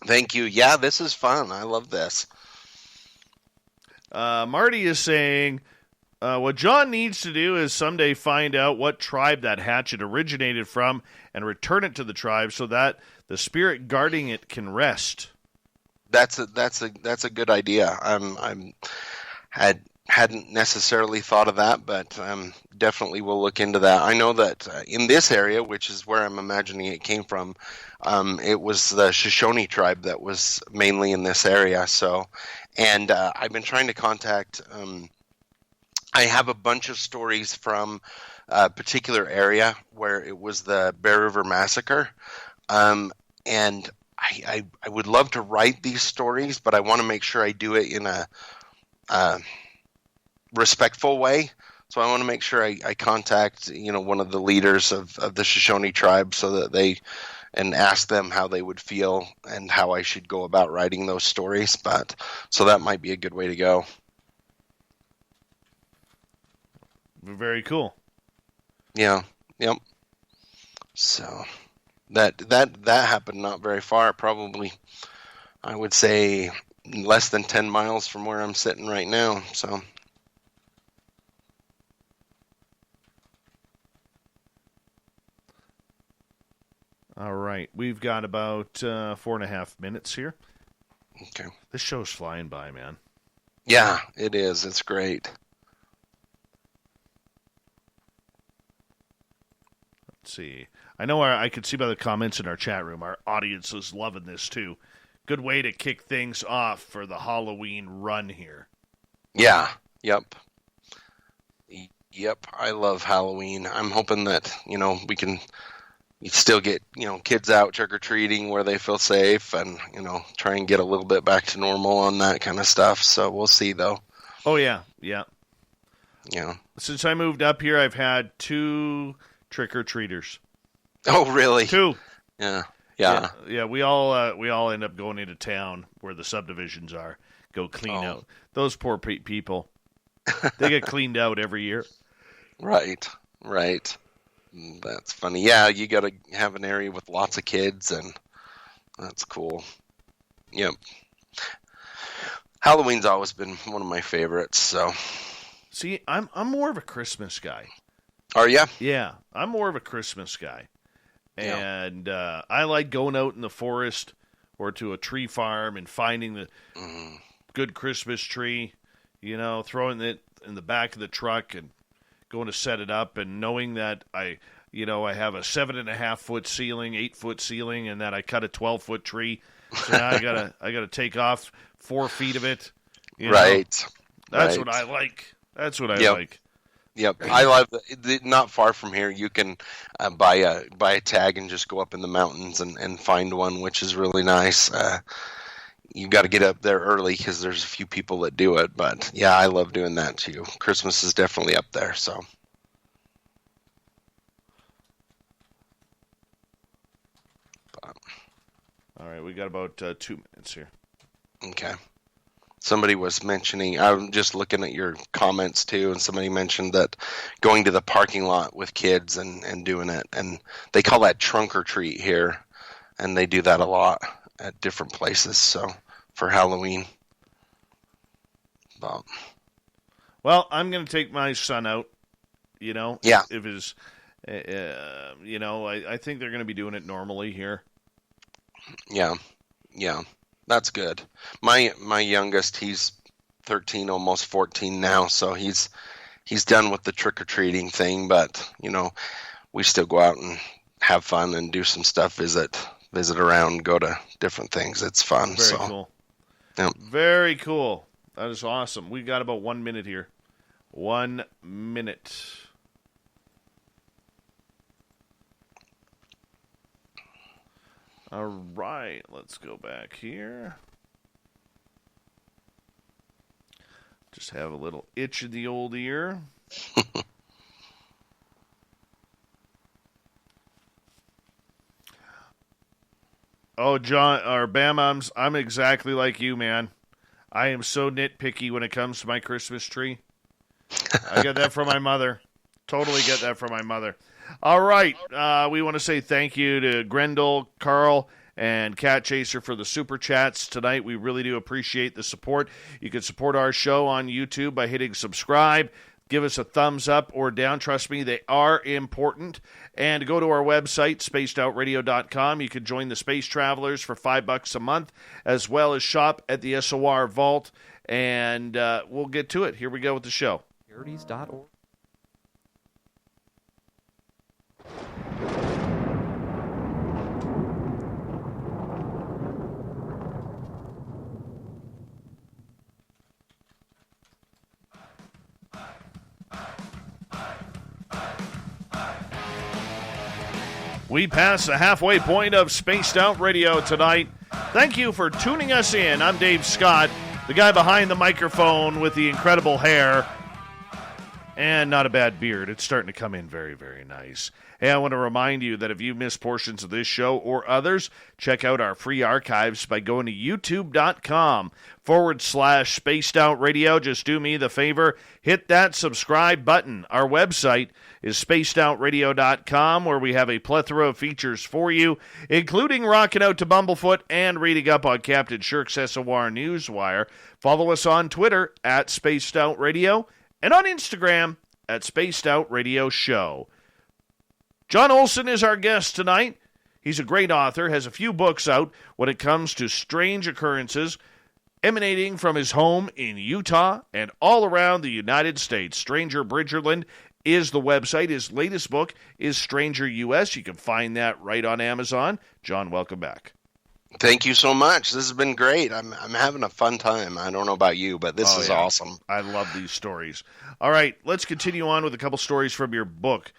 Thank you. Yeah, this is fun. I love this. Marty is saying, what John needs to do is someday find out what tribe that hatchet originated from and return it to the tribe so that the spirit guarding it can rest. That's a good idea. Hadn't necessarily thought of that, but definitely will look into that. I know that in this area, which is where I'm imagining it came from, it was the Shoshone tribe that was mainly in this area. So, and I've been trying to contact. I have a bunch of stories from a particular area where it was the Bear River Massacre, and I would love to write these stories, but I want to make sure I do it in a respectful way. So I want to make sure I contact, one of the leaders of the Shoshone tribe so that and ask them how they would feel and how I should go about writing those stories. But so that might be a good way to go. Very cool. Yeah. Yep. So that happened not very far, probably I would say less than 10 miles from where I'm sitting right now. So all right. We've got about 4.5 minutes here. Okay. This show's flying by, man. Yeah, it is. It's great. Let's see. I know I could see by the comments in our chat room, our audience is loving this too. Good way to kick things off for the Halloween run here. Yeah. Yep. Yep. I love Halloween. I'm hoping that, we can still get, kids out trick-or-treating where they feel safe and, try and get a little bit back to normal on that kind of stuff. So we'll see, though. Oh, yeah. Yeah. Yeah. Since I moved up here, I've had 2 trick-or-treaters. Oh, really? 2. Yeah. Yeah. Yeah. We all end up going into town where the subdivisions are. Go clean out. Those poor people. They get cleaned out every year. Right. That's funny. Yeah, you got to have an area with lots of kids, and that's cool. Yep. Halloween's always been one of my favorites. So, see, I'm more of a Christmas guy. Are you? Yeah, I'm more of a Christmas guy, and I like going out in the forest or to a tree farm and finding the good Christmas tree. Throwing it in the back of the truck and going to set it up, and knowing that I have a 7.5-foot ceiling, 8-foot ceiling, and that I cut a 12-foot tree. So now I gotta take off 4 feet of it. Right. That's what I like. That's what I like. Yep. I love not far from here. You can buy a tag and just go up in the mountains and find one, which is really nice. You got to get up there early because there's a few people that do it. But yeah, I love doing that too. Christmas is definitely up there. So. All right, we got about 2 minutes here. Okay. Somebody was mentioning, I'm just looking at your comments too, and somebody mentioned that going to the parking lot with kids and doing it. And they call that trunk or treat here. And they do that a lot at different places, so for Halloween. Well, I'm going to take my son out, Yeah. If it's, I think they're going to be doing it normally here. Yeah. That's good. My youngest, he's 13, almost 14 now, so he's done with the trick-or-treating thing, but, we still go out and have fun and do some stuff, visit around, go to different things. It's fun. Very cool. Yeah. Very cool. That is awesome. We got about 1 minute here. 1 minute. All right, let's go back here. Just have a little itch in the old ear. Oh, John, or Bam, I'm exactly like you, man. I am so nitpicky when it comes to my Christmas tree. I get that from my mother. Totally get that from my mother. All right. We want to say thank you to Grendel, Carl, and Cat Chaser for the super chats tonight. We really do appreciate the support. You can support our show on YouTube by hitting subscribe. Give us a thumbs up or down. Trust me, they are important. And go to our website, spacedoutradio.com. You can join the Space Travelers for $5 a month, as well as shop at the SOR Vault. And we'll get to it. Here we go with the show. Charities.org. We pass the halfway point of Spaced Out Radio tonight. Thank you for tuning us in. I'm Dave Scott, the guy behind the microphone with the incredible hair and not a bad beard. It's starting to come in very, very nice. Hey, I want to remind you that if you missed portions of this show or others, check out our free archives by going to youtube.com/Spaced Out Radio. Just do me the favor, hit that subscribe button. Our website is spacedoutradio.com, where we have a plethora of features for you, including rocking out to Bumblefoot and reading up on Captain Shirk's SOR Newswire. Follow us on Twitter at Spaced Out Radio and on Instagram at Spaced Out Radio Show. John Olsen is our guest tonight. He's a great author, has a few books out when it comes to strange occurrences emanating from his home in Utah and all around the United States. Stranger Bridgerland is the website. His latest book is Stranger US. You can find that right on Amazon. John, welcome back. Thank you so much. This has been great. I'm having a fun time. I don't know about you, but this is awesome. I love these stories. All right, let's continue on with a couple stories from your book.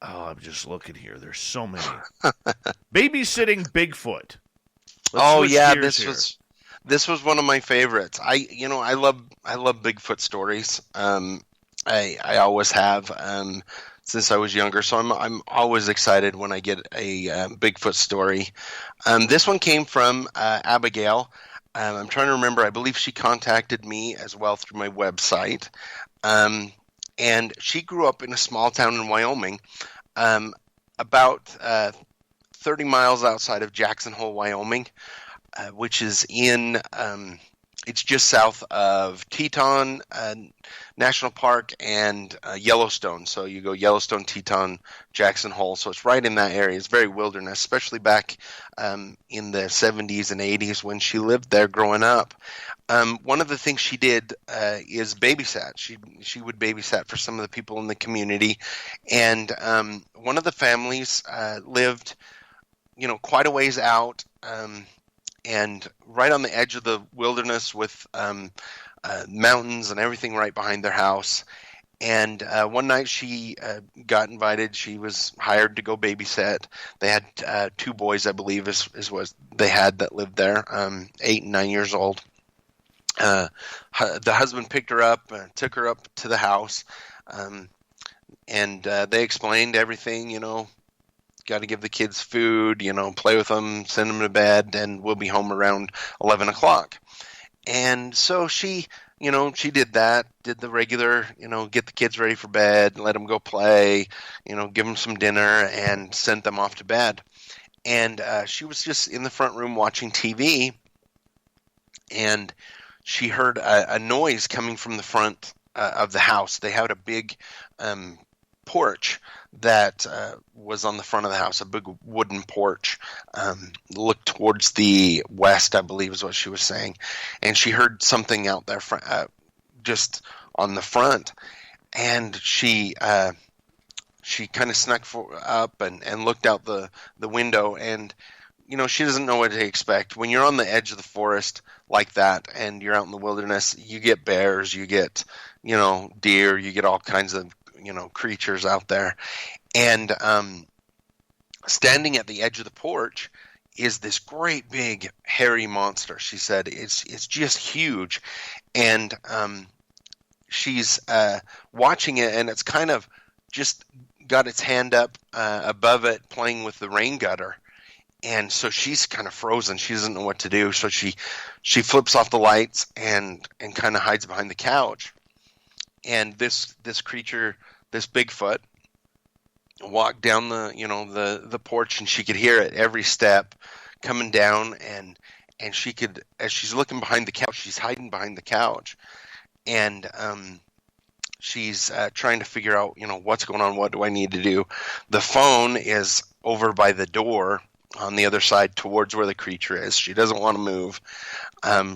Oh, I'm just looking here. There's so many. Babysitting Bigfoot. This was one of my favorites. I love Bigfoot stories. I always have since I was younger, so I'm always excited when I get a Bigfoot story. This one came from Abigail. I'm trying to remember. I believe she contacted me as well through my website. And she grew up in a small town in Wyoming, about 30 miles outside of Jackson Hole, Wyoming, which is in it's just south of Teton National Park and Yellowstone. So you go Yellowstone, Teton, Jackson Hole. So it's right in that area. It's very wilderness, especially back in the 70s and 80s when she lived there growing up. One of the things she did is babysat. She would babysat for some of the people in the community. And one of the families lived, quite a ways out, and right on the edge of the wilderness with mountains and everything right behind their house. And one night she got invited. She was hired to go babysit. They had two boys, I believe, is what they had that lived there, 8 and 9 years old. The husband picked her up, took her up to the house, and they explained everything, got to give the kids food, play with them, send them to bed, and we'll be home around 11 o'clock. And so she did that, did the regular, get the kids ready for bed, let them go play, give them some dinner, and sent them off to bed. And she was just in the front room watching TV, and she heard a noise coming from the front of the house. They had a big porch that was on the front of the house, a big wooden porch, looked towards the west, I believe is what she was saying. And she heard something out there just on the front. And she kind of snuck up and looked out the window, and she doesn't know what to expect. When you're on the edge of the forest like that and you're out in the wilderness, you get bears, you get, deer, you get all kinds of, creatures out there. And standing at the edge of the porch is this great big hairy monster. She said it's just huge. And she's watching it, and it's kind of just got its hand up above it playing with the rain gutter. And so she's kind of frozen. She doesn't know what to do. So she flips off the lights and kind of hides behind the couch. And this creature, this Bigfoot, walked down the porch, and she could hear it every step coming down, and she could, as she's looking behind the couch, she's hiding behind the couch, and she's trying to figure out, what's going on, what do I need to do. The phone is over by the door on the other side towards where the creature is. She doesn't want to move.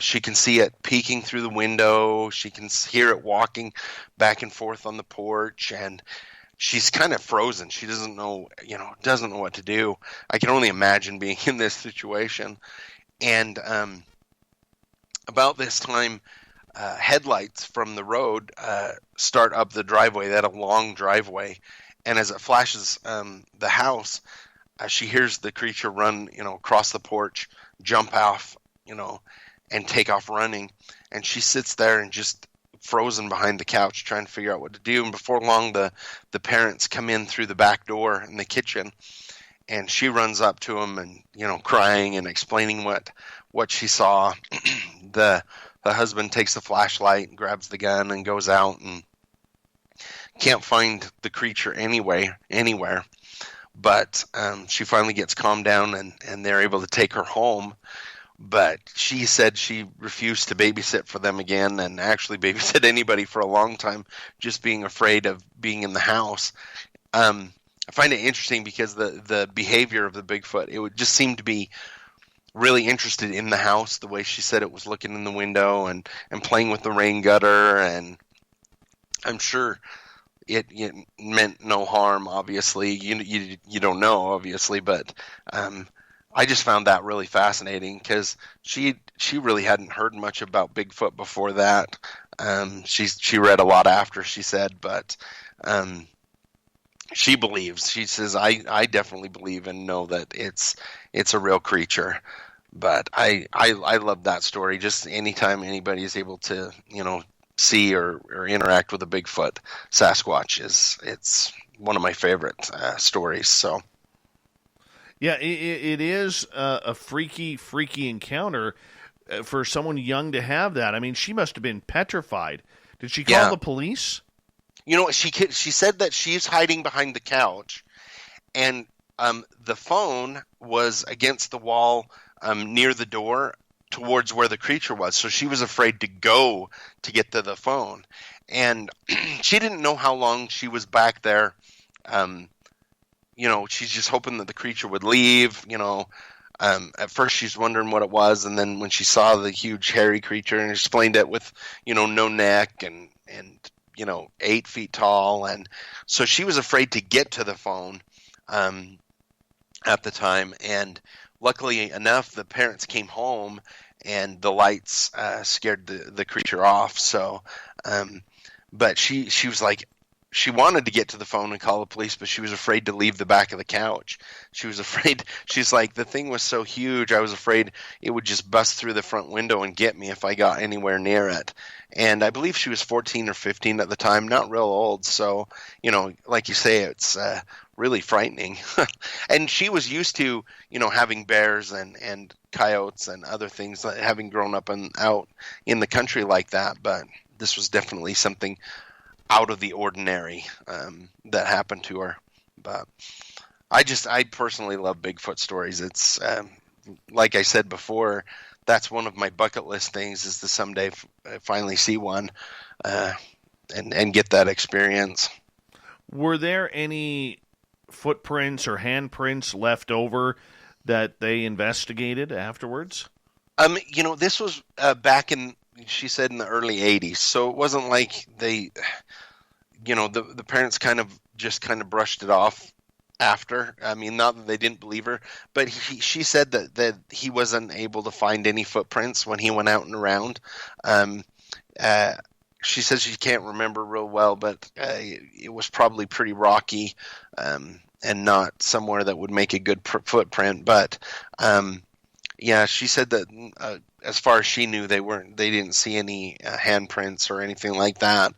She can see it peeking through the window. She can hear it walking back and forth on the porch, and she's kind of frozen. She doesn't know what to do. I can only imagine being in this situation. And about this time, headlights from the road start up the driveway. They had a long driveway, and as it flashes the house, she hears the creature run, across the porch, jump off, and take off running. And she sits there and just frozen behind the couch trying to figure out what to do. And before long, the parents come in through the back door in the kitchen, and she runs up to them and, crying and explaining what she saw. The husband takes the flashlight and grabs the gun and goes out and can't find the creature anywhere. But she finally gets calmed down, and they're able to take her home. But she said she refused to babysit for them again, and actually babysit anybody for a long time, just being afraid of being in the house. I find it interesting because the behavior of the Bigfoot, it would just seem to be really interested in the house, the way she said it was looking in the window and playing with the rain gutter, and I'm sure it meant no harm, obviously. You don't know, obviously, but I just found that really fascinating because she really hadn't heard much about Bigfoot before that. She read a lot after, she said, but she believes. She says, I definitely believe and know that it's a real creature. But I love that story. Just anytime anybody is able to, see or interact with a Bigfoot, Sasquatch it's one of my favorite stories. So. Yeah, it is a freaky encounter for someone young to have that. I mean, she must have been petrified. Did she call the police? She said that she's hiding behind the couch, and the phone was against the wall near the door towards where the creature was. So she was afraid to go to get to the phone, and she didn't know how long she was back there. She's just hoping that the creature would leave. At first she's wondering what it was, and then when she saw the huge hairy creature and explained it with, no neck and 8 feet tall, and so she was afraid to get to the phone at the time. And luckily enough, the parents came home, and the lights scared the creature off. So, but she was like, she wanted to get to the phone and call the police, but she was afraid to leave the back of the couch. She was afraid. She's like, the thing was so huge, I was afraid it would just bust through the front window and get me if I got anywhere near it. And I believe she was 14 or 15 at the time, not real old. So, like you say, it's really frightening. And she was used to, having bears and coyotes and other things, having grown up out in the country like that. But this was definitely something out of the ordinary that happened to her. But I personally love Bigfoot stories. It's like I said before, that's one of my bucket list things, is to someday finally see one and get that experience. Were there any footprints or handprints left over that they investigated afterwards? This was back in, she said, in the early 80s. So it wasn't like they, the parents kind of brushed it off after. I mean, not that they didn't believe her, but she said that he wasn't able to find any footprints when he went out and around. She says she can't remember real well, but it was probably pretty rocky and not somewhere that would make a good footprint. But she said that as far as she knew, they didn't see any handprints or anything like that.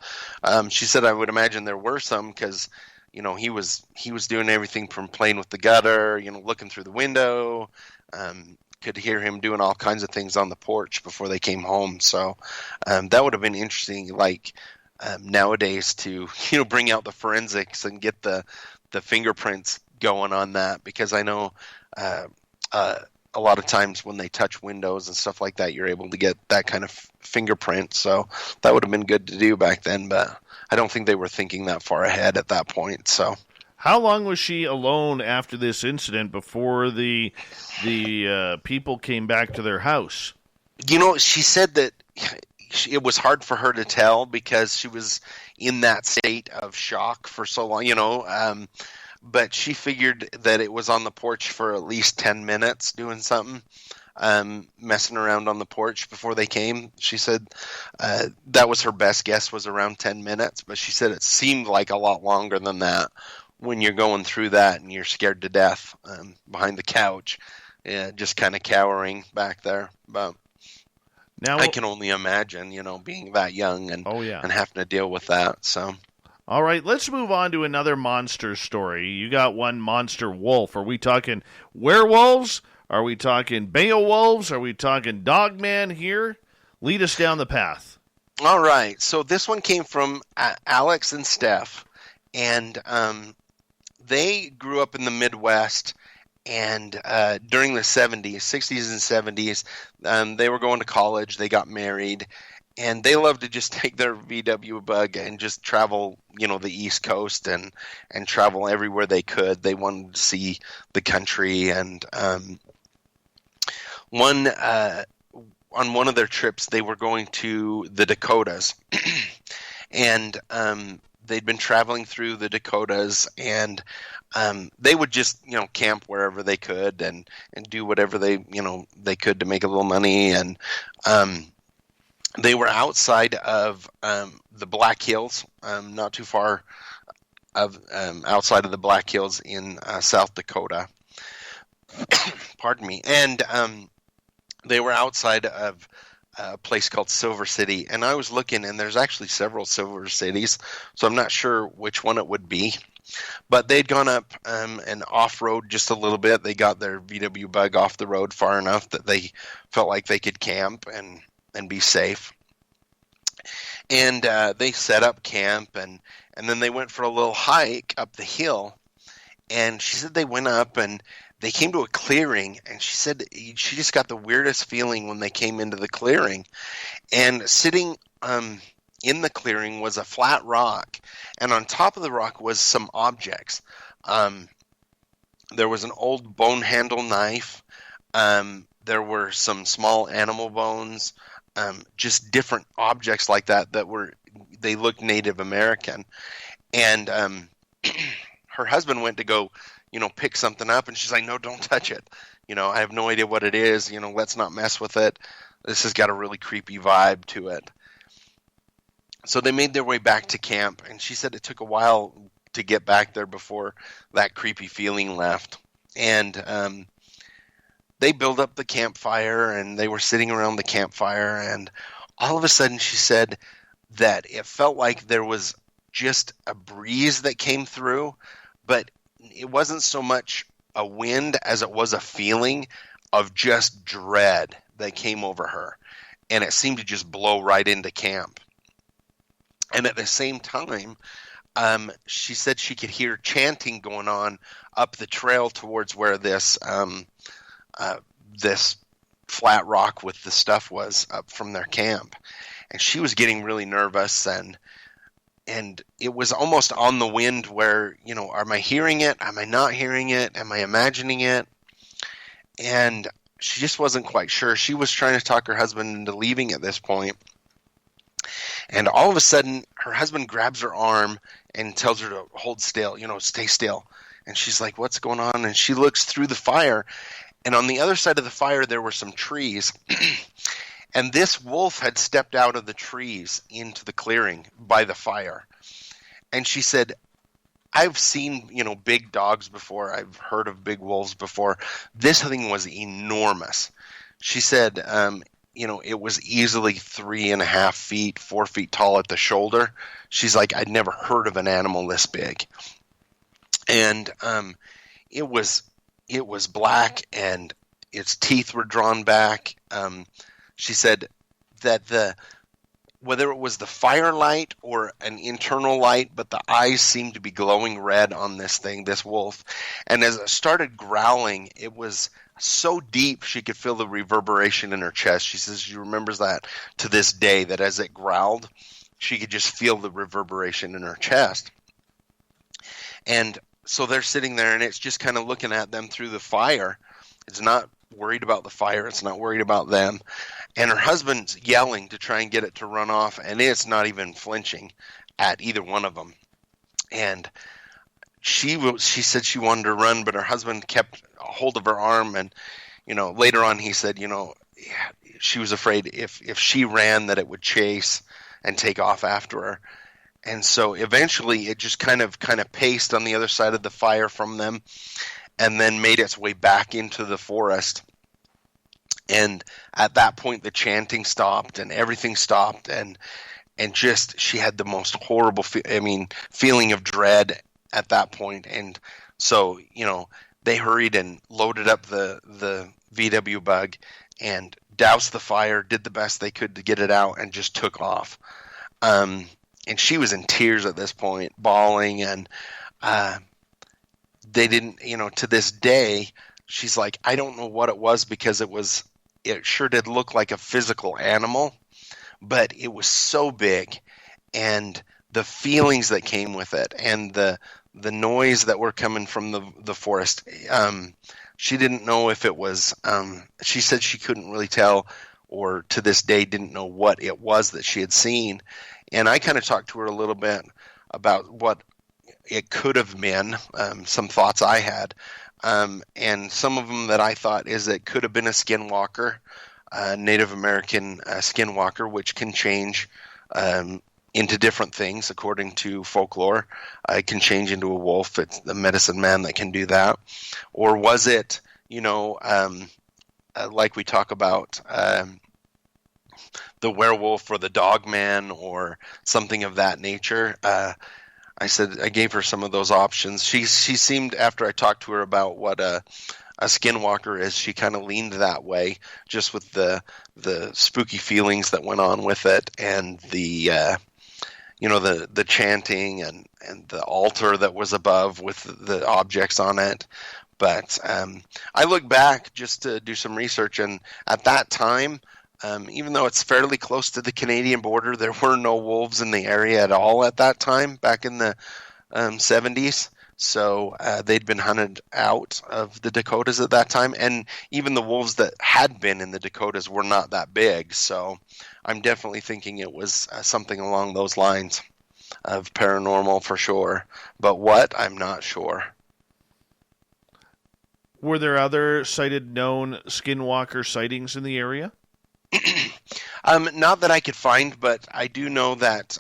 She said, I would imagine there were some, because he was doing everything from playing with the gutter, looking through the window. Could hear him doing all kinds of things on the porch before they came home. So that would have been interesting, like nowadays, to bring out the forensics and get the the fingerprints going on that, because I know a lot of times when they touch windows and stuff like that, you're able to get that kind of fingerprint. So that would have been good to do back then, but I don't think they were thinking that far ahead at that point. So how long was she alone after this incident before the people came back to their house? You know, she said that it was hard for her to tell because she was in that state of shock for so long, you know, but she figured that it was on the porch for at least 10 minutes doing something, messing around on the porch before they came. She said that was her best guess, was around 10 minutes, but she said it seemed like a lot longer than that when you're going through that and you're scared to death behind the couch, just kind of cowering back there. But now I can only imagine, you know, being that young and and having to deal with that. So. All right, let's move on to another monster story. You got one monster wolf. Are we talking werewolves? Are we talking Beowulfs? Are we talking Dogman here? Lead us down the path. All right, so this one came from Alex and Steph, and they grew up in the Midwest, and during the 60s and 70s, they were going to college, they got married, and they loved to just take their VW bug and just travel, you know, the East Coast and travel everywhere they could. They wanted to see the country, and on one of their trips, they were going to the Dakotas, and they'd been traveling through the Dakotas, and they would just, you know, camp wherever they could and do whatever they could to make a little money, and they were outside of the Black Hills, not too far outside of the Black Hills in South Dakota. Pardon me. And they were outside of a place called Silver City. And I was looking, and there's actually several Silver Cities, so I'm not sure which one it would be. But they'd gone up and off-road just a little bit. They got their VW bug off the road far enough that they felt like they could camp and be safe. And they set up camp, and then they went for a little hike up the hill. And she said they went up and they came to a clearing, and she said she just got the weirdest feeling when they came into the clearing. And sitting in the clearing was a flat rock, and on top of the rock was some objects. There was an old bone handle knife. There were some small animal bones. Just different objects like that they looked Native American. And her husband went to go, you know, pick something up, and she's like, no, don't touch it. You know, I have no idea what it is. You know, let's not mess with it. This has got a really creepy vibe to it. So they made their way back to camp, and she said it took a while to get back there before that creepy feeling left. And they built up the campfire, and they were sitting around the campfire, and all of a sudden she said that it felt like there was just a breeze that came through, but it wasn't so much a wind as it was a feeling of just dread that came over her, and it seemed to just blow right into camp. And at the same time, she said she could hear chanting going on up the trail towards where this flat rock with the stuff was up from their camp. And she was getting really nervous, and it was almost on the wind where, you know, am I hearing it? Am I not hearing it? Am I imagining it? And she just wasn't quite sure. She was trying to talk her husband into leaving at this point. And all of a sudden, her husband grabs her arm and tells her to hold still, you know, stay still. And she's like, what's going on? And she looks through the fire, and on the other side of the fire, there were some trees. And this wolf had stepped out of the trees into the clearing by the fire. And she said, I've seen, you know, big dogs before. I've heard of big wolves before. This thing was enormous. She said, you know, it was easily 3.5 feet, 4 feet tall at the shoulder. She's like, I'd never heard of an animal this big. And it was black, and its teeth were drawn back. She said that whether it was the firelight or an internal light, but the eyes seemed to be glowing red on this thing, this wolf. And as it started growling, it was so deep she could feel the reverberation in her chest. She says she remembers that to this day, that as it growled, she could just feel the reverberation in her chest. And so they're sitting there, and it's just kind of looking at them through the fire. It's not worried about the fire. It's not worried about them. And her husband's yelling to try and get it to run off, and it's not even flinching at either one of them. And she said she wanted to run, but her husband kept a hold of her arm. And, later on he said, she was afraid if she ran that it would chase and take off after her. And so eventually it just kind of paced on the other side of the fire from them, and then made its way back into the forest. And at that point, the chanting stopped and everything stopped, and just she had the most horrible feeling of dread at that point. And so they hurried and loaded up the VW bug and doused the fire, did the best they could to get it out, and just took off. And she was in tears at this point, bawling, and they didn't, to this day, she's like, I don't know what it was, because it sure did look like a physical animal, but it was so big, and the feelings that came with it, and the noise that were coming from the forest, she didn't know if it was, she said she couldn't really tell, or to this day didn't know what it was that she had seen. And I kind of talked to her a little bit about what it could have been, some thoughts I had. And some of them that I thought is it could have been a skinwalker, Native American skinwalker, which can change into different things according to folklore. It can change into a wolf. It's the medicine man that can do that. Or was it, like we talk about, the werewolf or the dog man or something of that nature? I gave her some of those options. She seemed, after I talked to her about what a skinwalker is, she kind of leaned that way, just with the spooky feelings that went on with it, and the chanting and the altar that was above with the objects on it. But I look back just to do some research, and at that time, even though it's fairly close to the Canadian border, there were no wolves in the area at all at that time, back in the 70s. So they'd been hunted out of the Dakotas at that time. And even the wolves that had been in the Dakotas were not that big. So I'm definitely thinking it was something along those lines of paranormal for sure. But what? I'm not sure. Were there other known skinwalker sightings in the area? Not that I could find, but I do know that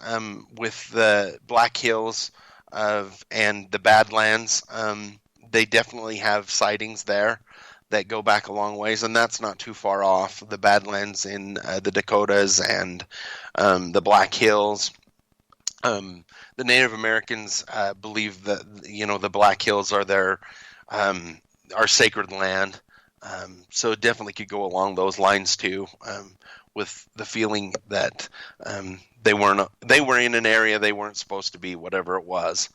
with the Black Hills and the Badlands, they definitely have sightings there that go back a long ways, and that's not too far off. The Badlands in the Dakotas and the Black Hills. The Native Americans believe that the Black Hills are their our sacred land. So it definitely could go along those lines too, with the feeling that they were in an area they weren't supposed to be, whatever it was.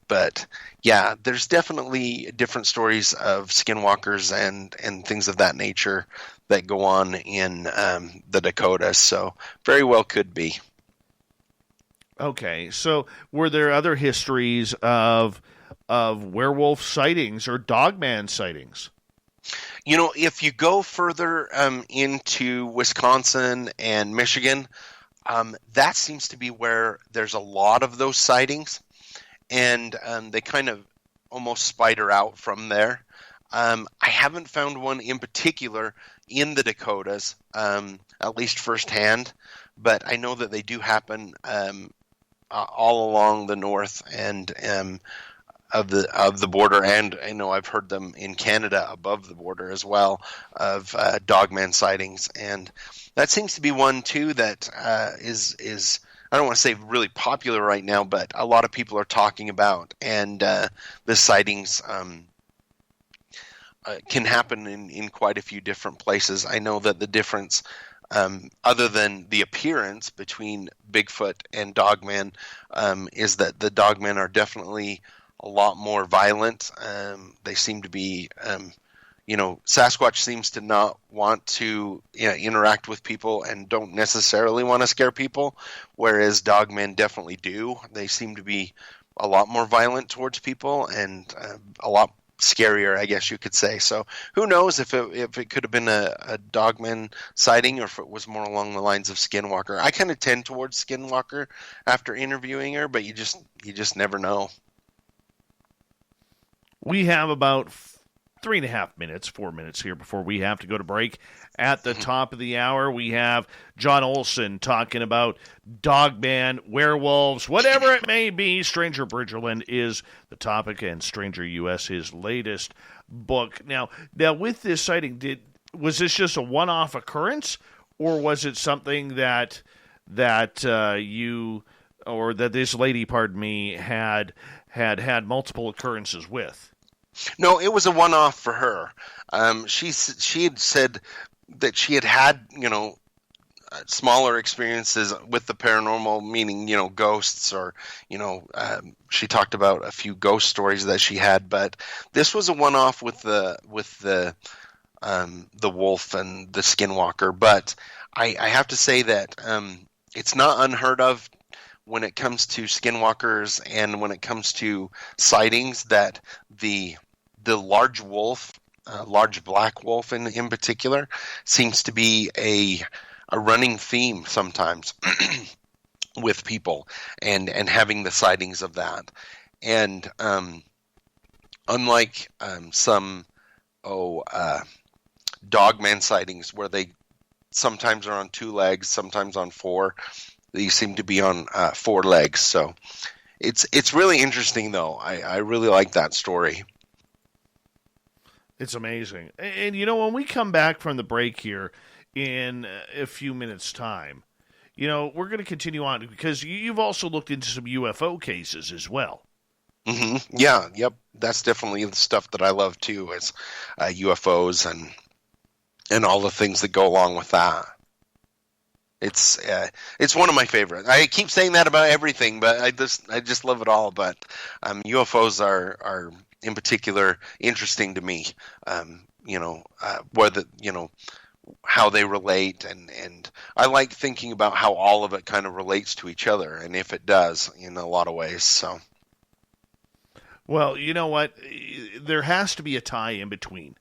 But yeah, there's definitely different stories of skinwalkers and things of that nature that go on in the Dakotas. So very well could be. Okay, so were there other histories of werewolf sightings or dogman sightings? If you go further into Wisconsin and Michigan, that seems to be where there's a lot of those sightings, and they kind of almost spider out from there. I haven't found one in particular in the Dakotas, at least firsthand, but I know that they do happen all along the north and of the border, and I know I've heard them in Canada above the border as well, of dogman sightings, and that seems to be one too that is I don't want to say really popular right now, but a lot of people are talking about, and the sightings can happen in quite a few different places. I know that the difference other than the appearance between Bigfoot and Dogman, is that the Dogmen are definitely a lot more violent. They seem to be, Sasquatch seems to not want to interact with people and don't necessarily want to scare people, whereas Dogmen definitely do. They seem to be a lot more violent towards people and a lot scarier, I guess you could say. So who knows if it could have been a Dogman sighting or if it was more along the lines of Skinwalker. I kind of tend towards Skinwalker after interviewing her, but you just never know. We have about 4 minutes here before we have to go to break. At the top of the hour, we have John Olsen talking about Dogman, werewolves, whatever it may be. Stranger Bridgerland is the topic, and Stranger US, his latest book. Now with this sighting, was this just a one-off occurrence, or was it something that this lady, had multiple occurrences with? No, it was a one-off for her. She had said that she had smaller experiences with the paranormal, meaning ghosts, or she talked about a few ghost stories that she had, but this was a one-off with the wolf and the Skinwalker. But I have to say that it's not unheard of when it comes to Skinwalkers and when it comes to sightings that the large wolf, large black wolf in particular, seems to be a running theme sometimes with people and having the sightings of that. And unlike some Dogman sightings where they sometimes are on 2 legs, sometimes on 4, these seem to be on 4 legs. So it's really interesting, though. I really like that story. It's amazing. And, when we come back from the break here in a few minutes' time, we're going to continue on because you've also looked into some UFO cases as well. Mm-hmm. Yeah, yep. That's definitely the stuff that I love, too, is UFOs and all the things that go along with that. It's one of my favorites. I keep saying that about everything, but I just love it all. But UFOs are in particular interesting to me. Whether how they relate, and I like thinking about how all of it kind of relates to each other, and if it does in a lot of ways. So, well, you know what? There has to be a tie in between.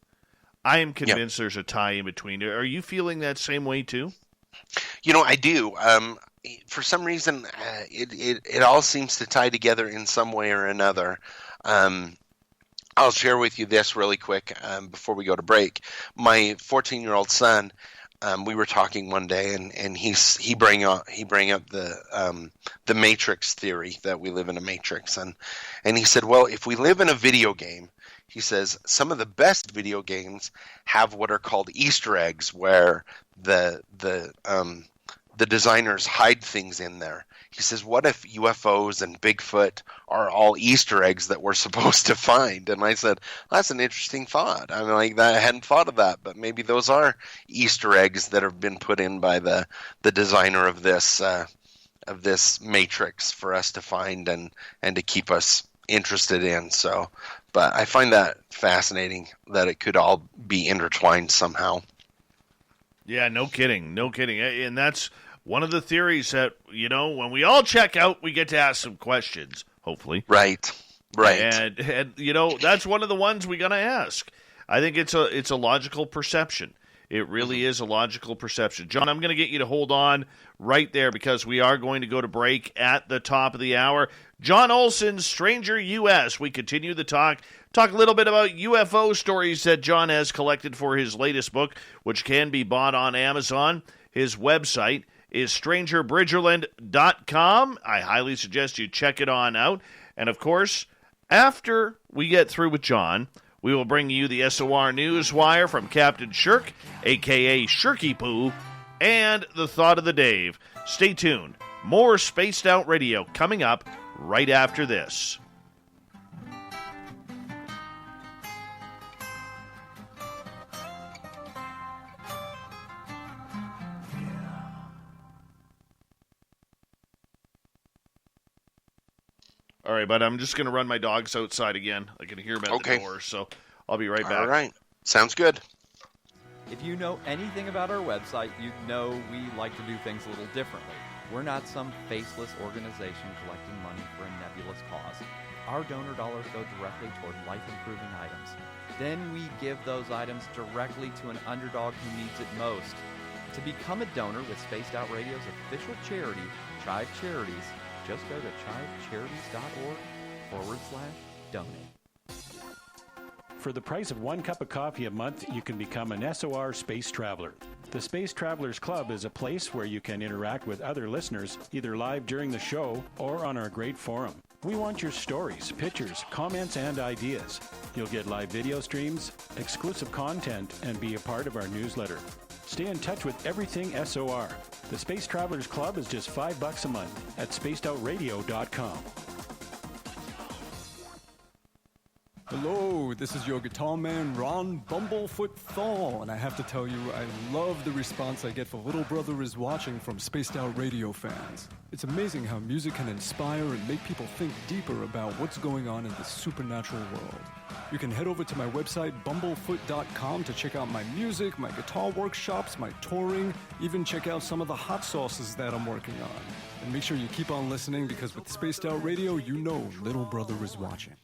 I am convinced there's a tie in between. Are you feeling that same way too? I do. For some reason, it all seems to tie together in some way or another. I'll share with you this really quick before we go to break. My 14-year-old son, we were talking one day, and he bring up the Matrix theory, that we live in a Matrix, and he said, well, if we live in a video game, he says some of the best video games have what are called Easter eggs, where the designers hide things in there. He says, what if UFOs and Bigfoot are all Easter eggs that we're supposed to find? And I said, that's an interesting thought. I mean, I hadn't thought of that, but maybe those are Easter eggs that have been put in by the designer of this Matrix for us to find and to keep us interested in. So, but I find that fascinating that it could all be intertwined somehow. Yeah, no kidding. And that's one of the theories that, when we all check out, we get to ask some questions, hopefully. Right. And that's one of the ones we're going to ask. I think it's a logical perception. It really is a logical perception. John, I'm going to get you to hold on right there because we are going to go to break at the top of the hour. John Olsen, Stranger US. We continue the talk a little bit about UFO stories that John has collected for his latest book, which can be bought on Amazon. His website is strangerbridgerland.com. I highly suggest you check it on out. And, of course, after we get through with John, we will bring you the SOR Newswire from Captain Shirk, a.k.a. Shirky Poo, and the Thought of the Dave. Stay tuned. More Spaced Out Radio coming up right after this. All right, but I'm just going to run my dogs outside again. I can hear them at the door, so I'll be right back. All right. Sounds good. If you know anything about our website, you know we like to do things a little differently. We're not some faceless organization collecting money for a nebulous cause. Our donor dollars go directly toward life-improving items. Then we give those items directly to an underdog who needs it most. To become a donor with Spaced Out Radio's official charity, Chive Charities, just go to chivecharities.org/donate. For the price of 1 cup of coffee a month, you can become an SOR Space Traveler. The Space Travelers Club is a place where you can interact with other listeners, either live during the show or on our great forum. We want your stories, pictures, comments, and ideas. You'll get live video streams, exclusive content, and be a part of our newsletter. Stay in touch with everything SOR. The Space Travelers Club is just $5 a month at spacedoutradio.com. Hello, this is your guitar man, Ron Bumblefoot Thal, and I have to tell you, I love the response I get for Little Brother is Watching from Spaced Out Radio fans. It's amazing how music can inspire and make people think deeper about what's going on in the supernatural world. You can head over to my website, bumblefoot.com, to check out my music, my guitar workshops, my touring, even check out some of the hot sauces that I'm working on. And make sure you keep on listening, because with Spaced Out Radio, you know Little Brother is watching.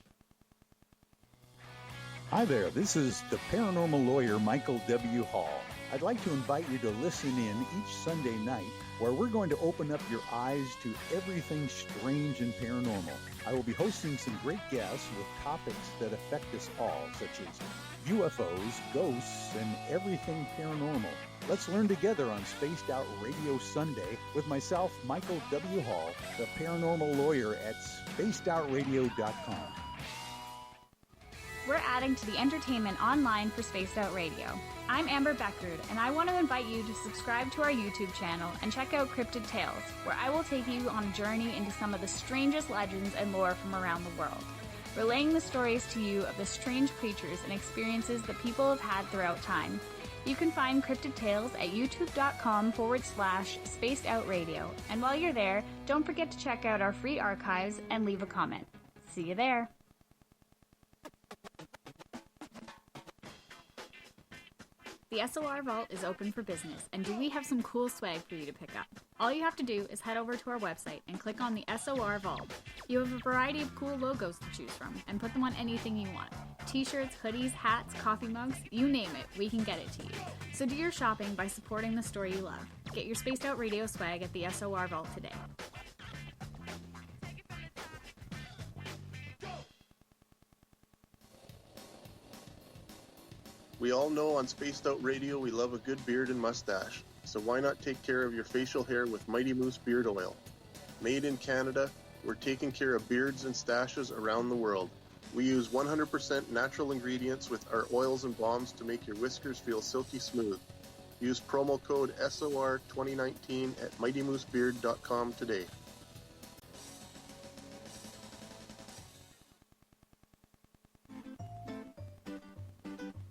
Hi there, this is the paranormal lawyer Michael W. Hall. I'd like to invite you to listen in each Sunday night where we're going to open up your eyes to everything strange and paranormal. I will be hosting some great guests with topics that affect us all, such as UFOs, ghosts, and everything paranormal. Let's learn together on Spaced Out Radio Sunday with myself, Michael W. Hall, the paranormal lawyer at spacedoutradio.com. We're adding to the entertainment online for Spaced Out Radio. I'm Amber Beckrud, and I want to invite you to subscribe to our YouTube channel and check out Cryptid Tales, where I will take you on a journey into some of the strangest legends and lore from around the world, relaying the stories to you of the strange creatures and experiences that people have had throughout time. You can find Cryptid Tales at youtube.com/Spaced Out Radio. And while you're there, don't forget to check out our free archives and leave a comment. See you there. The SOR Vault is open for business, and do we have some cool swag for you to pick up? All you have to do is head over to our website and click on the SOR Vault. You have a variety of cool logos to choose from, and put them on anything you want. T-shirts, hoodies, hats, coffee mugs, you name it, we can get it to you. So do your shopping by supporting the store you love. Get your Spaced Out Radio swag at the SOR Vault today. We all know on Spaced Out Radio we love a good beard and mustache, so why not take care of your facial hair with Mighty Moose Beard Oil? Made in Canada, we're taking care of beards and stashes around the world. We use 100% natural ingredients with our oils and balms to make your whiskers feel silky smooth. Use promo code SOR2019 at MightyMooseBeard.com today.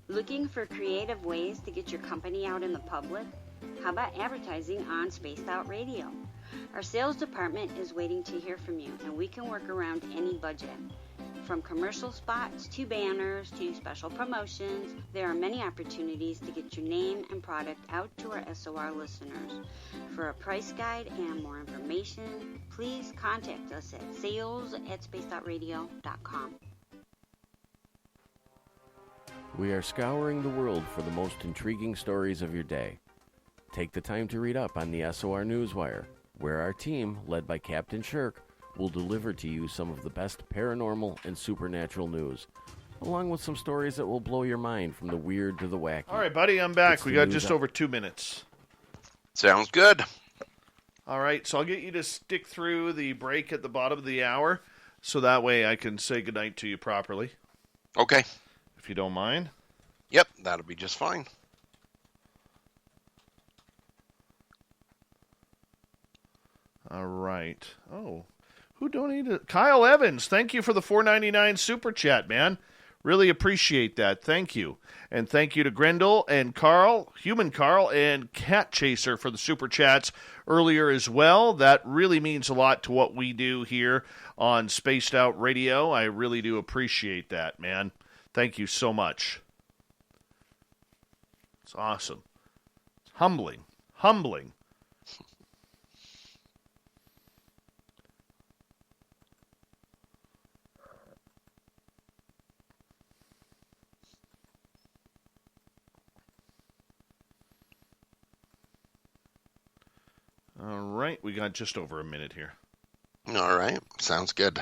Looking for creative ways to get your company out in the public? How about advertising on Spaced Out Radio? Our sales department is waiting to hear from you, and we can work around any budget. From commercial spots to banners to special promotions, there are many opportunities to get your name and product out to our SOR listeners. For a price guide and more information, please contact us at sales@spacedoutradio.com. We are scouring the world for the most intriguing stories of your day. Take the time to read up on the SOR Newswire, where our team, led by Captain Shirk, will deliver to you some of the best paranormal and supernatural news, along with some stories that will blow your mind from the weird to the wacky. All right, buddy, I'm back. We got just over 2 minutes. Sounds good. All right, so I'll get you to stick through the break at the bottom of the hour, so that way I can say goodnight to you properly. Okay. If you don't mind. Yep, that'll be just fine. All right. Oh, who donated? Kyle Evans. Thank you for the $4.99 super chat, man. Really appreciate that. Thank you. And thank you to Grendel and Carl, Human Carl, and Cat Chaser for the Super Chats earlier as well. That really means a lot to what we do here on Spaced Out Radio. I really do appreciate that, man. Thank you so much. It's awesome. It's humbling. Humbling. All right, we got just over a minute here. All right, sounds good.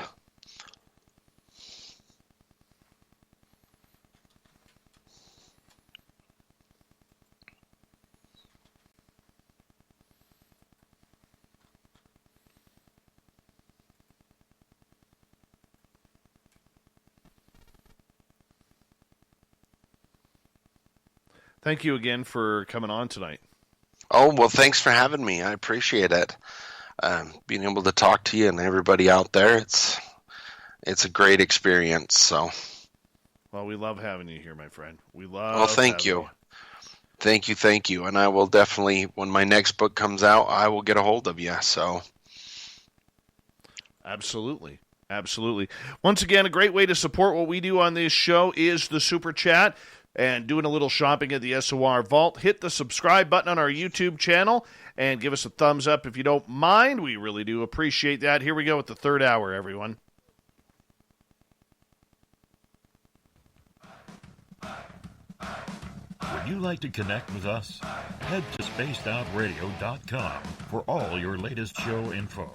Thank you again for coming on tonight. Oh, well, thanks for having me. I appreciate it. Being able to talk to you and everybody out there, it's a great experience. So, well, we love having you here, my friend. We love. Well, thank you. Thank you. And I will definitely, when my next book comes out, I will get a hold of you. So, absolutely. Once again, a great way to support what we do on this show is the Super Chat. And doing a little shopping at the SOR Vault, hit the subscribe button on our YouTube channel and give us a thumbs up if you don't mind. We really do appreciate that. Here we go with the third hour, everyone. Would you like to connect with us? Head to spacedoutradio.com for all your latest show info.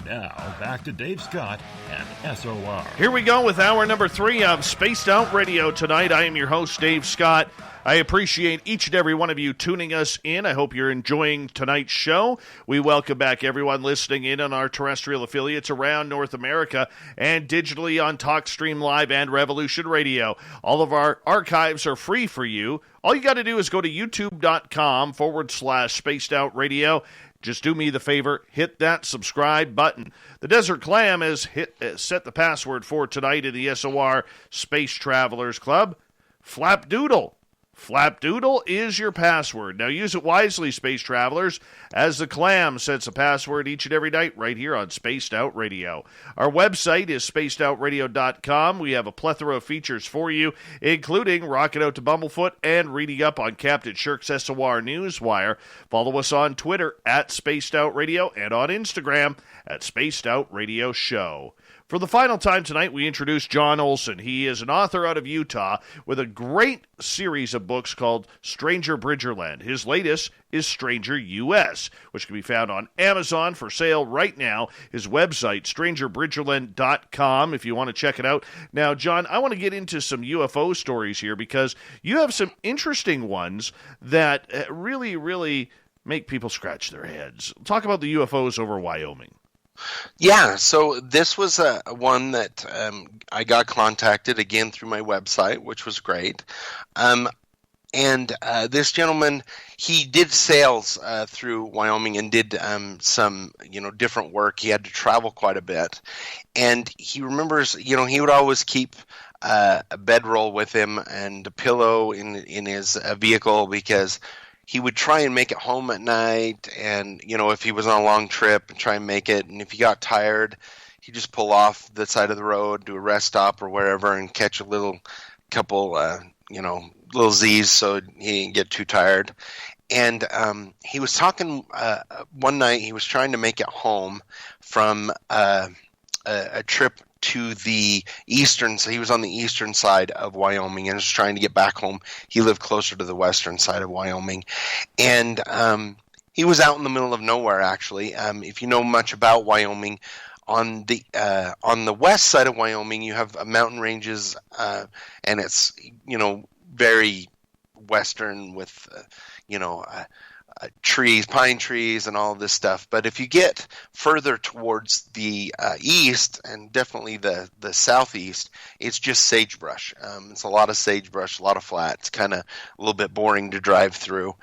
Now, back to Dave Scott and SOR. Here we go with hour number 3 of Spaced Out Radio tonight. I am your host, Dave Scott. I appreciate each and every one of you tuning us in. I hope you're enjoying tonight's show. We welcome back everyone listening in on our terrestrial affiliates around North America and digitally on TalkStream Live and Revolution Radio. All of our archives are free for you. All you got to do is go to youtube.com/Spaced Out Radio. Just do me the favor, hit that subscribe button. The Desert Clam has set the password for tonight in the SOR Space Travelers Club. Flapdoodle. Flapdoodle is your password. Now use it wisely, Space Travelers, as the Clam sets a password each and every night right here on Spaced Out Radio. Our website is spacedoutradio.com. We have a plethora of features for you, including rocking out to Bumblefoot and reading up on Captain Shirk's SOR Newswire. Follow us on Twitter at Spaced Out Radio and on Instagram at Spaced Out Radio Show. For the final time tonight, we introduce John Olsen. He is an author out of Utah with a great series of books called Stranger Bridgerland. His latest is Stranger U.S., which can be found on Amazon for sale right now. His website, strangerbridgerland.com, if you want to check it out. Now, John, I want to get into some UFO stories here because you have some interesting ones that really, really make people scratch their heads. Talk about the UFOs over Wyoming. Yeah, so this was one that I got contacted again through my website, which was great. And this gentleman, he did sales through Wyoming and did some, different work. He had to travel quite a bit. And he remembers, he would always keep a bedroll with him and a pillow in his vehicle because he would try and make it home at night, and, if he was on a long trip, and try and make it, and if he got tired, he'd just pull off the side of the road, do a rest stop or wherever, and catch a couple little Z's so he didn't get too tired. And he was talking one night, he was trying to make it home from a trip to the eastern, so he was on the eastern side of Wyoming and was trying to get back home. He lived closer to the western side of Wyoming, and he was out in the middle of nowhere. Actually, if you know much about Wyoming, on the west side of Wyoming, you have mountain ranges, and it's very western with trees, pine trees, and all this stuff. But if you get further towards the east, and definitely the southeast, it's just sagebrush. It's a lot of sagebrush, a lot of flat. It's kind of a little bit boring to drive through.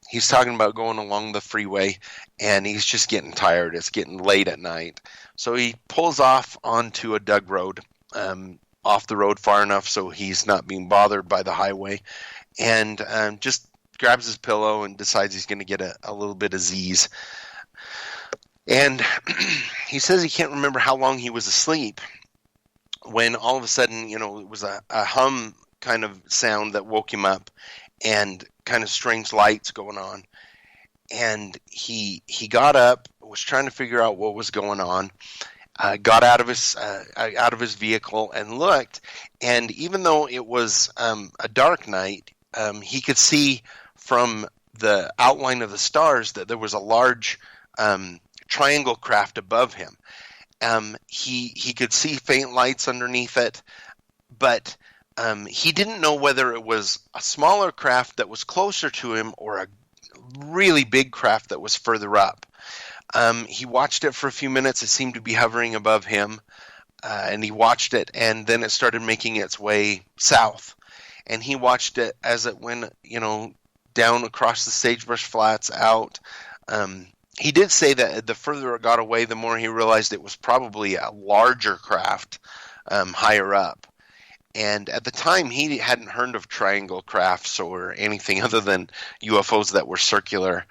He's talking about going along the freeway, and he's just getting tired. It's getting late at night. So he pulls off onto a dug road, off the road far enough so he's not being bothered by the highway, and just grabs his pillow and decides he's going to get a little bit of Z's. And he says he can't remember how long he was asleep when all of a sudden, it was a hum kind of sound that woke him up, and kind of strange lights going on. And he got up, was trying to figure out what was going on, got out of his vehicle and looked, and even though it was a dark night, he could see from the outline of the stars that there was a large triangle craft above him. He could see faint lights underneath it, but he didn't know whether it was a smaller craft that was closer to him or a really big craft that was further up. He watched it for a few minutes. It seemed to be hovering above him, and he watched it, and then it started making its way south. And he watched it as it went, down across the sagebrush flats out. He did say that the further it got away, the more he realized it was probably a larger craft higher up. And at the time, he hadn't heard of triangle crafts or anything other than UFOs that were circular.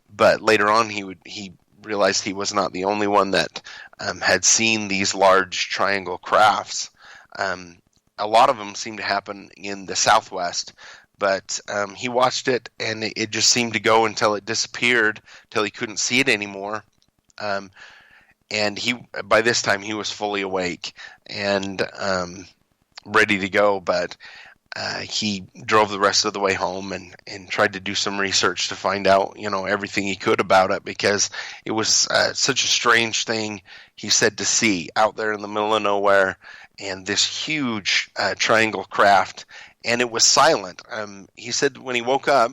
But later on, he realized he was not the only one that had seen these large triangle crafts. A lot of them seemed to happen in the Southwest, but he watched it, and it just seemed to go until it disappeared, till he couldn't see it anymore. And by this time, he was fully awake and ready to go, but he drove the rest of the way home and tried to do some research to find out, everything he could about it, because it was such a strange thing, he said, to see out there in the middle of nowhere, and this huge triangle craft, and it was silent. He said when he woke up,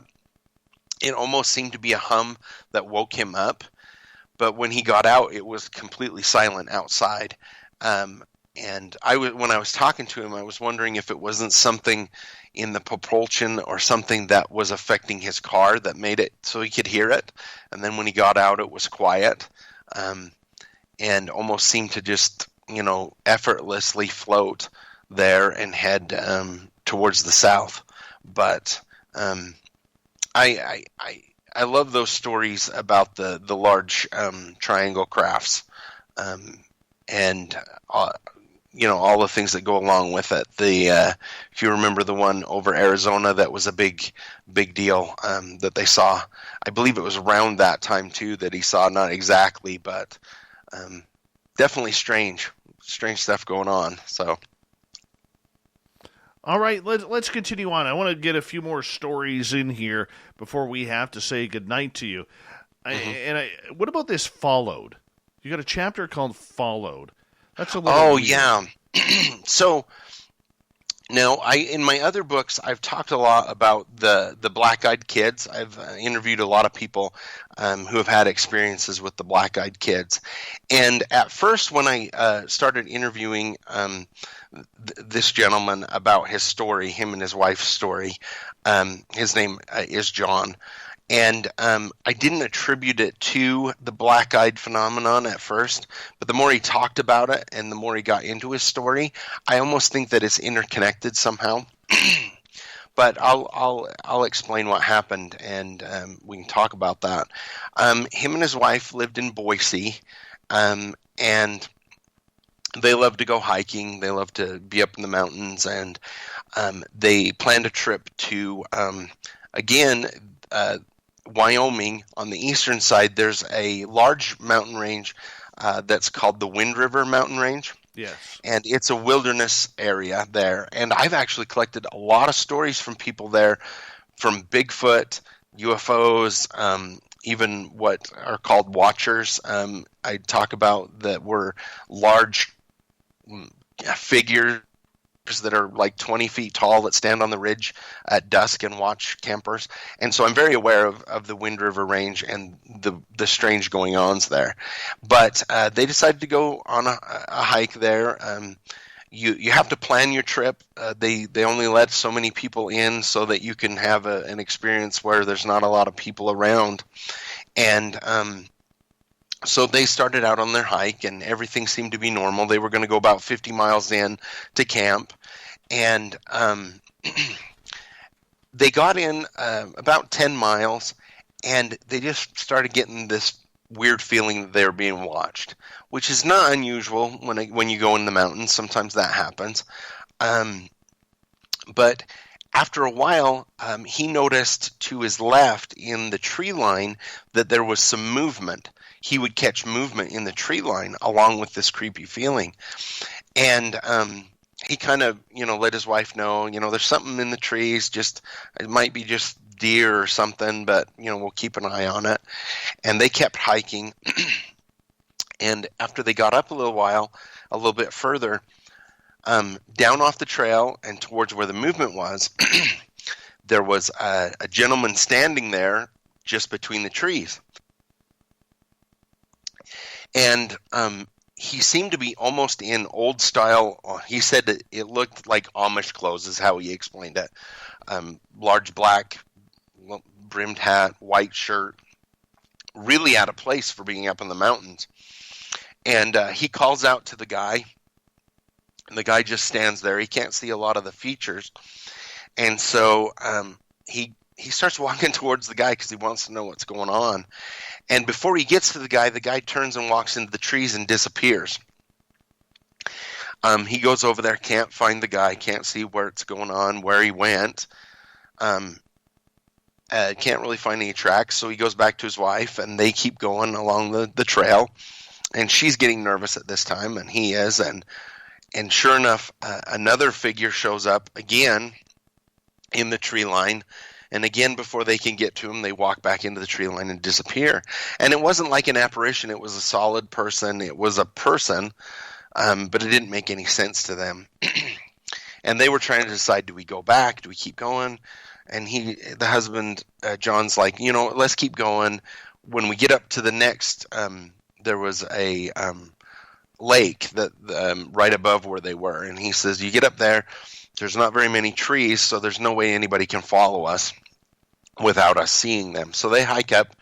it almost seemed to be a hum that woke him up, but when he got out, it was completely silent outside. And when I was talking to him, I was wondering if it wasn't something in the propulsion or something that was affecting his car that made it so he could hear it. And then when he got out, it was quiet, and almost seemed to just, effortlessly float there and head towards the south. But I love those stories about the large triangle crafts, and all the things that go along with it. If you remember the one over Arizona, that was a big deal that they saw. I believe it was around that time too that he saw, not exactly, but definitely strange stuff going on. So. All right, let's continue on. I want to get a few more stories in here before we have to say goodnight to you. What about this Followed? You got a chapter called Followed. That's a little weird. Yeah. So now, in my other books, I've talked a lot about the black-eyed kids. I've interviewed a lot of people who have had experiences with the black-eyed kids. And at first, when I started interviewing this gentleman about his story, him and his wife's story, his name is John. And I didn't attribute it to the black-eyed phenomenon at first, but the more he talked about it and the more he got into his story, I almost think that it's interconnected somehow. But I'll explain what happened, and we can talk about that. Him and his wife lived in Boise, and they love to go hiking. They love to be up in the mountains, and they planned a trip to, Wyoming. On the eastern side, there's a large mountain range that's called the Wind River Mountain Range. Yes. And it's a wilderness area there. And I've actually collected a lot of stories from people there, from Bigfoot, UFOs, even what are called watchers. I talk about that were large figures that are like 20 feet tall that stand on the ridge at dusk and watch campers. And so I'm very aware of the Wind River Range and the strange going-ons there. But they decided to go on a hike there. You have to plan your trip. They only let so many people in so that you can have an experience where there's not a lot of people around. And So they started out on their hike, and everything seemed to be normal. They were going to go about 50 miles in to camp, and they got in about 10 miles, and they just started getting this weird feeling that they were being watched, which is not unusual when you go in the mountains. Sometimes that happens. But after a while, he noticed to his left in the tree line that there was some movement. He would catch movement in the tree line along with this creepy feeling. And he kind of, let his wife know, there's something in the trees, it might be just deer or something, but, we'll keep an eye on it. And they kept hiking. And after they got up a little bit further, down off the trail and towards where the movement was, there was a gentleman standing there just between the trees. And he seemed to be almost in old style. He said that it looked like Amish clothes is how he explained it. Large black brimmed hat, white shirt, really out of place for being up in the mountains. And he calls out to the guy, and the guy just stands there. He can't see a lot of the features. And so he starts walking towards the guy because he wants to know what's going on. And before he gets to the guy turns and walks into the trees and disappears. He goes over there, can't find the guy, can't see where it's going on, where he went. Can't really find any tracks, so he goes back to his wife, and they keep going along the trail. And she's getting nervous at this time, and he is. And sure enough, another figure shows up again in the tree line. And again, before they can get to him, they walk back into the tree line and disappear. And it wasn't like an apparition. It was a solid person. It was a person, but it didn't make any sense to them. And they were trying to decide, do we go back? Do we keep going? And the husband, John's like, let's keep going. When we get up to the next, there was a lake that right above where they were. And he says, you get up there, there's not very many trees, so there's no way anybody can follow us without us seeing them. So they hike up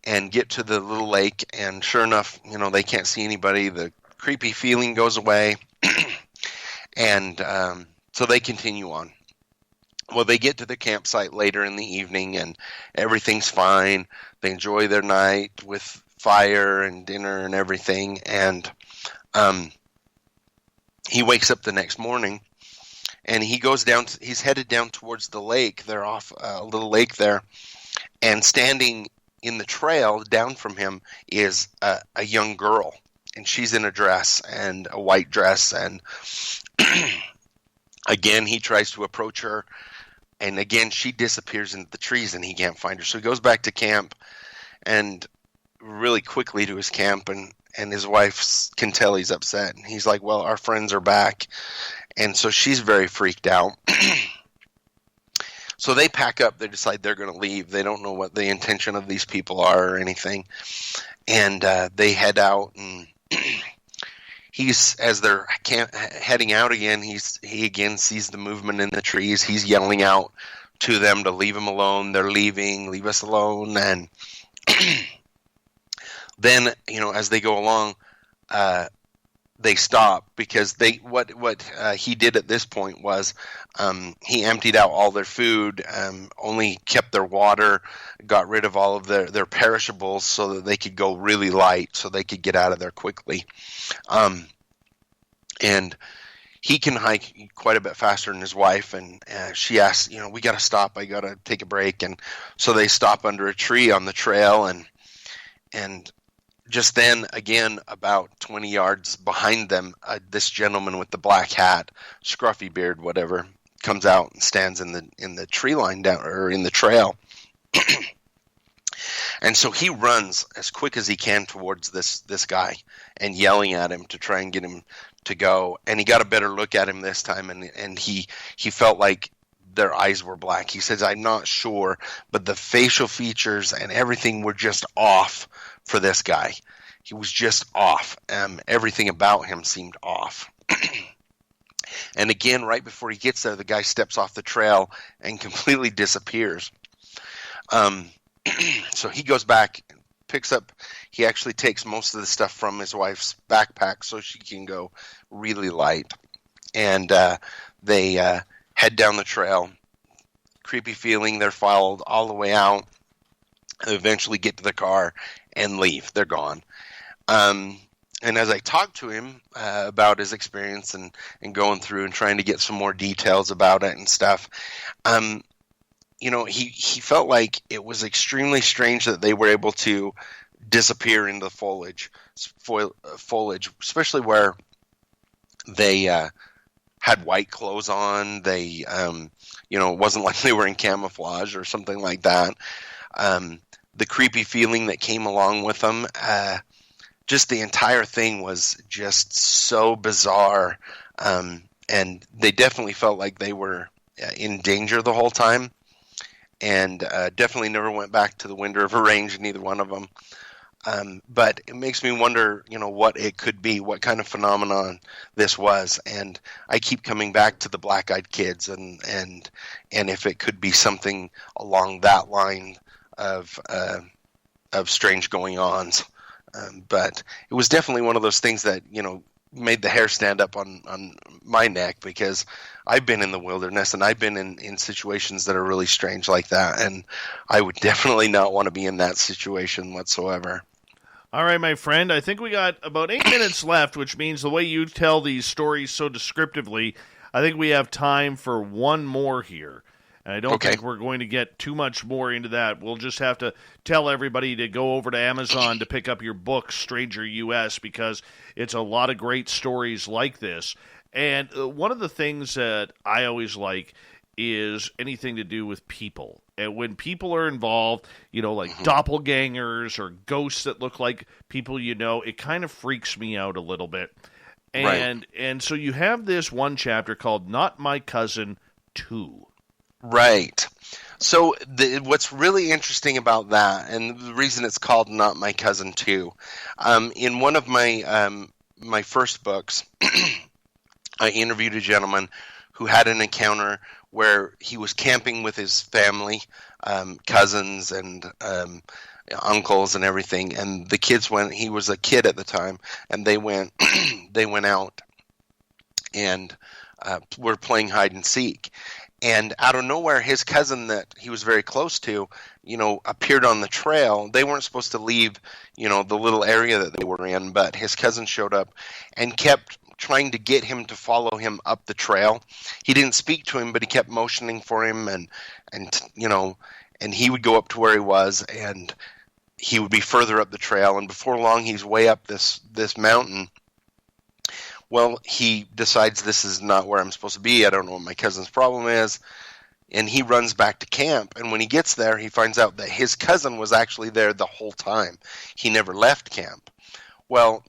and get to the little lake, and sure enough, they can't see anybody. The creepy feeling goes away, and so they continue on. Well, they get to the campsite later in the evening, and everything's fine. They enjoy their night with fire and dinner and everything, and he wakes up the next morning. And he goes down, he's headed down towards the lake. They're off a little lake there. And standing in the trail down from him is a young girl. And she's in a dress, and a white dress. And again, he tries to approach her. And again, she disappears into the trees, and he can't find her. So he goes back to camp, and really quickly to his camp. And his wife can tell he's upset. And he's like, well, our friends are back. And so she's very freaked out. So they pack up. They decide they're going to leave. They don't know what the intention of these people are or anything. And they head out. And as they're heading out again, he again sees the movement in the trees. He's yelling out to them to leave him alone. They're leaving. Leave us alone. And then, as they go along, they stop because what he did at this point was he emptied out all their food, only kept their water, got rid of all of their perishables so that they could go really light, so they could get out of there quickly. And he can hike quite a bit faster than his wife, and she asks, we got to stop. I got to take a break. And so they stop under a tree on the trail, and just then, again, about 20 yards behind them, this gentleman with the black hat, scruffy beard, whatever, comes out and stands in the tree line down, or in the trail. And so he runs as quick as he can towards this guy and yelling at him to try and get him to go. And he got a better look at him this time, and he felt like their eyes were black. He says, I'm not sure, but the facial features and everything were just off for this guy. He was just off. Everything about him seemed off. And again, right before he gets there, the guy steps off the trail and completely disappears. So he goes back, he actually takes most of the stuff from his wife's backpack so she can go really light. And they head down the trail. Creepy feeling. They're followed all the way out. They eventually get to the car and leave. They're gone. And as I talked to him about his experience and going through and trying to get some more details about it and stuff, he felt like it was extremely strange that they were able to disappear into the foliage, especially where they had white clothes on. They, it wasn't like they were in camouflage or something like that. The creepy feeling that came along with them, just the entire thing was just so bizarre. And they definitely felt like they were in danger the whole time. And definitely never went back to the Wind River Range, neither one of them. But it makes me wonder, what it could be, what kind of phenomenon this was. And I keep coming back to the Black-Eyed Kids and if it could be something along that line of strange going-ons. But it was definitely one of those things that, made the hair stand up on my neck, because I've been in the wilderness and I've been in situations that are really strange like that. And I would definitely not want to be in that situation whatsoever. All right, my friend, I think we got about 8 minutes left, which means the way you tell these stories so descriptively, I think we have time for one more here. And I don't think we're going to get too much more into that. We'll just have to tell everybody to go over to Amazon to pick up your book, Stranger US, because it's a lot of great stories like this. And one of the things that I always like is anything to do with people. And when people are involved, like doppelgangers or ghosts that look like people it kind of freaks me out a little bit. And so you have this one chapter called Not My Cousin 2. Right. So what's really interesting about that, and the reason it's called Not My Cousin 2, in one of my my first books, I interviewed a gentleman who had an encounter where he was camping with his family, cousins and uncles and everything, and the kids went. He was a kid at the time, and they went out and were playing hide and seek. And out of nowhere, his cousin that he was very close to, appeared on the trail. They weren't supposed to leave, the little area that they were in, but his cousin showed up and kept trying to get him to follow him up the trail. He didn't speak to him, but he kept motioning for him, and he would go up to where he was, and he would be further up the trail, and before long, he's way up this mountain. Well, he decides this is not where I'm supposed to be. I don't know what my cousin's problem is. And he runs back to camp. And when he gets there, he finds out that his cousin was actually there the whole time. He never left camp. Well,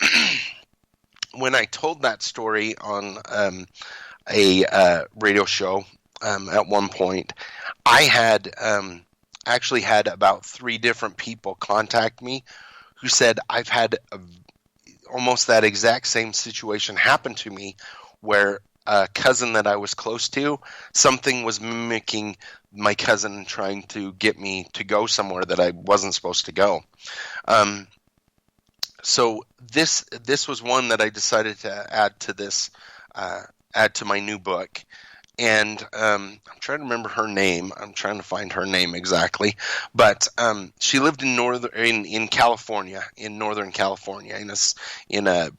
when I told that story on a radio show at one point, I had actually had about 3 different people contact me who said, I've had almost that exact same situation happened to me, where a cousin that I was close to, something was mimicking my cousin, trying to get me to go somewhere that I wasn't supposed to go. So this was one that I decided to add to my new book. And I'm trying to remember her name. I'm trying to find her name exactly. But she lived in California, in Northern California, in a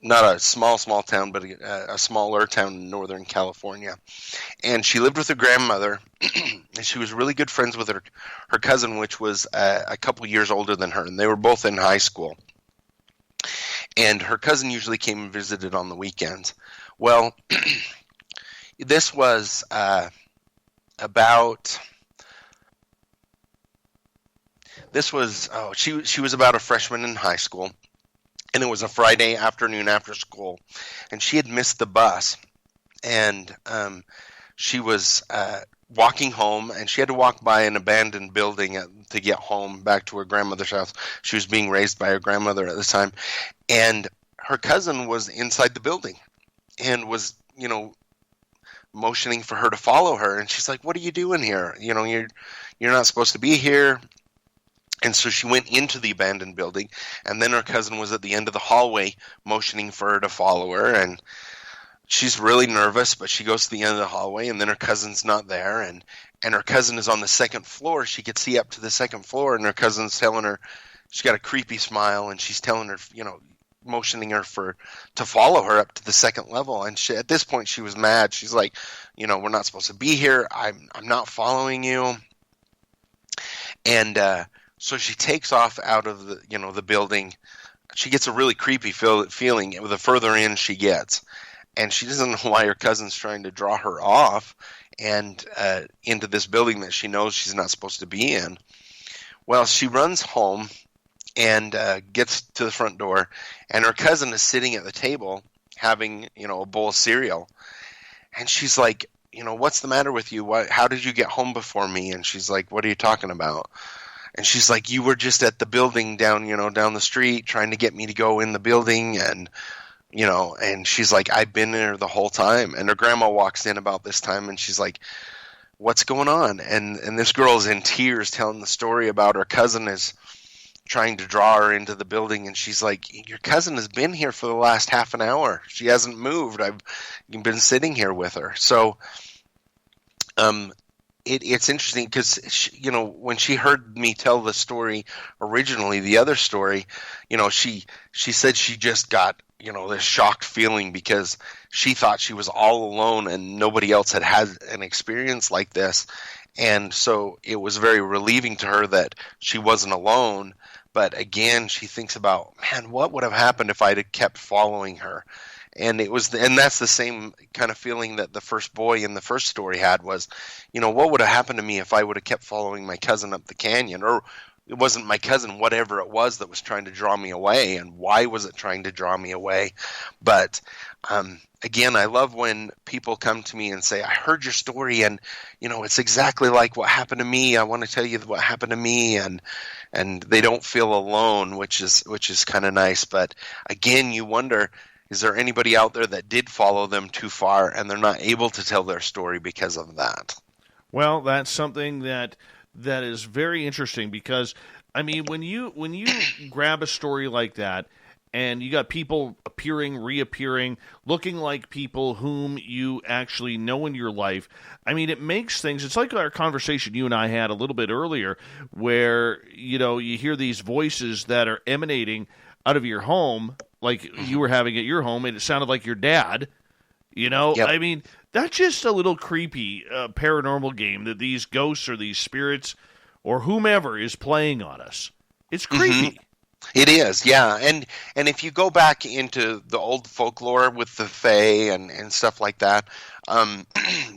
not a small town, but a smaller town in Northern California. And she lived with her grandmother, and she was really good friends with her cousin, which was a couple years older than her, and they were both in high school. And her cousin usually came and visited on the weekends. Well, this was she was about a freshman in high school, and it was a Friday afternoon after school, and she had missed the bus, and she was walking home, and she had to walk by an abandoned building to get home back to her grandmother's house. She was being raised by her grandmother at the time, and her cousin was inside the building and was, motioning for her to follow her. And she's like, what are you doing here? You're not supposed to be here. And so she went into the abandoned building, and then her cousin was at the end of the hallway motioning for her to follow her, and she's really nervous, but she goes to the end of the hallway, and then her cousin's not there, and her cousin is on the second floor. She could see up to the second floor, and her cousin's telling her, she's got a creepy smile, and she's telling her, motioning her to follow her up to the second level. And at this point, she was mad. She's like, we're not supposed to be here. I'm not following you. And so she takes off out of the building. She gets a really creepy feeling the further in she gets. And she doesn't know why her cousin's trying to draw her off and into this building that she knows she's not supposed to be in. Well, she runs home and gets to the front door, and her cousin is sitting at the table having, a bowl of cereal. And she's like, what's the matter with you? How did you get home before me? And she's like, what are you talking about? And she's like, you were just at the building down the street trying to get me to go in the building. And, and she's like, I've been there the whole time. And her grandma walks in about this time, and she's like, what's going on? And this girl's in tears telling the story about her cousin is trying to draw her into the building, and she's like, your cousin has been here for the last half an hour. She hasn't moved. I've been sitting here with her. So it's interesting because when she heard me tell the story originally, the other story, she said she just got this shocked feeling because she thought she was all alone and nobody else had an experience like this. And so it was very relieving to her that she wasn't alone. But again, she thinks about, man, what would have happened if I'd have kept following her? And that's the same kind of feeling that the first boy in the first story had was, what would have happened to me if I would have kept following my cousin up the canyon? Or it wasn't my cousin, whatever it was that was trying to draw me away, and why was it trying to draw me away? But again, I love when people come to me and say, I heard your story, and it's exactly like what happened to me. I want to tell you what happened to me, and they don't feel alone, which is kind of nice. But again, you wonder, is there anybody out there that did follow them too far and they're not able to tell their story because of that? Well, that's something that is very interesting because, I mean, when you grab a story like that and you got people appearing, reappearing, looking like people whom you actually know in your life, I mean, it makes things, it's like our conversation you and I had a little bit earlier where, you hear these voices that are emanating out of your home, like you were having at your home, and it sounded like your dad, Yep. I mean, that's just a little creepy paranormal game that these ghosts or these spirits or whomever is playing on us. It's creepy. Mm-hmm. It is, yeah. And if you go back into the old folklore with the Fae and stuff like that,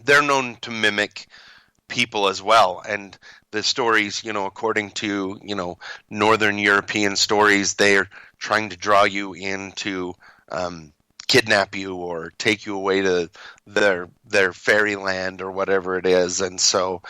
they're known to mimic people as well. And the stories, according to, Northern European stories, they're trying to draw you into kidnap you or take you away to their fairyland or whatever it is. And so,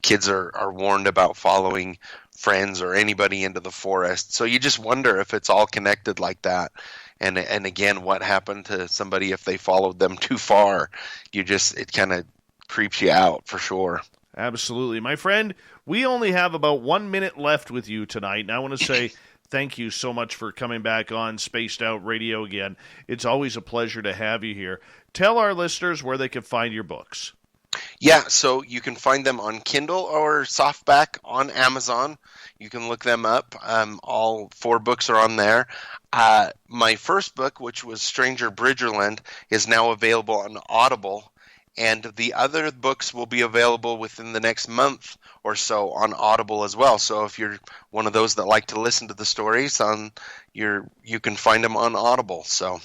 kids are warned about following friends or anybody into the forest. So you just wonder if it's all connected like that. And again, what happened to somebody if they followed them too far? It kind of creeps you out for sure. Absolutely. My friend, we only have about 1 minute left with you tonight. And I want to say thank you so much for coming back on Spaced Out Radio again. It's always a pleasure to have you here. Tell our listeners where they can find your books. Yeah, so you can find them on Kindle or softback on Amazon. You can look them up. All 4 books are on there. My first book, which was Stranger Bridgerland, is now available on Audible. And the other books will be available within the next month or so on Audible as well. So if you're one of those that like to listen to the stories, you can find them on Audible. So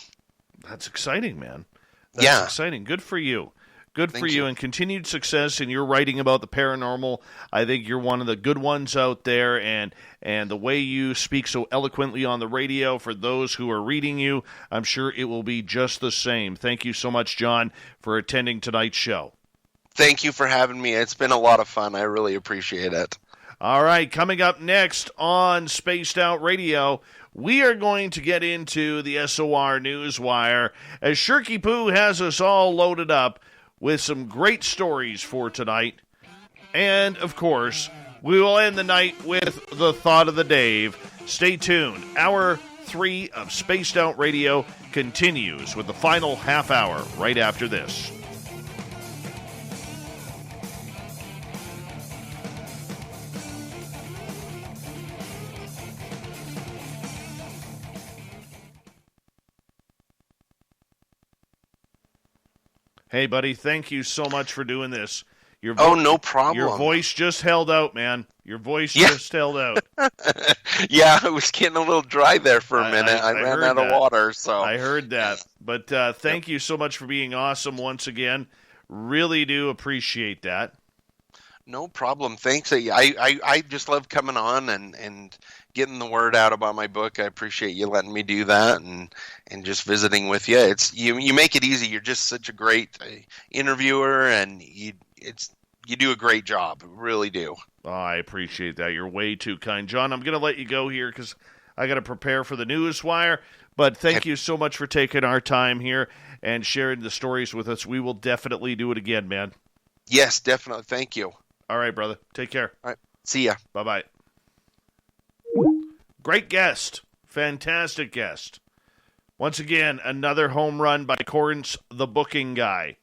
that's exciting, man. That's exciting. Good for you. Good for you, and continued success in your writing about the paranormal. I think you're one of the good ones out there, and the way you speak so eloquently on the radio for those who are reading you, I'm sure it will be just the same. Thank you so much, John, for attending tonight's show. Thank you for having me. It's been a lot of fun. I really appreciate it. All right, coming up next on Spaced Out Radio, we are going to get into the SOR Newswire as Shirky Poo has us all loaded up with some great stories for tonight. And, of course, We will end the night with the thought of the Dave. Stay tuned. Hour 3 of Spaced Out Radio continues with the final half hour right after this. Hey, buddy, thank you so much for doing this. No problem. Your voice just held out, man. Your voice just held out. Yeah, I was getting a little dry there for a minute. I ran out of water, so I heard that. But thank you so much for being awesome once again. Really do appreciate that. No problem. Thanks. I just love coming on and getting the word out about my book. I appreciate you letting me do that and just visiting with you. It's you make it easy. You're just such a great interviewer, and you do a great job. Really do. Oh, I appreciate that. You're way too kind. John, I'm going to let you go here because I got to prepare for the news wire. But thank you so much for taking our time here and sharing the stories with us. We will definitely do it again, man. Yes, definitely. Thank you. All right, brother. Take care. All right. See ya. Bye-bye. Great guest. Fantastic guest. Once again, another home run by Corrence, the booking guy.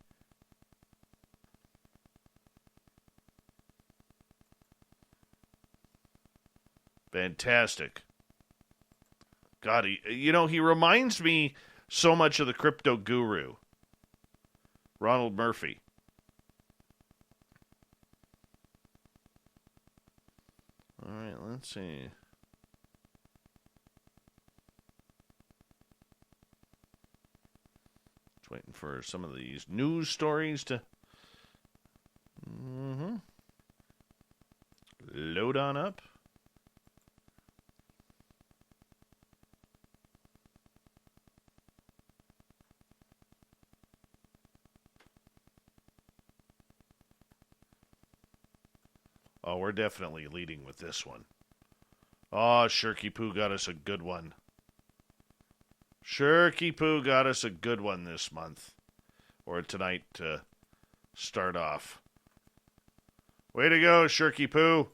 Fantastic. God, he reminds me so much of the crypto guru, Ronald Murphy. All right, let's see. Just waiting for some of these news stories to load on up. Oh, we're definitely leading with this one. Oh, Shirky Poo got us a good one. Shirky Poo got us a good one this month. Or tonight to start off. Way to go, Shirky Poo.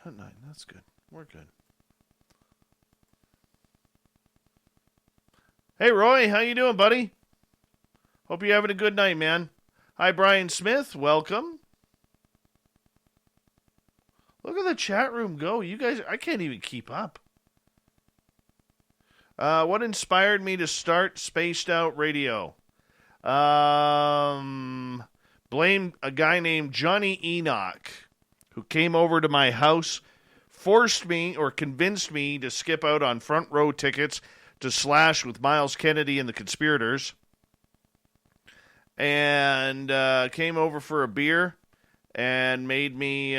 Got 9. That's good. We're good. Hey, Roy. How you doing, buddy? Hope you're having a good night, man. Hi, Brian Smith. Welcome. Look at the chat room go. You guys, I can't even keep up. What inspired me to start Spaced Out Radio? blamed a guy named Johnny Enoch, who came over to my house, forced me or convinced me to skip out on front row tickets to Slash with Miles Kennedy and the Conspirators, and came over for a beer and made me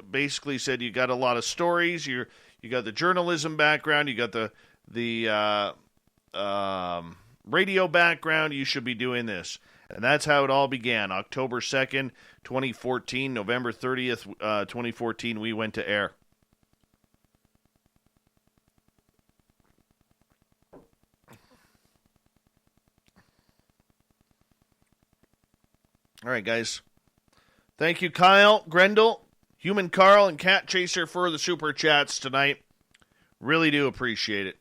basically said, you got a lot of stories, you got the journalism background, you got the radio background, you should be doing this. And that's how it all began. October 2nd, 2014, November 30th, 2014, we went to air. All right, guys. Thank you, Kyle, Grendel, Human Carl, and Cat Chaser for the super chats tonight. Really do appreciate it.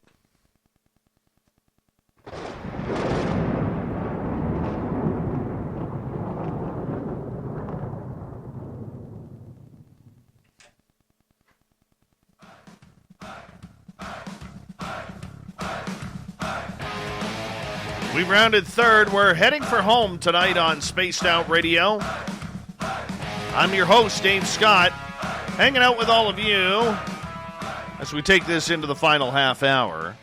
We've rounded third. We're heading for home tonight on Spaced Out Radio. I'm your host, Dave Scott, hanging out with all of you as we take this into the final half hour. I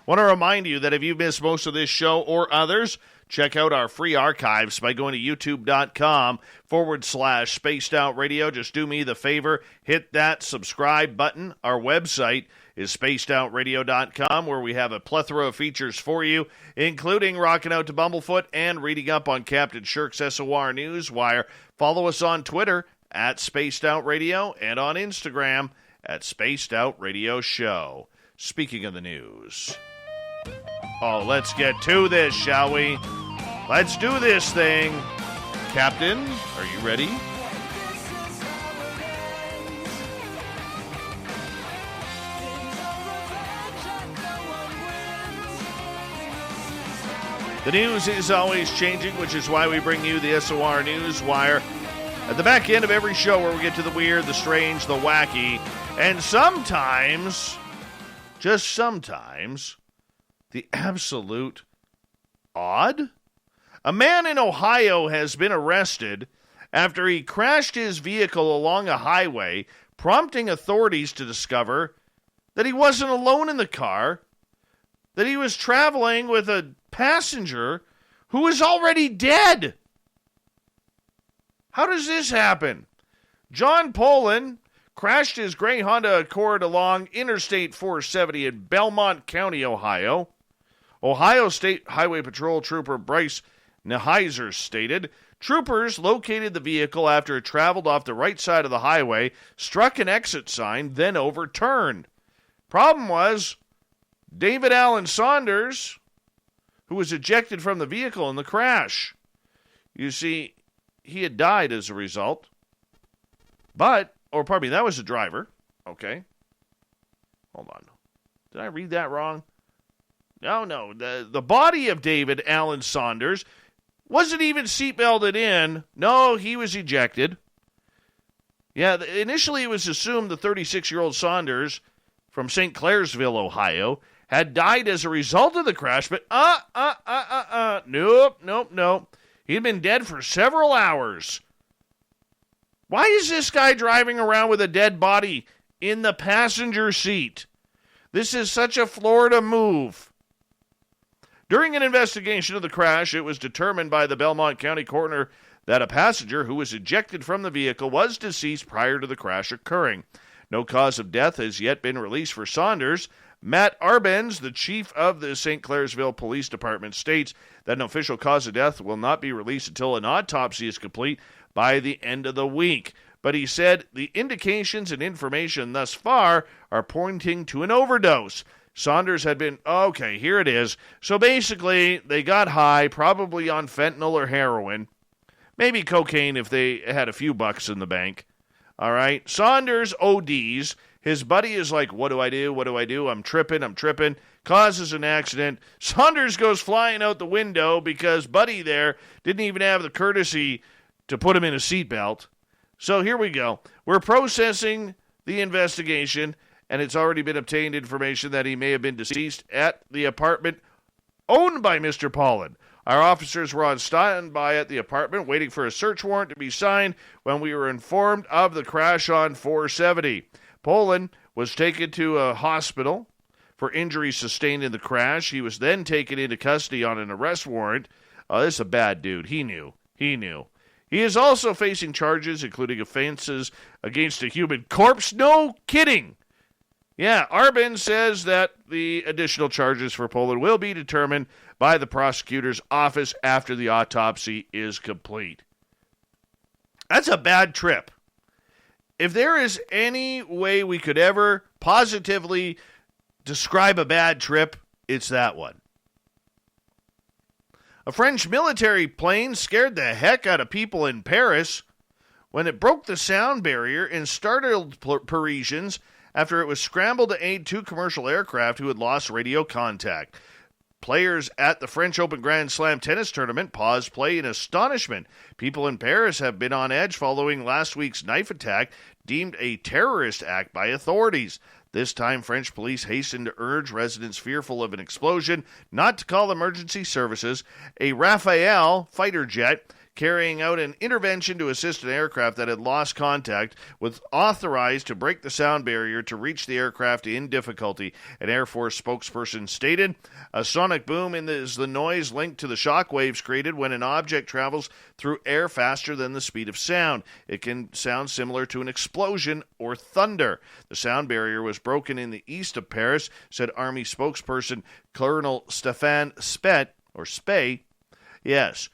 want to remind you that if you missed most of this show or others, check out our free archives by going to youtube.com/Spaced Out Radio. Just do me the favor, hit that subscribe button. Our website is spacedoutradio.com, where we have a plethora of features for you, including rocking out to Bumblefoot and reading up on Captain Shirk's SOR Newswire. Follow us on Twitter at Spaced Out Radio and on Instagram at Spaced Out Radio Show. Speaking of the news, let's get to this, shall we? Let's do this thing. Captain, are you ready? The news is always changing, which is why we bring you the SOR Newswire at the back end of every show, where we get to the weird, the strange, the wacky, and sometimes, just sometimes, the absolute odd. A man in Ohio has been arrested after he crashed his vehicle along a highway, prompting authorities to discover that he wasn't alone in the car, that he was traveling with a passenger who was already dead. How does this happen? John Poland crashed his gray Honda Accord along Interstate 470 in Belmont County, Ohio. Ohio State Highway Patrol Trooper Bryce Neheiser stated, troopers located the vehicle after it traveled off the right side of the highway, struck an exit sign, then overturned. Problem was, David Allen Saunders, who was ejected from the vehicle in the crash. You see, he had died as a result. That was the driver. Okay. Hold on. Did I read that wrong? No. The body of David Allen Saunders wasn't even seatbelted in. No, he was ejected. Yeah, initially it was assumed the 36-year-old Saunders from St. Clairsville, Ohio, had died as a result of the crash, but nope. He'd been dead for several hours. Why is this guy driving around with a dead body in the passenger seat? This is such a Florida move. During an investigation of the crash, it was determined by the Belmont County coroner that a passenger who was ejected from the vehicle was deceased prior to the crash occurring. No cause of death has yet been released for Saunders. Matt Arbenz, the chief of the St. Clairsville Police Department, states that an official cause of death will not be released until an autopsy is complete by the end of the week. But he said the indications and information thus far are pointing to an overdose. Saunders had been, okay, here it is. So basically, they got high, probably on fentanyl or heroin. Maybe cocaine if they had a few bucks in the bank. All right. Saunders ODs. His buddy is like, what do I do? I'm tripping. Causes an accident. Saunders goes flying out the window because Buddy there didn't even have the courtesy to put him in a seatbelt. So here we go. We're processing the investigation, and it's already been obtained information that he may have been deceased at the apartment owned by Mr. Pollard. Our officers were on standby at the apartment waiting for a search warrant to be signed when we were informed of the crash on 470. Poland was taken to a hospital for injuries sustained in the crash. He was then taken into custody on an arrest warrant. Oh, this is a bad dude. He knew. He is also facing charges, including offenses against a human corpse. No kidding. Yeah, Arbin says that the additional charges for Poland will be determined by the prosecutor's office after the autopsy is complete. That's a bad trip. If there is any way we could ever positively describe a bad trip, it's that one. A French military plane scared the heck out of people in Paris when it broke the sound barrier and startled Parisians after it was scrambled to aid two commercial aircraft who had lost radio contact. Players at the French Open Grand Slam tennis tournament paused play in astonishment. People in Paris have been on edge following last week's knife attack, deemed a terrorist act by authorities. This time, French police hastened to urge residents fearful of an explosion not to call emergency services. A Rafale fighter jet carrying out an intervention to assist an aircraft that had lost contact was authorized to break the sound barrier to reach the aircraft in difficulty. An Air Force spokesperson stated, "A sonic boom is the noise linked to the shock waves created when an object travels through air faster than the speed of sound. It can sound similar to an explosion or thunder." The sound barrier was broken in the east of Paris, said Army spokesperson Colonel Stefan Spey. Yes.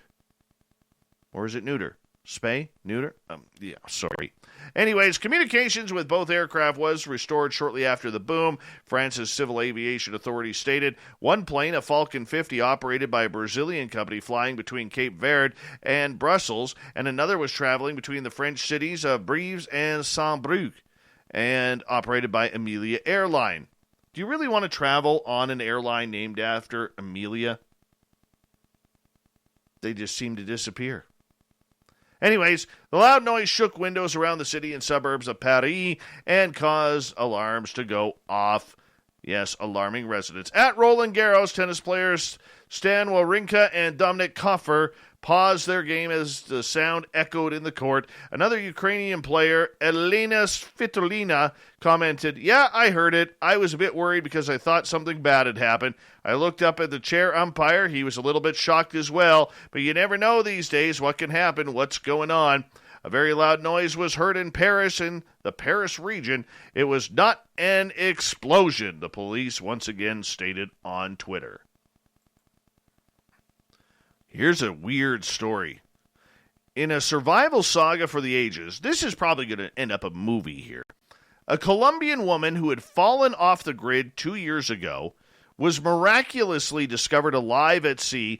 Or is it neuter? Spay? Neuter? Yeah, sorry. Anyways, communications with both aircraft was restored shortly after the boom. France's Civil Aviation Authority stated one plane, a Falcon 50, operated by a Brazilian company flying between Cape Verde and Brussels, and another was traveling between the French cities of Brives and Saint-Brieuc, and operated by Amelia Airline. Do you really want to travel on an airline named after Amelia? They just seem to disappear. Anyways, the loud noise shook windows around the city and suburbs of Paris and caused alarms to go off. Yes, alarming residents. At Roland Garros, tennis players Stan Wawrinka and Dominik Koepfer paused their game as the sound echoed in the court. Another Ukrainian player, Elena Svitolina, commented, "Yeah, I heard it. I was a bit worried because I thought something bad had happened. I looked up at the chair umpire. He was a little bit shocked as well. But you never know these days what can happen, what's going on." A very loud noise was heard in Paris, in the Paris region. It was not an explosion, the police once again stated on Twitter. Here's a weird story. In a survival saga for the ages, this is probably going to end up a movie here. A Colombian woman who had fallen off the grid 2 years ago was miraculously discovered alive at sea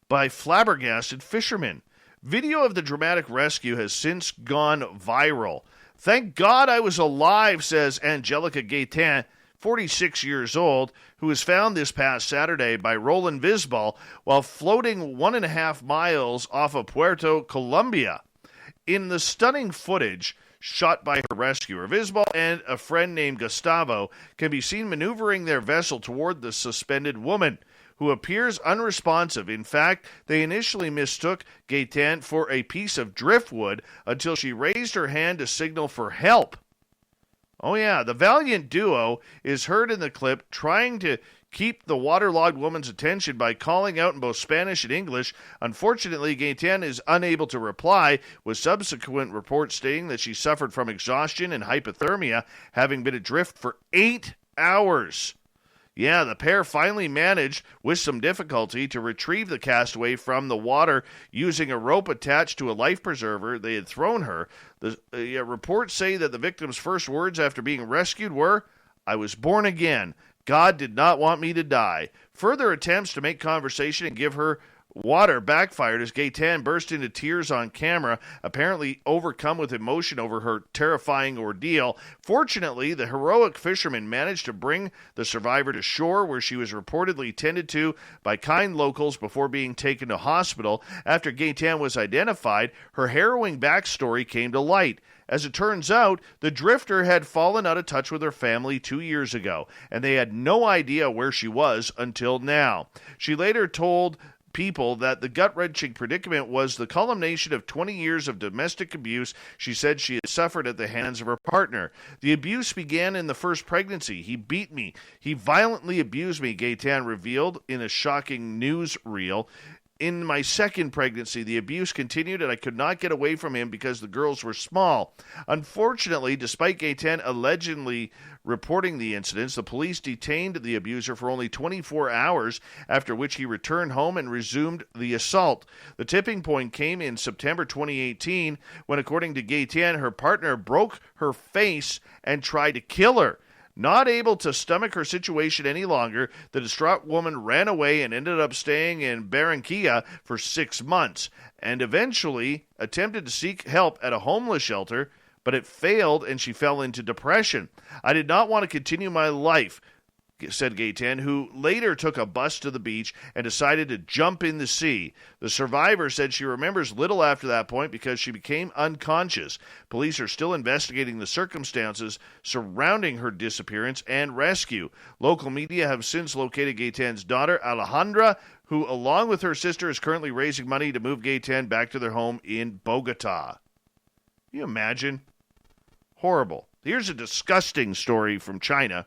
by flabbergasted fishermen. Video of the dramatic rescue has since gone viral. "Thank God I was alive," says Angelica Gaetan, 46 years old, who was found this past Saturday by Roland Visbal while floating 1.5 miles off of Puerto Colombia. In the stunning footage shot by her rescuer, Visbal and a friend named Gustavo can be seen maneuvering their vessel toward the suspended woman, who appears unresponsive. In fact, they initially mistook Gaetan for a piece of driftwood until she raised her hand to signal for help. Oh yeah, the valiant duo is heard in the clip trying to keep the waterlogged woman's attention by calling out in both Spanish and English. Unfortunately, Gaetan is unable to reply, with subsequent reports stating that she suffered from exhaustion and hypothermia, having been adrift for 8 hours. Yeah, the pair finally managed, with some difficulty, to retrieve the castaway from the water using a rope attached to a life preserver they had thrown her. The reports say that the victim's first words after being rescued were, "I was born again. God did not want me to die." Further attempts to make conversation and give her water backfired as Gaetan burst into tears on camera, apparently overcome with emotion over her terrifying ordeal. Fortunately, the heroic fisherman managed to bring the survivor to shore, where she was reportedly tended to by kind locals before being taken to hospital. After Gaetan was identified, her harrowing backstory came to light. As it turns out, the drifter had fallen out of touch with her family 2 years ago, and they had no idea where she was until now. She later told people that the gut-wrenching predicament was the culmination of 20 years of domestic abuse she said she had suffered at the hands of her partner. The abuse began in the first pregnancy. He beat me. He violently abused me, Gaetan revealed in a shocking news reel. In my second pregnancy, the abuse continued and I could not get away from him because the girls were small. Unfortunately, despite Gaetan allegedly reporting the incidents, the police detained the abuser for only 24 hours, after which he returned home and resumed the assault. The tipping point came in September 2018 when, according to Gaetan, her partner broke her face and tried to kill her. Not able to stomach her situation any longer, the distraught woman ran away and ended up staying in Barranquilla for 6 months, and eventually attempted to seek help at a homeless shelter, but it failed and she fell into depression. I did not want to continue my life, said Gaetan, who later took a bus to the beach and decided to jump in the sea. The survivor said she remembers little after that point because she became unconscious. Police are still investigating the circumstances surrounding her disappearance and rescue. Local media have since located Gaetan's daughter, Alejandra, who, along with her sister, is currently raising money to move Gaetan back to their home in Bogota. Can you imagine? Horrible. Here's a disgusting story from China.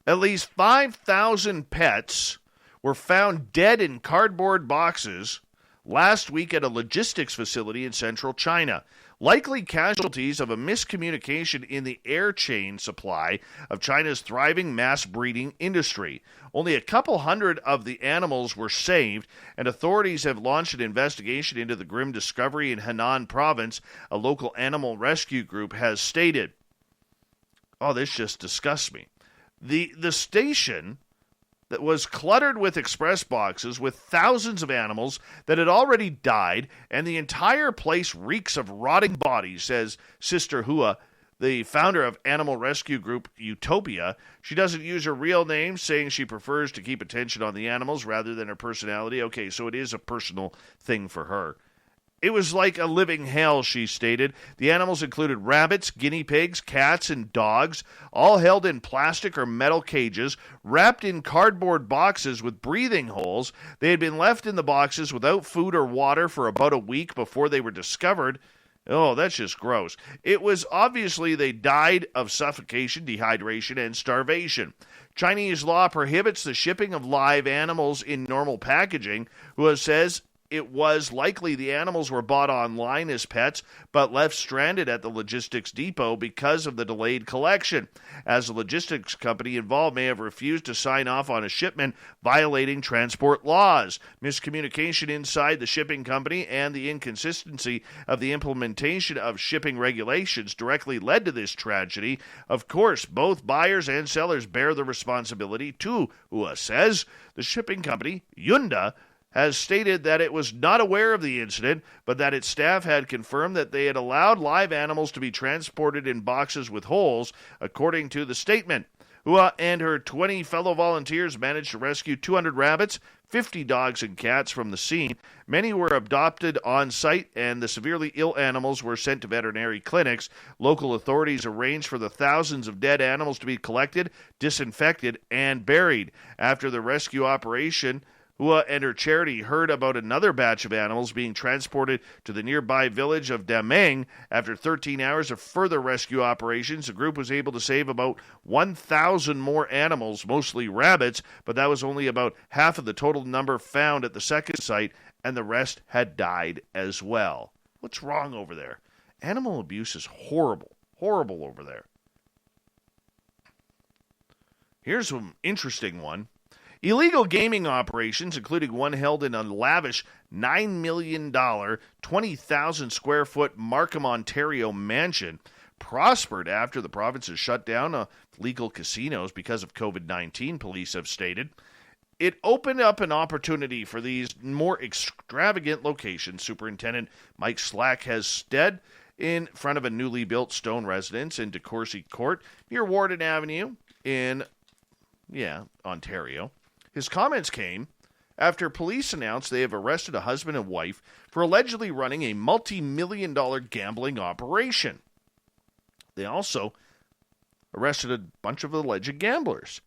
At least 5,000 pets were found dead in cardboard boxes last week at a logistics facility in central China, likely casualties of a miscommunication in the air chain supply of China's thriving mass breeding industry. Only a couple hundred of the animals were saved, and authorities have launched an investigation into the grim discovery in Henan province, a local animal rescue group has stated. Oh, this just disgusts me. The station that was cluttered with express boxes with thousands of animals that had already died, and the entire place reeks of rotting bodies, says Sister Hua, the founder of animal rescue group Utopia. She doesn't use her real name, saying she prefers to keep attention on the animals rather than her personality. Okay, so it is a personal thing for her. It was like a living hell, she stated. The animals included rabbits, guinea pigs, cats, and dogs, all held in plastic or metal cages, wrapped in cardboard boxes with breathing holes. They had been left in the boxes without food or water for about a week before they were discovered. Oh, that's just gross. It was obviously they died of suffocation, dehydration, and starvation. Chinese law prohibits the shipping of live animals in normal packaging, Hua says. It was likely the animals were bought online as pets, but left stranded at the logistics depot because of the delayed collection, as the logistics company involved may have refused to sign off on a shipment, violating transport laws. Miscommunication inside the shipping company and the inconsistency of the implementation of shipping regulations directly led to this tragedy. Of course, both buyers and sellers bear the responsibility too, Hua says. The shipping company, Yunda, has stated that it was not aware of the incident, but that its staff had confirmed that they had allowed live animals to be transported in boxes with holes, according to the statement. Hua and her 20 fellow volunteers managed to rescue 200 rabbits, 50 dogs and cats from the scene. Many were adopted on site, and the severely ill animals were sent to veterinary clinics. Local authorities arranged for the thousands of dead animals to be collected, disinfected, and buried. After the rescue operation, Hua and her charity heard about another batch of animals being transported to the nearby village of Dameng. After 13 hours of further rescue operations, the group was able to save about 1,000 more animals, mostly rabbits, but that was only about half of the total number found at the second site, and the rest had died as well. What's wrong over there? Animal abuse is horrible. Horrible over there. Here's an interesting one. Illegal gaming operations, including one held in a lavish $9 million, 20,000-square-foot Markham, Ontario mansion, prospered after the province has shut down legal casinos because of COVID-19, police have stated. It opened up an opportunity for these more extravagant locations, Superintendent Mike Slack has said, in front of a newly built stone residence in DeCourcy Court near Warden Avenue in, Ontario. His comments came after police announced they have arrested a husband and wife for allegedly running a multi-million-dollar gambling operation. They also arrested a bunch of alleged gamblers.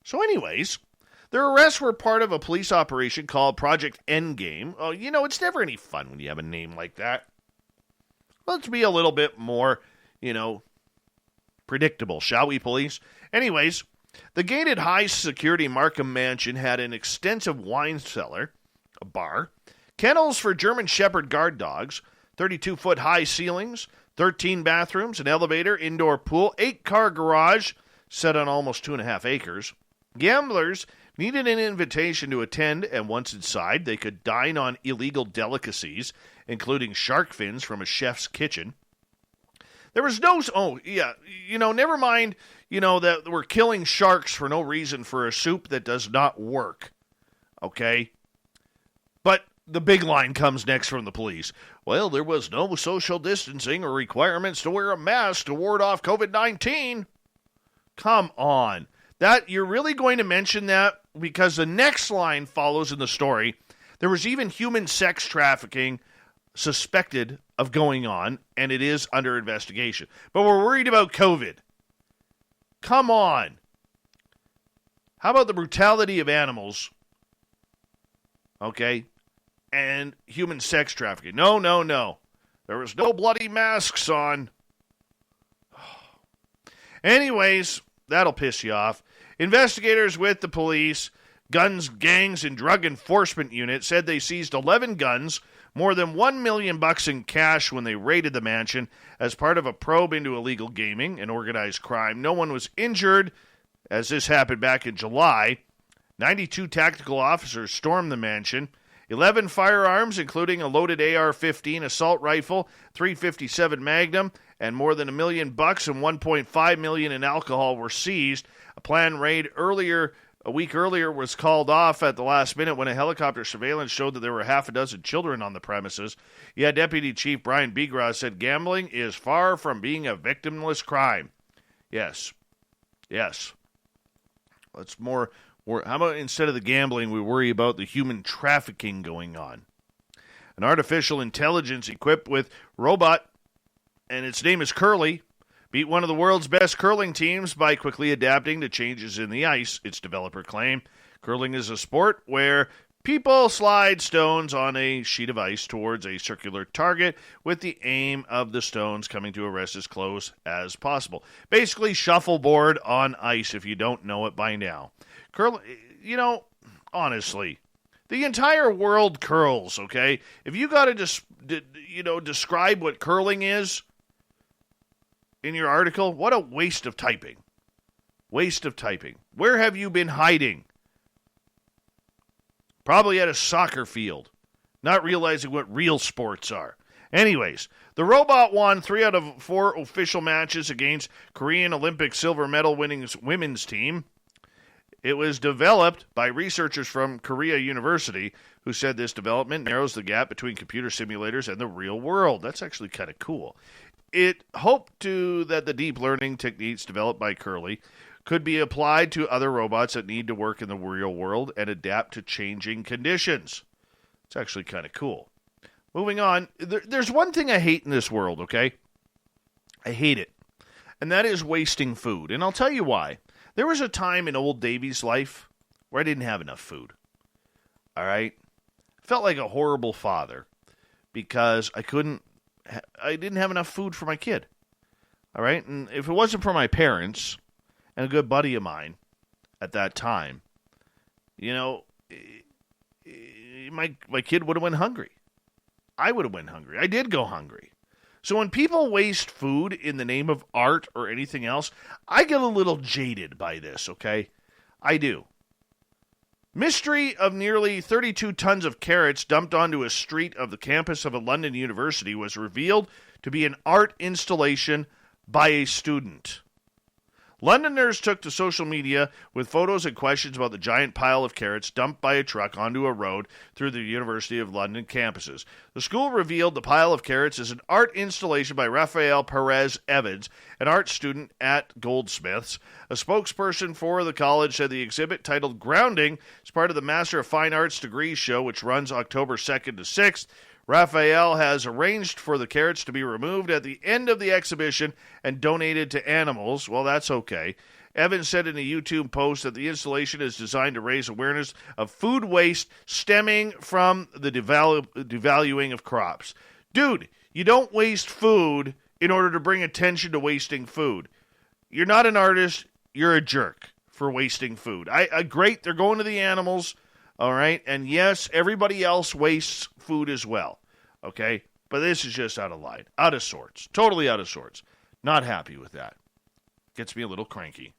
So anyways, their arrests were part of a police operation called Project Endgame. Oh, it's never any fun when you have a name like that. Let's be a little bit more, predictable, shall we, police? Anyways, the gated high-security Markham mansion had an extensive wine cellar, a bar, kennels for German Shepherd guard dogs, 32-foot high ceilings, 13 bathrooms, an elevator, indoor pool, 8-car garage set on almost 2.5 acres. Gamblers needed an invitation to attend, and once inside, they could dine on illegal delicacies, including shark fins from a chef's kitchen. There was no... Oh, yeah, never mind, that we're killing sharks for no reason for a soup that does not work. Okay? But the big line comes next from the police. Well, there was no social distancing or requirements to wear a mask to ward off COVID-19. Come on. That you're really going to mention that? Because the next line follows in the story. There was even human sex trafficking suspected of going on, and it is under investigation. But we're worried about COVID. Come on. How about the brutality of animals? Okay? And human sex trafficking. No. There was no bloody masks on. Anyways, that'll piss you off. Investigators with the police, guns, gangs, and drug enforcement unit said they seized 11 guns, more than $1 million in cash when they raided the mansion as part of a probe into illegal gaming and organized crime. No one was injured, as this happened back in July. 92 tactical officers stormed the mansion. 11 firearms, including a loaded AR-15 assault rifle, .357 Magnum, and more than $1 million and $1.5 million in alcohol were seized. A planned raid a week earlier was called off at the last minute when a helicopter surveillance showed that there were half a dozen children on the premises. Yet Deputy Chief Brian Begras said gambling is far from being a victimless crime. Yes. Let's more. How about instead of the gambling, we worry about the human trafficking going on? An artificial intelligence equipped with robot, and its name is Curly, beat one of the world's best curling teams by quickly adapting to changes in the ice, its developer claimed. Curling is a sport where people slide stones on a sheet of ice towards a circular target with the aim of the stones coming to a rest as close as possible. Basically, shuffleboard on ice if you don't know it by now. Curling, honestly, the entire world curls, okay? If you got to describe what curling is in your article, what a waste of typing. Waste of typing. Where have you been hiding? Probably at a soccer field, not realizing what real sports are. Anyways, the robot won 3 out of 4 official matches against Korean Olympic silver medal winning women's team. It was developed by researchers from Korea University who said this development narrows the gap between computer simulators and the real world. That's actually kind of cool. It hoped that the deep learning techniques developed by Curly could be applied to other robots that need to work in the real world and adapt to changing conditions. It's actually kind of cool. Moving on, there's one thing I hate in this world, okay? I hate it. And that is wasting food. And I'll tell you why. There was a time in old Davy's life where I didn't have enough food. All right? I felt like a horrible father because I didn't have enough food for my kid. All right? And if it wasn't for my parents and a good buddy of mine at that time, my kid would have went hungry. I would have went hungry. I did go hungry. So when people waste food in the name of art or anything else, I get a little jaded by this, okay? I do. Mystery of nearly 32 tons of carrots dumped onto a street of the campus of a London university was revealed to be an art installation by a student. Londoners took to social media with photos and questions about the giant pile of carrots dumped by a truck onto a road through the University of London campuses. The school revealed the pile of carrots is an art installation by Rafael Perez Evans, an art student at Goldsmiths. A spokesperson for the college said the exhibit, titled Grounding, is part of the Master of Fine Arts degree show, which runs October 2nd to 6th. Raphael has arranged for the carrots to be removed at the end of the exhibition and donated to animals. Well, that's okay. Evan said in a YouTube post that the installation is designed to raise awareness of food waste stemming from the devaluing of crops. Dude, you don't waste food in order to bring attention to wasting food. You're not an artist. You're a jerk for wasting food. Great, they're going to the animals, all right? And yes, everybody else wastes food as well, okay? But this is just out of line, out of sorts, totally out of sorts. Not happy with that. Gets me a little cranky.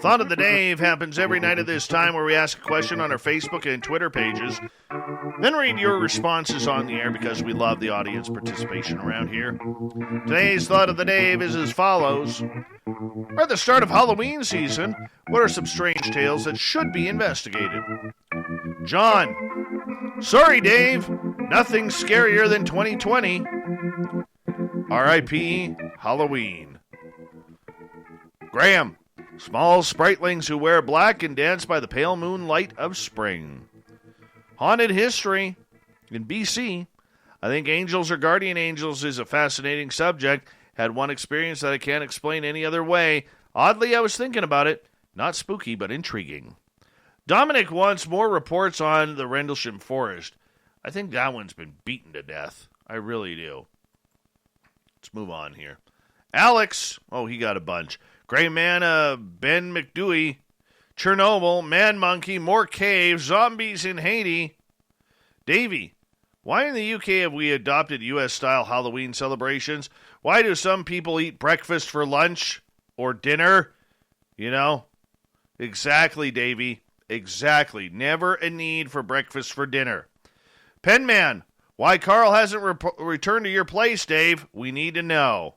Thought of the Dave happens every night at this time, where we ask a question on our Facebook and Twitter pages, then read your responses on the air because we love the audience participation around here. Today's Thought of the Dave is as follows. We're at the start of Halloween season. What are some strange tales that should be investigated? John. Sorry, Dave. Nothing scarier than 2020. R.I.P. Halloween. Graham. Small spritlings who wear black and dance by the pale moonlight of spring. Haunted history in BC. I think angels or guardian angels is a fascinating subject. Had one experience that I can't explain any other way. Oddly, I was thinking about it. Not spooky, but intriguing. Dominic wants more reports on the Rendlesham Forest. I think that one's been beaten to death. I really do. Let's move on here. Alex. Oh, he got a bunch. Gray Man, Ben McDewey. Chernobyl, Man Monkey, more caves, zombies in Haiti. Davey. Why in the UK have we adopted U.S.-style Halloween celebrations? Why do some people eat breakfast for lunch or dinner? You know? Exactly, Davey. Exactly. Never a need for breakfast for dinner. Penman. Why Carl hasn't returned to your place, Dave? We need to know.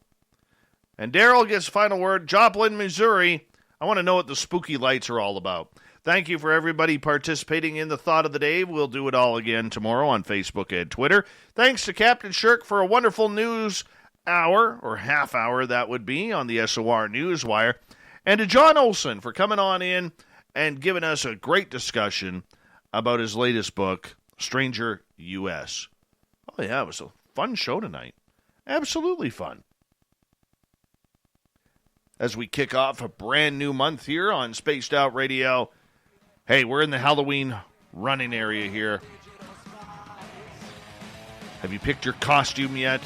And Daryl gets final word. Joplin, Missouri. I want to know what the spooky lights are all about. Thank you for everybody participating in the Thought of the Day. We'll do it all again tomorrow on Facebook and Twitter. Thanks to Captain Shirk for a wonderful news hour, or half hour that would be, on the SOR Newswire. And to John Olsen for coming on in and giving us a great discussion about his latest book, Stranger U.S. Oh, yeah, it was a fun show tonight. Absolutely fun. As we kick off a brand new month here on Spaced Out Radio. Hey, we're in the Halloween running area here. Have you picked your costume yet?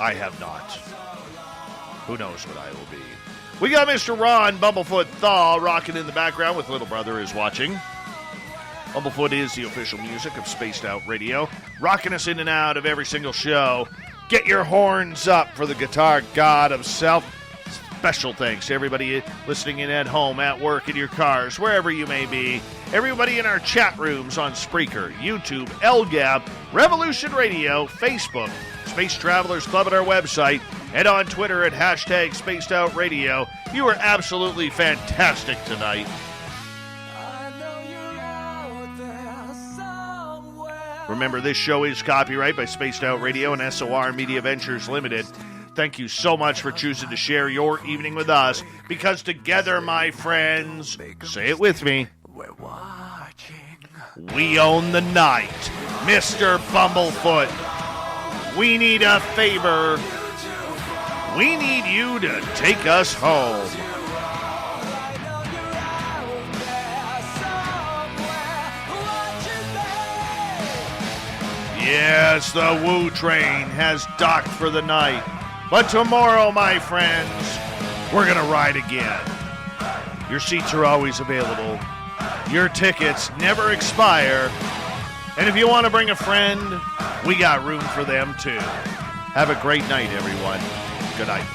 I have not. Who knows what I will be. We got Mr. Ron Bumblefoot Thaw rocking in the background with Little Brother is Watching. Bumblefoot is the official music of Spaced Out Radio, rocking us in and out of every single show. Get your horns up for the guitar god himself. Special thanks to everybody listening in at home, at work, in your cars, wherever you may be. Everybody in our chat rooms on Spreaker, YouTube, LGAB, Revolution Radio, Facebook, Space Travelers Club at our website, and on Twitter at hashtag Spaced Out Radio. You were absolutely fantastic tonight. Remember, this show is copyright by Spaced Out Radio and SOR Media Ventures Limited. Thank you so much for choosing to share your evening with us, because together, my friends, say it with me, we're watching. We own the night. Mr. Bumblefoot, we need a favor. We need you to take us home. Yes, the Woo train has docked for the night. But tomorrow, my friends, we're going to ride again. Your seats are always available. Your tickets never expire. And if you want to bring a friend, we got room for them too. Have a great night, everyone. Good night.